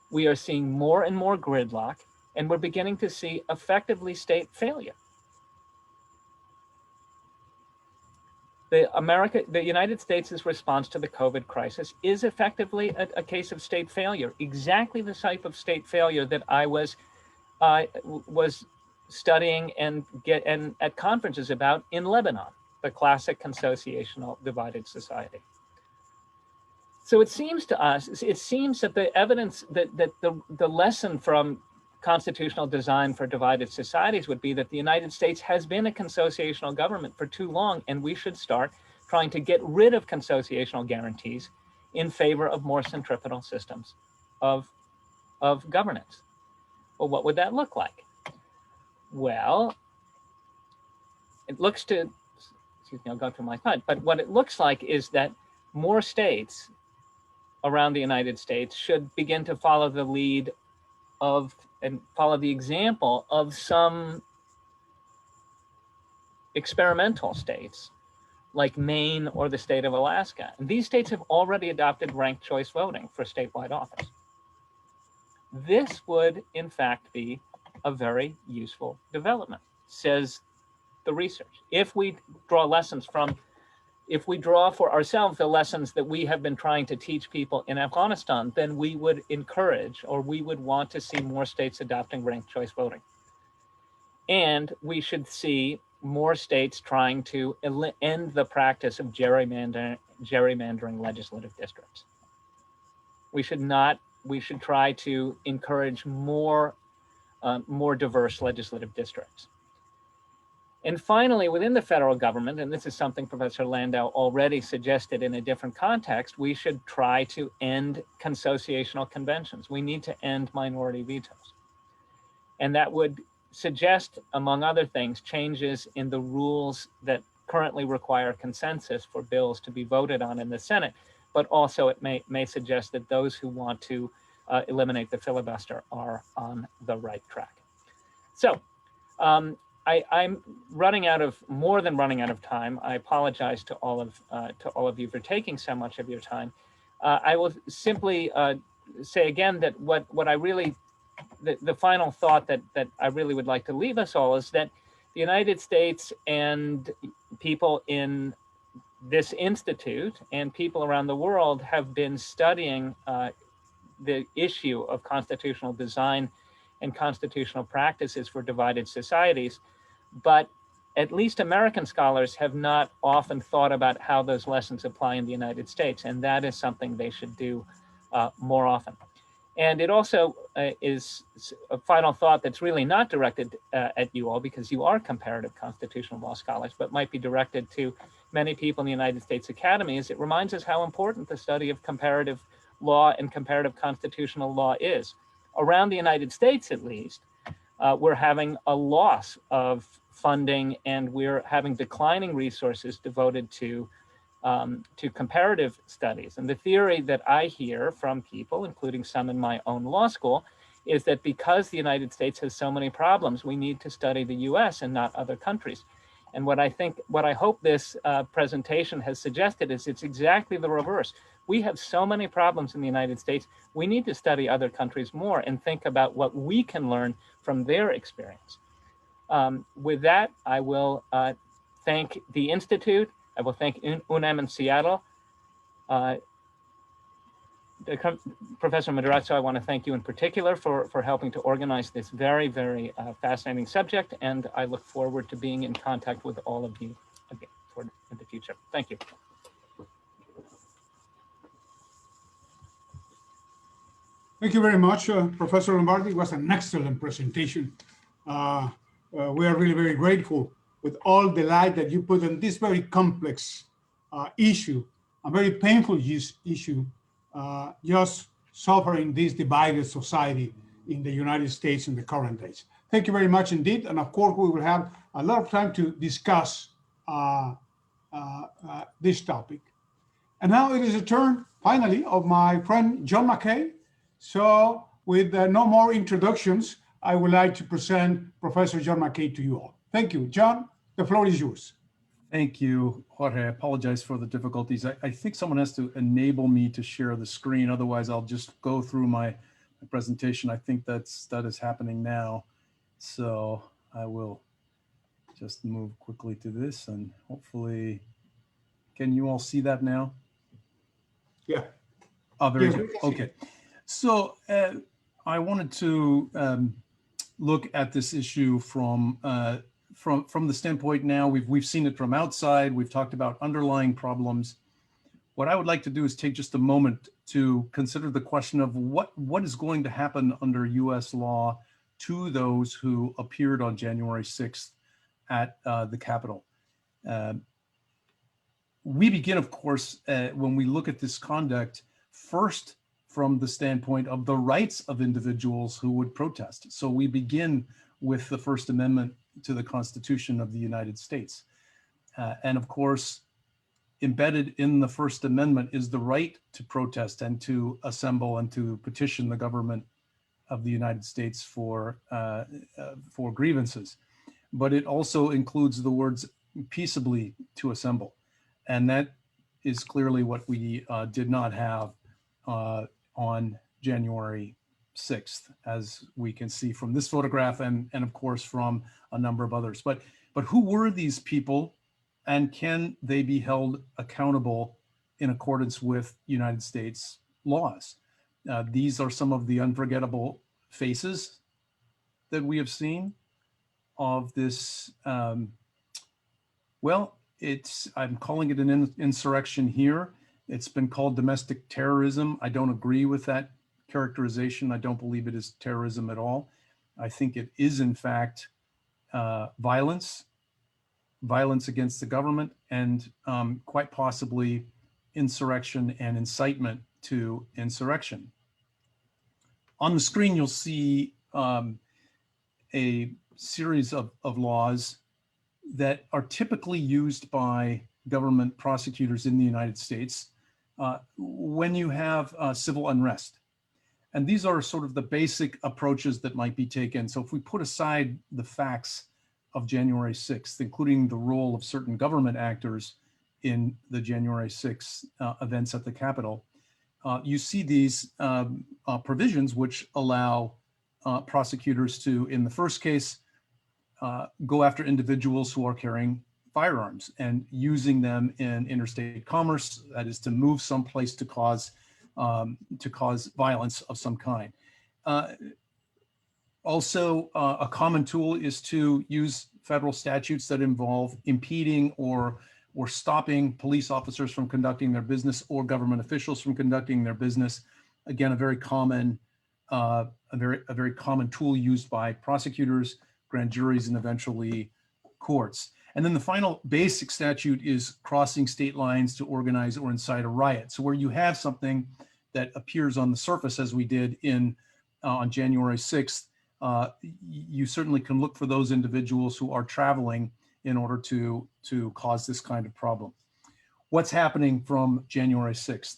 [SPEAKER 6] We are seeing more and more gridlock, and we're beginning to see effectively state failure. The United States' response to the COVID crisis is effectively a case of state failure, exactly the type of state failure that I was studying and at conferences about in Lebanon, the classic consociational divided society. So it seems to us, that the evidence that the lesson from constitutional design for divided societies would be that the United States has been a consociational government for too long, and we should start trying to get rid of consociational guarantees in favor of more centripetal systems of governance. Well, what would that look like? Well, it looks to, excuse me, I'll go through my slide, but what it looks like is that more states around the United States should begin to follow the lead of and follow the example of some experimental states like Maine or the state of Alaska. And these states have already adopted ranked choice voting for statewide office. This would, in fact, be a very useful development, says the research. If we draw lessons from if we draw for ourselves the lessons that we have been trying to teach people in Afghanistan, then we would encourage, or we would want to see more states adopting ranked choice voting. And we should see more states trying to end the practice of gerrymandering legislative districts. We should try to encourage more diverse legislative districts. And finally, within the federal government, and this is something Professor Landau already suggested in a different context, we should try to end consociational conventions. We need to end minority vetoes. And that would suggest, among other things, changes in the rules that currently require consensus for bills to be voted on in the Senate, but also it may suggest that those who want to eliminate the filibuster are on the right track. So, I'm more than running out of time. I apologize to all of you for taking so much of your time. I will simply say again that what I really, the final thought that I really would like to leave us all is that the United States and people in this institute and people around the world have been studying the issue of constitutional design and constitutional practices for divided societies, but at least American scholars have not often thought about how those lessons apply in the United States, and that is something they should do more often. And it also is a final thought that's really not directed at you all, because you are comparative constitutional law scholars, but might be directed to many people in the United States Academy, is it reminds us how important the study of comparative law and comparative constitutional law is. Around the United States, at least, we're having a loss of funding, and we're having declining resources devoted to comparative studies. And the theory that I hear from people, including some in my own law school, is that because the United States has so many problems, we need to study the US and not other countries. And what I hope this presentation has suggested is it's exactly the reverse. We have so many problems in the United States, we need to study other countries more and think about what we can learn from their experience. With that, I will thank the Institute. I will thank UNAM in Seattle. Professor Madrazo, I want to thank you in particular for helping to organize this very, very fascinating subject, and I look forward to being in contact with all of you again in the future. Thank you.
[SPEAKER 1] Thank you very much, Professor Lombardi. It was an excellent presentation. We are really very grateful with all the light that you put on this very complex issue, a very painful issue, just suffering this divided society in the United States in the current days. Thank you very much indeed. And of course, we will have a lot of time to discuss this topic. And now it is a turn, finally, of my friend, John McKay. So with no more introductions, I would like to present Professor John McKay to you all. Thank you. John, the floor is yours.
[SPEAKER 5] Thank you, Jorge. I apologize for the difficulties. I think someone has to enable me to share the screen. Otherwise, I'll just go through my presentation. I think that is happening now. So I will just move quickly to this, and hopefully, can you all see that now?
[SPEAKER 1] Yeah.
[SPEAKER 5] Oh, very good. Okay. So I wanted to look at this issue from the standpoint now. We've seen it from outside. We've talked about underlying problems. What I would like to do is take just a moment to consider the question of what is going to happen under U.S. law to those who appeared on January 6th at the Capitol. We begin, of course, when we look at this conduct, first from the standpoint of the rights of individuals who would protest. So we begin with the First Amendment to the Constitution of the United States. And of course, embedded in the First Amendment is the right to protest and to assemble and to petition the government of the United States for grievances. But it also includes the words peaceably to assemble. And that is clearly what we did not have on January 6th, as we can see from this photograph and of course from a number of others. But who were these people and can they be held accountable in accordance with United States laws? These are some of the unforgettable faces that we have seen of this. Well, I'm calling it an insurrection here. It's been called domestic terrorism. I don't agree with that characterization. I don't believe it is terrorism at all. I think it is, in fact, violence against the government, and quite possibly insurrection and incitement to insurrection. On the screen, you'll see a series of laws that are typically used by government prosecutors in the United States when you have civil unrest. And these are sort of the basic approaches that might be taken. So if we put aside the facts of January 6th, including the role of certain government actors in the January 6th events at the Capitol, you see these provisions which allow prosecutors to, in the first case, go after individuals who are carrying firearms and using them in interstate commerce, that is to move someplace to cause violence of some kind. Also, a common tool is to use federal statutes that involve impeding or stopping police officers from conducting their business or government officials from conducting their business. Again, a very common tool used by prosecutors, grand juries, and eventually courts. And then the final basic statute is crossing state lines to organize or incite a riot. So where you have something that appears on the surface, as we did on January 6th, you certainly can look for those individuals who are traveling in order to cause this kind of problem. What's happening from January 6th?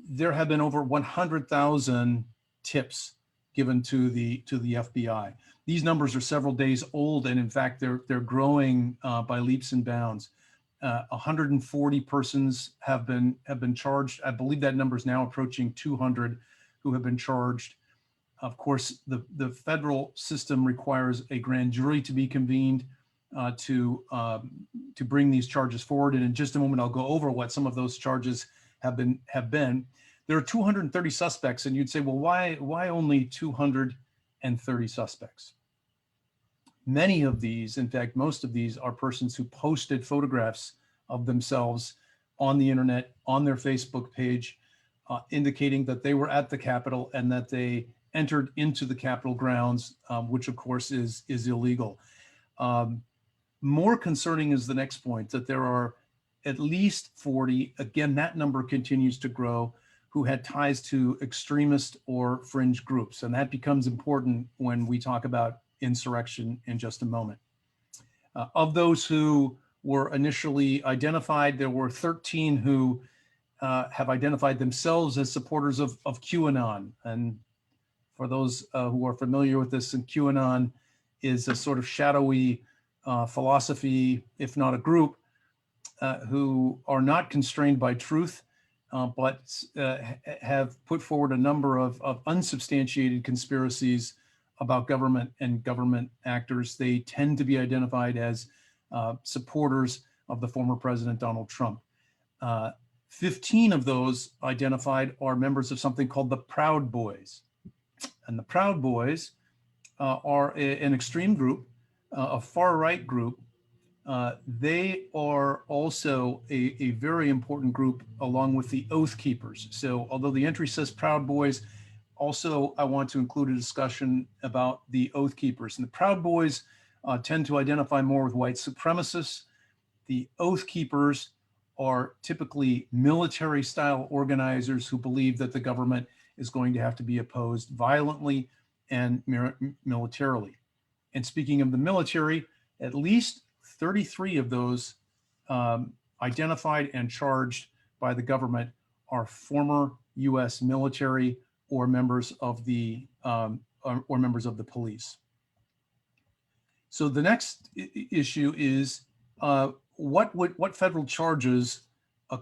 [SPEAKER 5] There have been over 100,000 tips given to the FBI. These numbers are several days old, and in fact, they're growing by leaps and bounds. 140 persons have been charged. I believe that number is now approaching 200 who have been charged. Of course, the federal system requires a grand jury to be convened to bring these charges forward. And in just a moment, I'll go over what some of those charges have been. There are 230 suspects, and you'd say, well, why only 230 suspects? Many of these, in fact, most of these are persons who posted photographs of themselves on the internet, on their Facebook page, indicating that they were at the Capitol and that they entered into the Capitol grounds, which of course is illegal. More concerning is the next point, that there are at least 40, again, that number continues to grow, who had ties to extremist or fringe groups. And that becomes important when we talk about insurrection in just a moment. Of those who were initially identified, there were 13 who have identified themselves as supporters of QAnon. And for those who are familiar with this, and QAnon is a sort of shadowy philosophy, if not a group, who are not constrained by truth, but have put forward a number of unsubstantiated conspiracies about government and government actors. They tend to be identified as supporters of the former President Donald Trump. 15 of those identified are members of something called the Proud Boys. And the Proud Boys are an extreme group, a far-right group. They are also a very important group along with the Oath Keepers. So although the entry says Proud Boys, also I want to include a discussion about the Oath Keepers. And the Proud Boys tend to identify more with white supremacists. The Oath Keepers are typically military-style organizers who believe that the government is going to have to be opposed violently and militarily. And speaking of the military, at least 33 of those identified and charged by the government are former U.S. military or members of the police. So the next issue is what federal charges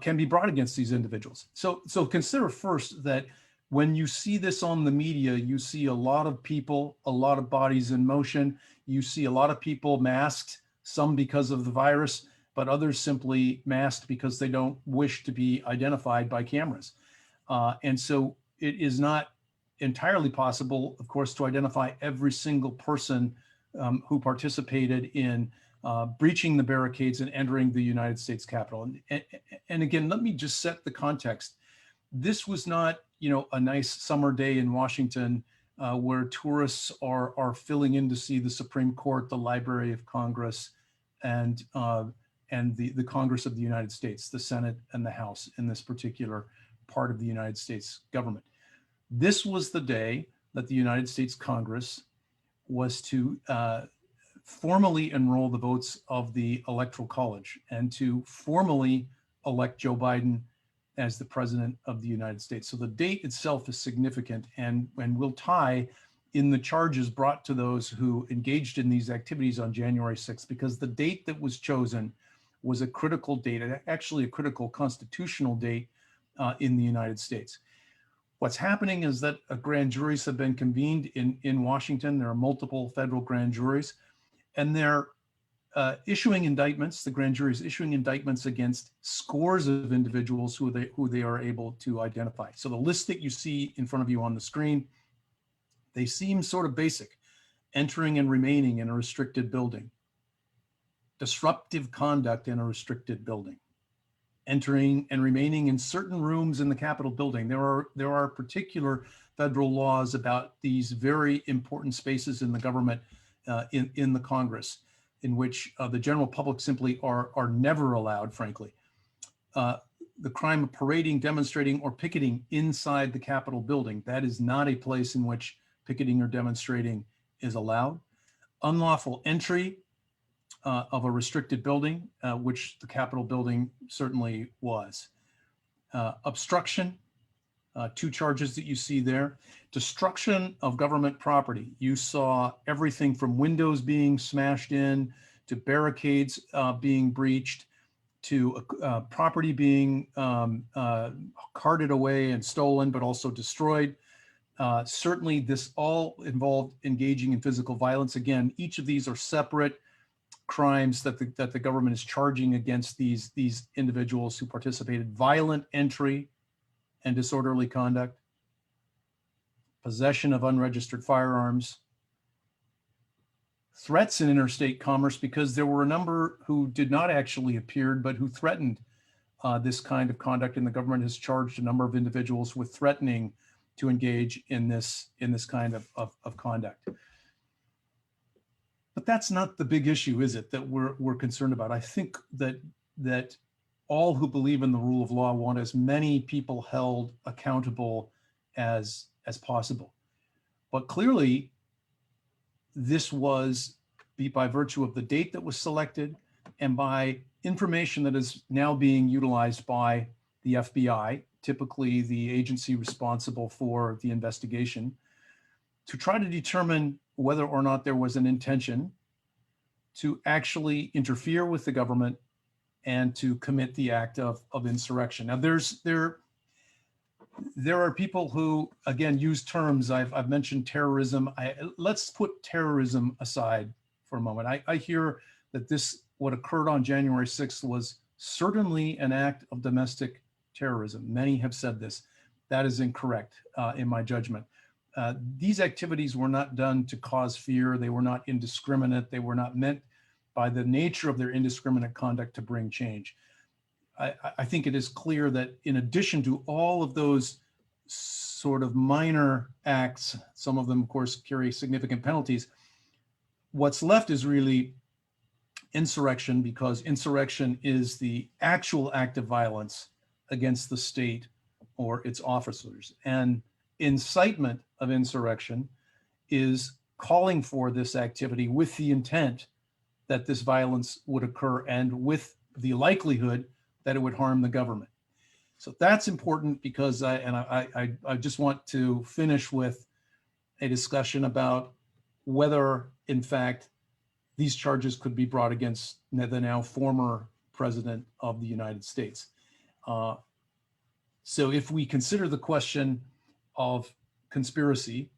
[SPEAKER 5] can be brought against these individuals. So consider first that when you see this on the media, you see a lot of people, a lot of bodies in motion. You see a lot of people masked, some because of the virus, but others simply masked because they don't wish to be identified by cameras. And so it is not entirely possible, of course, to identify every single person who participated in breaching the barricades and entering the United States Capitol. And again, let me just set the context. This was not, a nice summer day in Washington where tourists are filling in to see the Supreme Court, the Library of Congress, and the Congress of the United States, the Senate and the House in this particular part of the United States government. This was the day that the United States Congress was to formally enroll the votes of the Electoral College and to formally elect Joe Biden as the president of the United States. So the date itself is significant and will tie in the charges brought to those who engaged in these activities on January 6th, because the date that was chosen was a critical date, actually a critical constitutional date in the United States. What's happening is that grand juries have been convened in Washington. There are multiple federal grand juries, and they're issuing indictments. The grand jury is issuing indictments against scores of individuals who they are able to identify. So the list that you see in front of you on the screen, they seem sort of basic: entering and remaining in a restricted building, disruptive conduct in a restricted building, entering and remaining in certain rooms in the Capitol building. There are particular federal laws about these very important spaces in the government, in the Congress, in which the general public simply are never allowed, frankly. The crime of parading, demonstrating, or picketing inside the Capitol building, that is not a place in which picketing or demonstrating is allowed. Unlawful entry of a restricted building, which the Capitol building certainly was. Obstruction, 2 charges that you see there. Destruction of government property. You saw everything from windows being smashed in, to barricades being breached, to property being carted away and stolen, but also destroyed. Certainly this all involved engaging in physical violence. Again, each of these are separate crimes that the government is charging against these individuals who participated. Violent entry and disorderly conduct, possession of unregistered firearms, threats in interstate commerce, because there were a number who did not actually appear, but who threatened this kind of conduct, and the government has charged a number of individuals with threatening to engage in this kind of conduct. But that's not the big issue, is it, that we're concerned about? I think that all who believe in the rule of law want as many people held accountable as possible. But clearly, this was by virtue of the date that was selected and by information that is now being utilized by the FBI, typically the agency responsible for the investigation, to try to determine whether or not there was an intention to actually interfere with the government and to commit the act of insurrection. Now, there are people who, again, use terms. I've mentioned terrorism. Let's put terrorism aside for a moment. I hear that what occurred on January 6th was certainly an act of domestic terrorism. Many have said this. That is incorrect in my judgment. These activities were not done to cause fear. They were not indiscriminate. They were not meant by the nature of their indiscriminate conduct to bring change. I think it is clear that in addition to all of those sort of minor acts, some of them, of course, carry significant penalties, what's left is really insurrection, because insurrection is the actual act of violence against the state or its officers. And incitement of insurrection is calling for this activity with the intent that this violence would occur and with the likelihood that it would harm the government. So that's important, because I just want to finish with a discussion about whether, in fact, these charges could be brought against the now former president of the United States. So if we consider the question of conspiracy,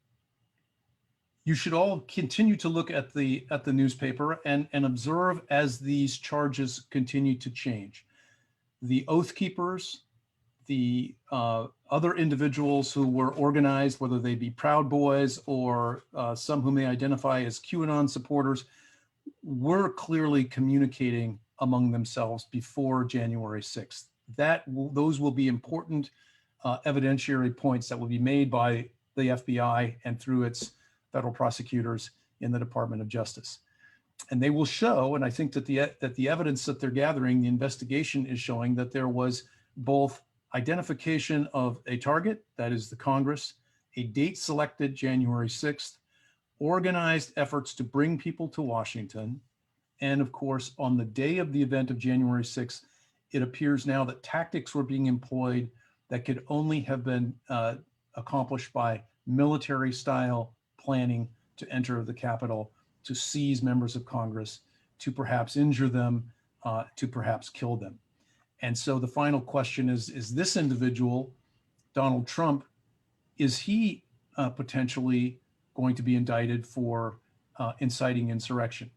[SPEAKER 5] you should all continue to look at the newspaper and observe as these charges continue to change. The Oath Keepers, the other individuals who were organized, whether they be Proud Boys or some whom they identify as QAnon supporters, were clearly communicating among themselves before January 6th. Those will be important evidentiary points that will be made by the FBI and through its federal prosecutors in the Department of Justice. And they will show, and I think that the evidence that they're gathering, the investigation is showing that there was both identification of a target, that is the Congress, a date selected January 6th, organized efforts to bring people to Washington, and of course, on the day of the event of January 6th, it appears now that tactics were being employed that could only have been accomplished by military-style planning to enter the Capitol, to seize members of Congress, to perhaps injure them, to perhaps kill them. And so the final question is this individual, Donald Trump, is he potentially going to be indicted for inciting insurrection?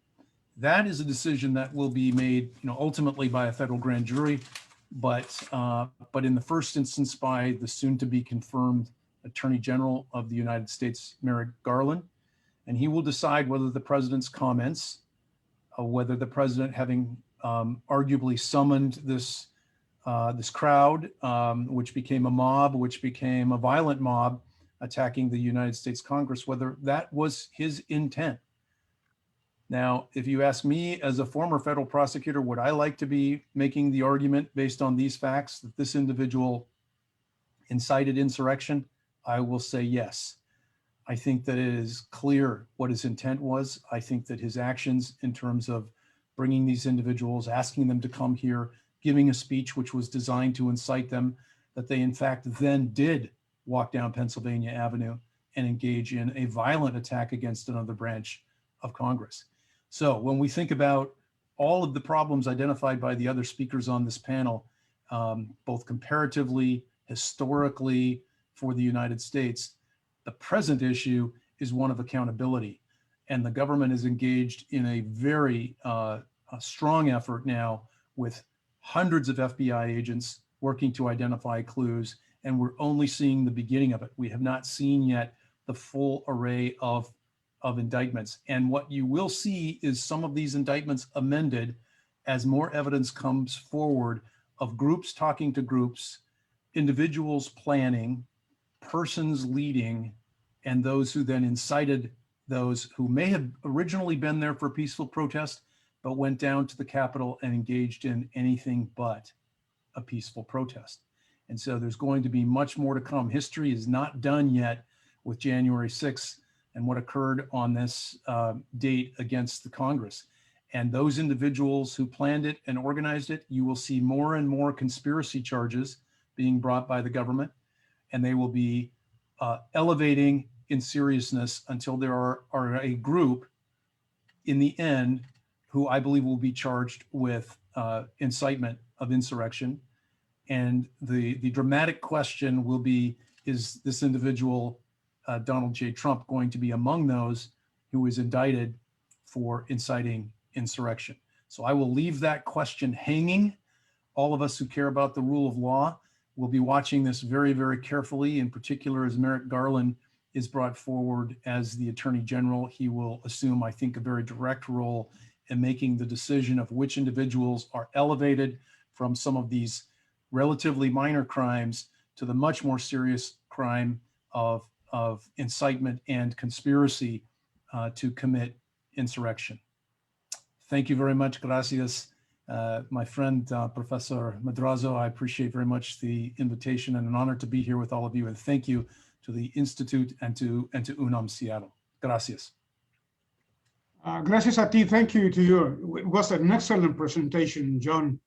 [SPEAKER 5] That is a decision that will be made, ultimately by a federal grand jury, but in the first instance by the soon-to-be confirmed Attorney General of the United States, Merrick Garland, and he will decide whether the president's comments, whether the president, having arguably summoned this crowd, which became a mob, which became a violent mob attacking the United States Congress, whether that was his intent. Now, if you ask me as a former federal prosecutor, would I like to be making the argument based on these facts that this individual incited insurrection? I will say yes. I think that it is clear what his intent was. I think that his actions in terms of bringing these individuals, asking them to come here, giving a speech which was designed to incite them, that they in fact then did walk down Pennsylvania Avenue and engage in a violent attack against another branch of Congress. So when we think about all of the problems identified by the other speakers on this panel, both comparatively, historically for the United States, the present issue is one of accountability. And the government is engaged in a very strong effort now with hundreds of FBI agents working to identify clues, and we're only seeing the beginning of it. We have not seen yet the full array of indictments. And what you will see is some of these indictments amended as more evidence comes forward of groups talking to groups, individuals planning, persons leading, and those who then incited those who may have originally been there for peaceful protest, but went down to the Capitol and engaged in anything but a peaceful protest. And so there's going to be much more to come. History is not done yet with January 6th and what occurred on this date against the Congress. And those individuals who planned it and organized it, you will see more and more conspiracy charges being brought by the government, and they will be elevating in seriousness until there are a group in the end who I believe will be charged with incitement of insurrection. And the dramatic question will be, is this individual, Donald J. Trump, going to be among those who is indicted for inciting insurrection? So I will leave that question hanging. All of us who care about the rule of law will be watching this very, very carefully, in particular as Merrick Garland is brought forward as the Attorney General. He will assume, I think, a very direct role in making the decision of which individuals are elevated from some of these relatively minor crimes to the much more serious crime of incitement and conspiracy to commit insurrection. Thank you very much. Gracias. My friend, Professor Madrazo, I appreciate very much the invitation and an honor to be here with all of you. And thank you to the Institute and to UNAM Seattle. Gracias.
[SPEAKER 1] Gracias a ti. Thank you to you. It was an excellent presentation, John.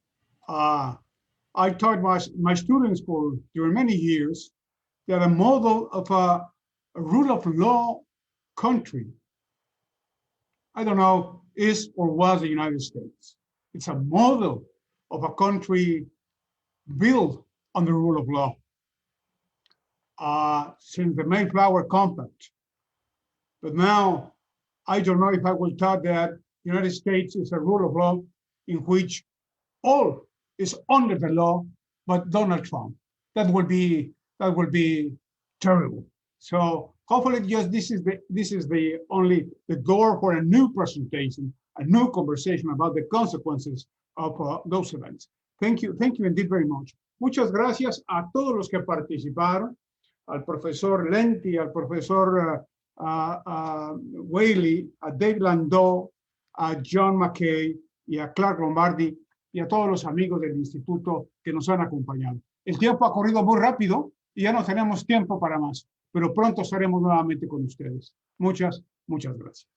[SPEAKER 1] I taught my students during many years that a model of a rule of law country, I don't know, is or was the United States. It's a model of a country built on the rule of law. Since the Mayflower Compact, But now, I don't know if I will thought that United States is a rule of law in which all is under the law, but Donald Trump. That would be terrible. So hopefully, just this is the only the door for a new presentation, a new conversation about the consequences of those events. Thank you indeed very much. Muchas gracias a todos los que participaron, al profesor Lenti, al profesor Whaley, a Dave Landau, a John McKay y a Clark Lombardi y a todos los amigos del instituto que nos han acompañado. El tiempo ha corrido muy rápido y ya no tenemos tiempo para más, pero pronto estaremos nuevamente con ustedes. Muchas gracias.